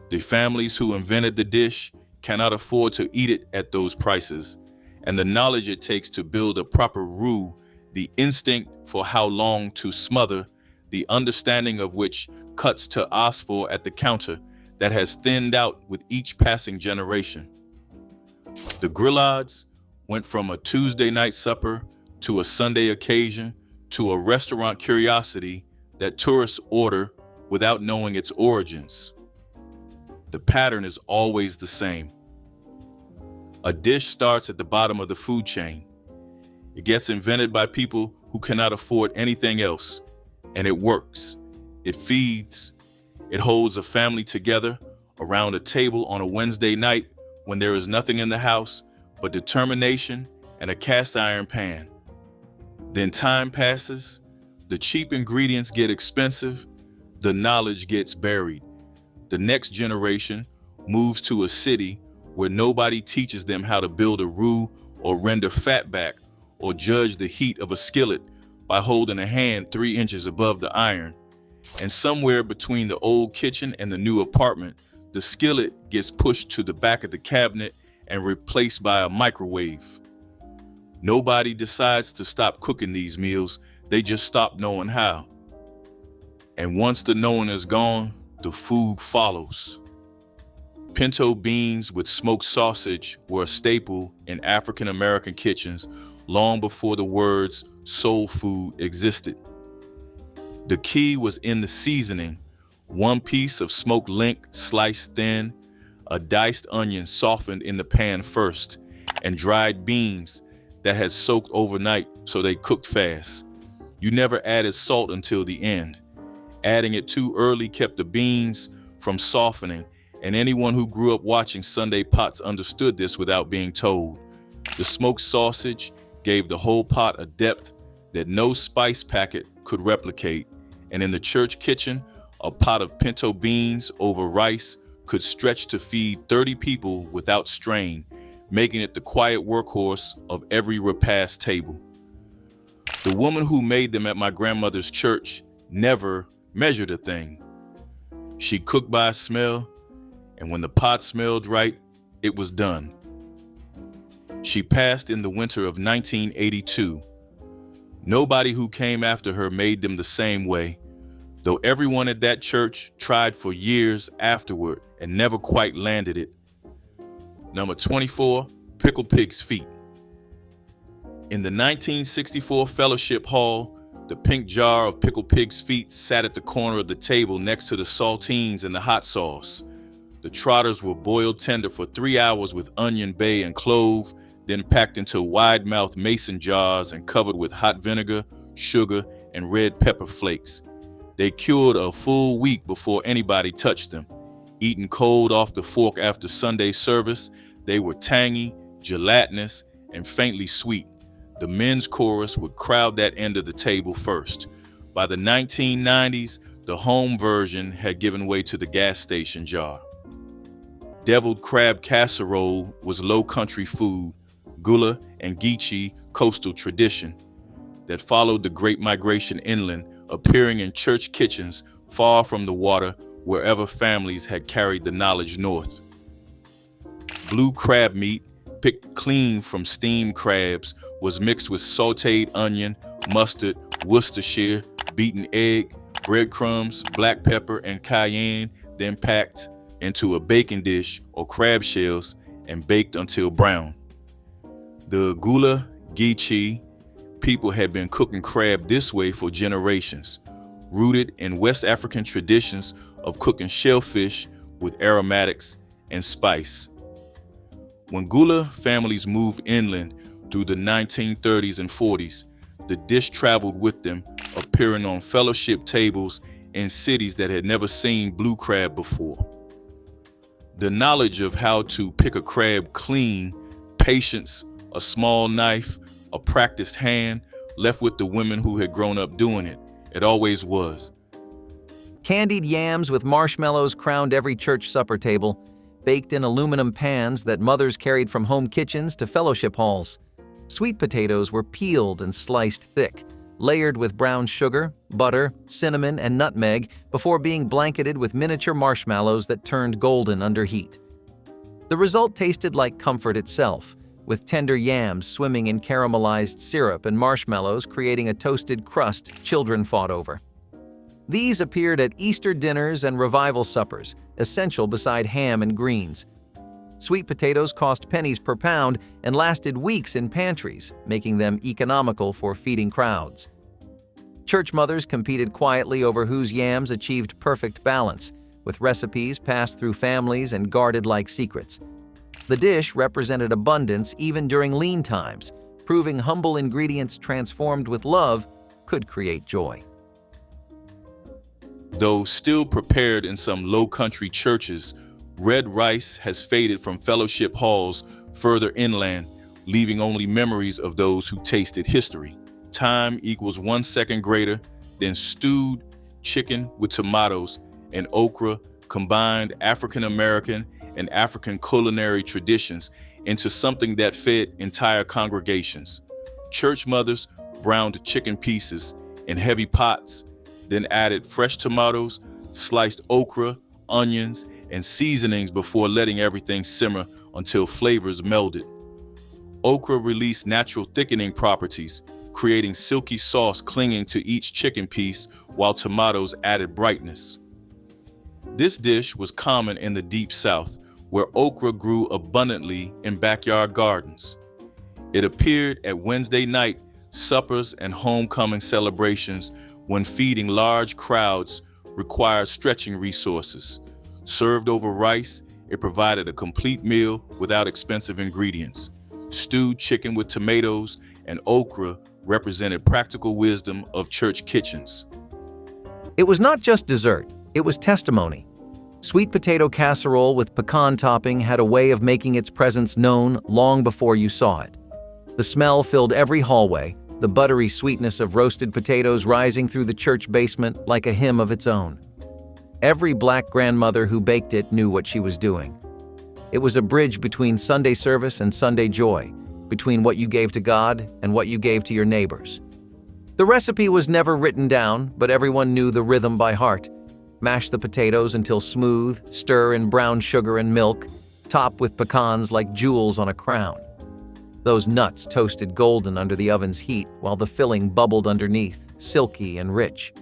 The families who invented the dish cannot afford to eat it at those prices, and the knowledge it takes to build a proper roux, the instinct for how long to smother, the understanding of which cuts to ask for at the counter, that has thinned out with each passing generation. The grillades went from a Tuesday night supper to a Sunday occasion to a restaurant curiosity that tourists order without knowing its origins. The pattern is always the same. A dish starts at the bottom of the food chain. It gets invented by people who cannot afford anything else, and it works. It feeds. It holds a family together around a table on a Wednesday night when there is nothing in the house but determination and a cast iron pan. Then time passes, the cheap ingredients get expensive, the knowledge gets buried. The next generation moves to a city where nobody teaches them how to build a roux or render fat back or judge the heat of a skillet by holding a hand 3 inches above the iron. And somewhere between the old kitchen and the new apartment, the skillet gets pushed to the back of the cabinet and replaced by a microwave. Nobody decides to stop cooking these meals, they just stop knowing how. And once the knowing is gone, the food follows. Pinto beans with smoked sausage were a staple in African American kitchens long before the words soul food existed. The key was in the seasoning: 1 piece of smoked link sliced thin, a diced onion softened in the pan first, and dried beans that had soaked overnight so they cooked fast. You never added salt until the end. Adding it too early kept the beans from softening, and anyone who grew up watching Sunday pots understood this without being told. The smoked sausage gave the whole pot a depth that no spice packet could replicate, and in the church kitchen, a pot of pinto beans over rice could stretch to feed 30 people without strain, making it the quiet workhorse of every repast table. The woman who made them at my grandmother's church never measured a thing. She cooked by smell, and when the pot smelled right, it was done. She passed in the winter of 1982. Nobody who came after her made them the same way, though everyone at that church tried for years afterward and never quite landed it. Number 24, pickled pig's feet. In the 1964 fellowship hall, the pink jar of pickled pig's feet sat at the corner of the table next to the saltines and the hot sauce. The trotters were boiled tender for 3 hours with onion, bay, and clove, then packed into wide-mouthed mason jars and covered with hot vinegar, sugar, and red pepper flakes. They cured a full week before anybody touched them. Eaten cold off the fork after Sunday service, they were tangy, gelatinous, and faintly sweet. The men's chorus would crowd that end of the table first. By the 1990s, the home version had given way to the gas station jar. Deviled crab casserole was low country food, gula and geechee coastal tradition that followed the Great Migration inland, appearing in church kitchens far from the water wherever families had carried the knowledge north. Blue crab meat, picked clean from steamed crabs, was mixed with sauteed onion, mustard, Worcestershire, beaten egg, breadcrumbs, black pepper, and cayenne, then packed into a baking dish or crab shells and baked until brown. The gula geechee people had been cooking crab this way for generations, rooted in West African traditions of cooking shellfish with aromatics and spice. When gula families moved inland through the 1930s and 40s, the dish traveled with them, appearing on fellowship tables in cities that had never seen blue crab before. The knowledge of how to pick a crab clean, patience, a small knife, a practiced hand, left with the women who had grown up doing it. It always was. Candied yams with marshmallows crowned every church supper table, baked in aluminum pans that mothers carried from home kitchens to fellowship halls. Sweet potatoes were peeled and sliced thick, layered with brown sugar, butter, cinnamon, and nutmeg before being blanketed with miniature marshmallows that turned golden under heat. The result tasted like comfort itself, with tender yams swimming in caramelized syrup and marshmallows creating a toasted crust children fought over. These appeared at Easter dinners and revival suppers, essential beside ham and greens. Sweet potatoes cost pennies per pound and lasted weeks in pantries, making them economical for feeding crowds. Church mothers competed quietly over whose yams achieved perfect balance, with recipes passed through families and guarded like secrets. The dish represented abundance even during lean times, proving humble ingredients transformed with love could create joy. Though still prepared in some low-country churches, red rice has faded from fellowship halls further inland, leaving only memories of those who tasted history. Time equals 1 second greater than stewed chicken with tomatoes and okra combined African-American and African culinary traditions into something that fed entire congregations. Church mothers browned chicken pieces in heavy pots, then added fresh tomatoes, sliced okra, onions, and seasonings before letting everything simmer until flavors melded. Okra released natural thickening properties, creating silky sauce clinging to each chicken piece, while tomatoes added brightness. This dish was common in the Deep South, where okra grew abundantly in backyard gardens. It appeared at Wednesday night suppers and homecoming celebrations when feeding large crowds required stretching resources. Served over rice, it provided a complete meal without expensive ingredients. Stewed chicken with tomatoes and okra represented practical wisdom of church kitchens. It was not just dessert, it was testimony. Sweet potato casserole with pecan topping had a way of making its presence known long before you saw it. The smell filled every hallway, the buttery sweetness of roasted potatoes rising through the church basement like a hymn of its own. Every black grandmother who baked it knew what she was doing. It was a bridge between Sunday service and Sunday joy, between what you gave to God and what you gave to your neighbors. The recipe was never written down, but everyone knew the rhythm by heart. Mash the potatoes until smooth, stir in brown sugar and milk, top with pecans like jewels on a crown. Those nuts toasted golden under the oven's heat while the filling bubbled underneath, silky and rich.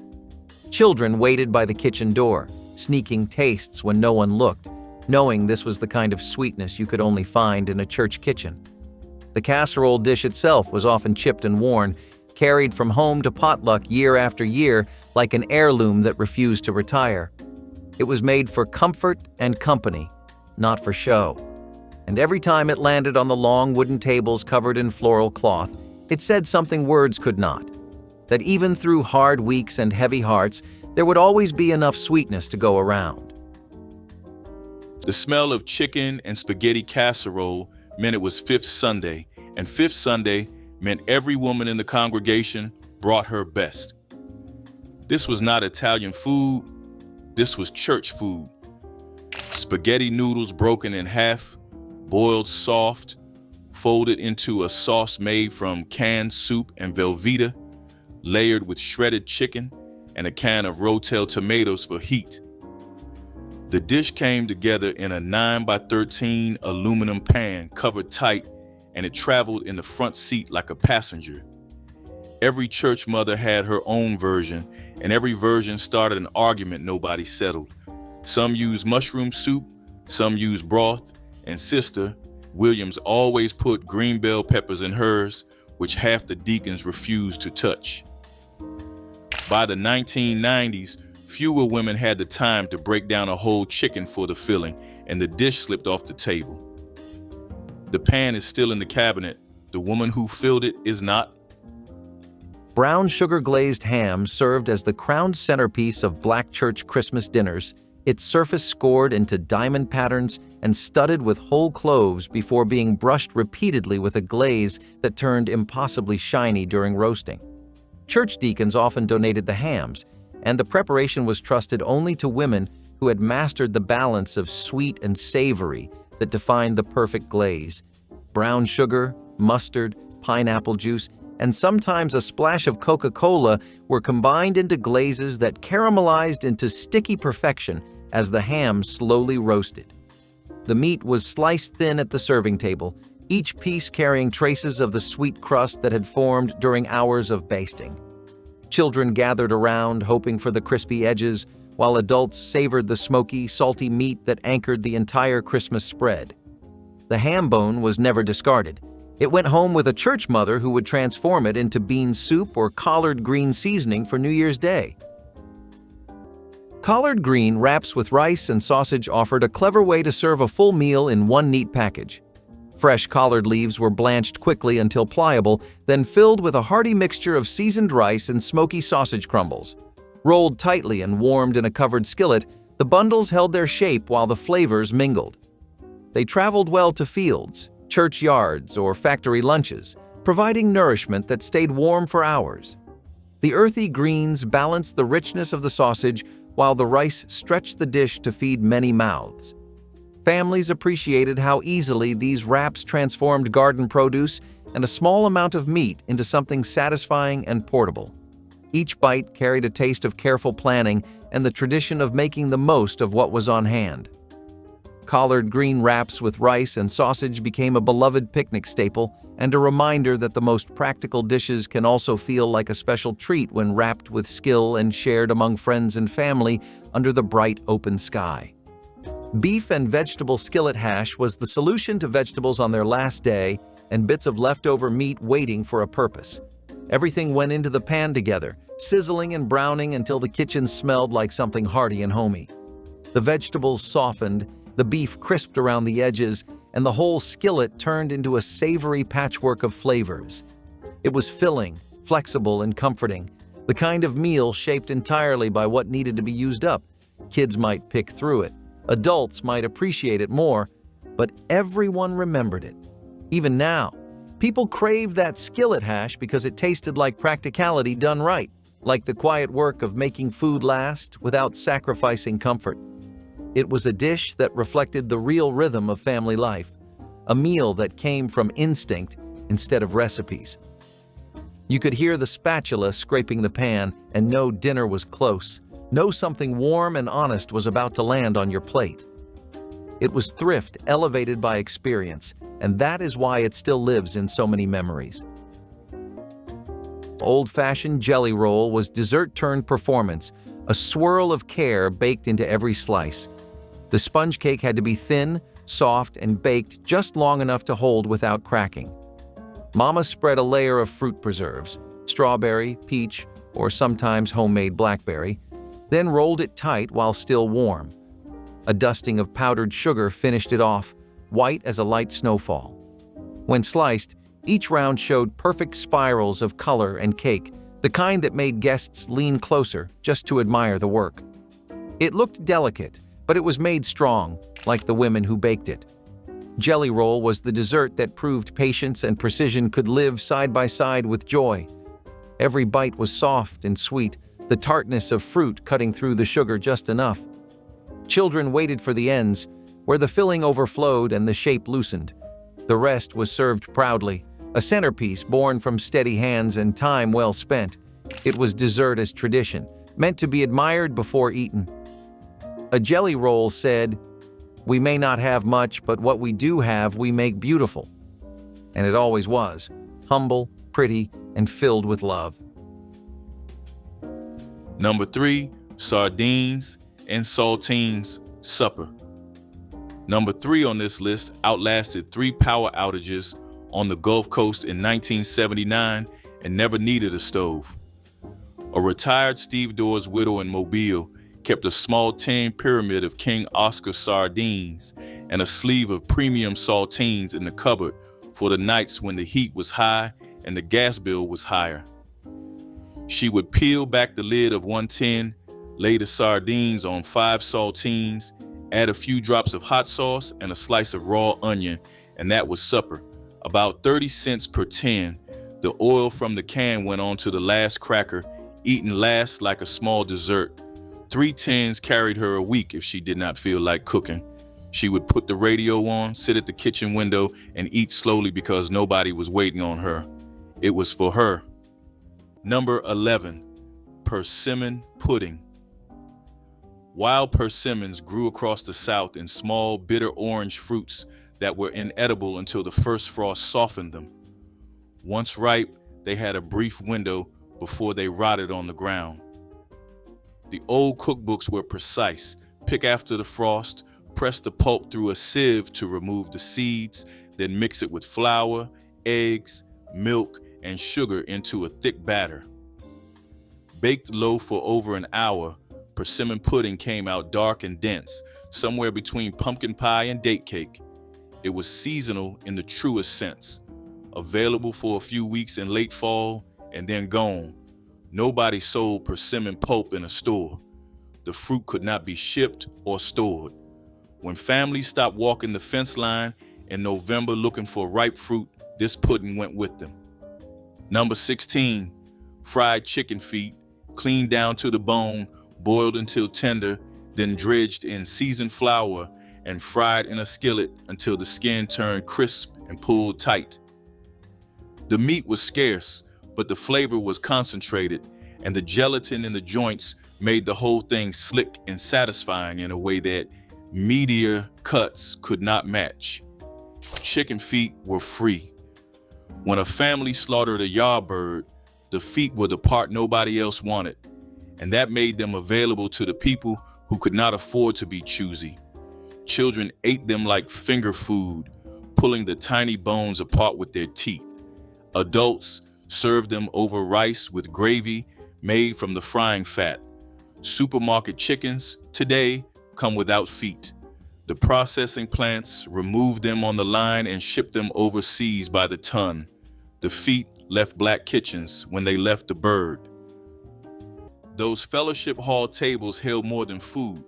Children waited by the kitchen door, sneaking tastes when no one looked, knowing this was the kind of sweetness you could only find in a church kitchen. The casserole dish itself was often chipped and worn, carried from home to potluck year after year like an heirloom that refused to retire. It was made for comfort and company, not for show. And every time it landed on the long wooden tables covered in floral cloth, it said something words could not. That even through hard weeks and heavy hearts, there would always be enough sweetness to go around. The smell of chicken and spaghetti casserole meant it was Fifth Sunday, and Fifth Sunday meant every woman in the congregation brought her best. This was not Italian food, this was church food. Spaghetti noodles broken in half, boiled soft, folded into a sauce made from canned soup and Velveeta, layered with shredded chicken and a can of Rotel tomatoes for heat. The dish came together in a 9x13 aluminum pan covered tight, and it traveled in the front seat like a passenger. Every church mother had her own version, and every version started an argument nobody settled. Some used mushroom soup, some used broth, and Sister Williams always put green bell peppers in hers, which half the deacons refused to touch. By the 1990s, fewer women had the time to break down a whole chicken for the filling, and the dish slipped off the table. The pan is still in the cabinet. The woman who filled it is not. Brown sugar-glazed ham served as the crowned centerpiece of black church Christmas dinners, its surface scored into diamond patterns and studded with whole cloves before being brushed repeatedly with a glaze that turned impossibly shiny during roasting. Church deacons often donated the hams, and the preparation was trusted only to women who had mastered the balance of sweet and savory that defined the perfect glaze. Brown sugar, mustard, pineapple juice, and sometimes a splash of Coca-Cola were combined into glazes that caramelized into sticky perfection as the ham slowly roasted. The meat was sliced thin at the serving table, each piece carrying traces of the sweet crust that had formed during hours of basting. Children gathered around, hoping for the crispy edges, while adults savored the smoky, salty meat that anchored the entire Christmas spread. The ham bone was never discarded. It went home with a church mother who would transform it into bean soup or collard green seasoning for New Year's Day. Collard green wraps with rice and sausage offered a clever way to serve a full meal in one neat package. Fresh collard leaves were blanched quickly until pliable, then filled with a hearty mixture of seasoned rice and smoky sausage crumbles. Rolled tightly and warmed in a covered skillet, the bundles held their shape while the flavors mingled. They traveled well to fields, churchyards, or factory lunches, providing nourishment that stayed warm for hours. The earthy greens balanced the richness of the sausage, while the rice stretched the dish to feed many mouths. Families appreciated how easily these wraps transformed garden produce and a small amount of meat into something satisfying and portable. Each bite carried a taste of careful planning and the tradition of making the most of what was on hand. Collard green wraps with rice and sausage became a beloved picnic staple and a reminder that the most practical dishes can also feel like a special treat when wrapped with skill and shared among friends and family under the bright open sky. Beef and vegetable skillet hash was the solution to vegetables on their last day and bits of leftover meat waiting for a purpose. Everything went into the pan together, sizzling and browning until the kitchen smelled like something hearty and homey. The vegetables softened, the beef crisped around the edges, and the whole skillet turned into a savory patchwork of flavors. It was filling, flexible, and comforting, the kind of meal shaped entirely by what needed to be used up. Kids might pick through it, adults might appreciate it more, but everyone remembered it. Even now, people crave that skillet hash because it tasted like practicality done right, like the quiet work of making food last without sacrificing comfort. It was a dish that reflected the real rhythm of family life, a meal that came from instinct instead of recipes. You could hear the spatula scraping the pan and know dinner was close, know something warm and honest was about to land on your plate. It was thrift elevated by experience, and that is why it still lives in so many memories. Old-fashioned jelly roll was dessert-turned performance, a swirl of care baked into every slice. The sponge cake had to be thin, soft, and baked just long enough to hold without cracking. Mama spread a layer of fruit preserves, strawberry, peach, or sometimes homemade blackberry, then rolled it tight while still warm. A dusting of powdered sugar finished it off, white as a light snowfall. When sliced, each round showed perfect spirals of color and cake, the kind that made guests lean closer just to admire the work. It looked delicate, but it was made strong, like the women who baked it. Jelly roll was the dessert that proved patience and precision could live side by side with joy. Every bite was soft and sweet, the tartness of fruit cutting through the sugar just enough. Children waited for the ends, where the filling overflowed and the shape loosened. The rest was served proudly, a centerpiece born from steady hands and time well spent. It was dessert as tradition, meant to be admired before eaten. A jelly roll said, "We may not have much, but what we do have we make beautiful." And it always was, humble, pretty, and filled with love. Number 3, sardines and saltines supper. Number 3 on this list outlasted 3 power outages on the Gulf Coast in 1979 and never needed a stove. A retired Steve Doer's widow in Mobile kept a small tin pyramid of King Oscar sardines and a sleeve of premium saltines in the cupboard for the nights when the heat was high and the gas bill was higher. She would peel back the lid of one tin, lay the sardines on 5 saltines, add a few drops of hot sauce and a slice of raw onion, and that was supper. About 30 cents per tin. The oil from the can went on to the last cracker, eaten last like a small dessert. 3 tins carried her a week if she did not feel like cooking. She would put the radio on, sit at the kitchen window, and eat slowly because nobody was waiting on her. It was for her. Number 11, persimmon pudding. Wild persimmons grew across the South in small, bitter orange fruits that were inedible until the first frost softened them. Once ripe, they had a brief window before they rotted on the ground. The old cookbooks were precise. Pick after the frost, press the pulp through a sieve to remove the seeds, then mix it with flour, eggs, milk, and sugar into a thick batter. Baked low for over an hour, persimmon pudding came out dark and dense, somewhere between pumpkin pie and date cake. It was seasonal in the truest sense, available for a few weeks in late fall and then gone. Nobody sold persimmon pulp in a store. The fruit could not be shipped or stored. When families stopped walking the fence line in November looking for ripe fruit, this pudding went with them. Number 16, fried chicken feet, cleaned down to the bone, boiled until tender, then dredged in seasoned flour and fried in a skillet until the skin turned crisp and pulled tight. The meat was scarce, but the flavor was concentrated, and the gelatin in the joints made the whole thing slick and satisfying in a way that meatier cuts could not match. Chicken feet were free. When a family slaughtered a yard bird, the feet were the part nobody else wanted, and that made them available to the people who could not afford to be choosy. Children ate them like finger food, pulling the tiny bones apart with their teeth. Adults served them over rice with gravy made from the frying fat. Supermarket chickens today come without feet. The processing plants removed them on the line and shipped them overseas by the ton. The feet left black kitchens when they left the bird. Those fellowship hall tables held more than food.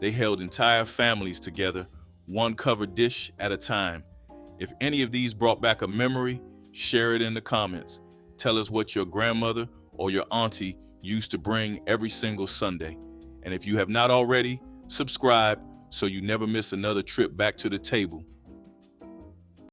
They held entire families together, one covered dish at a time. If any of these brought back a memory, share it in the comments. Tell us what your grandmother or your auntie used to bring every single Sunday. And if you have not already, subscribe so you never miss another trip back to the table.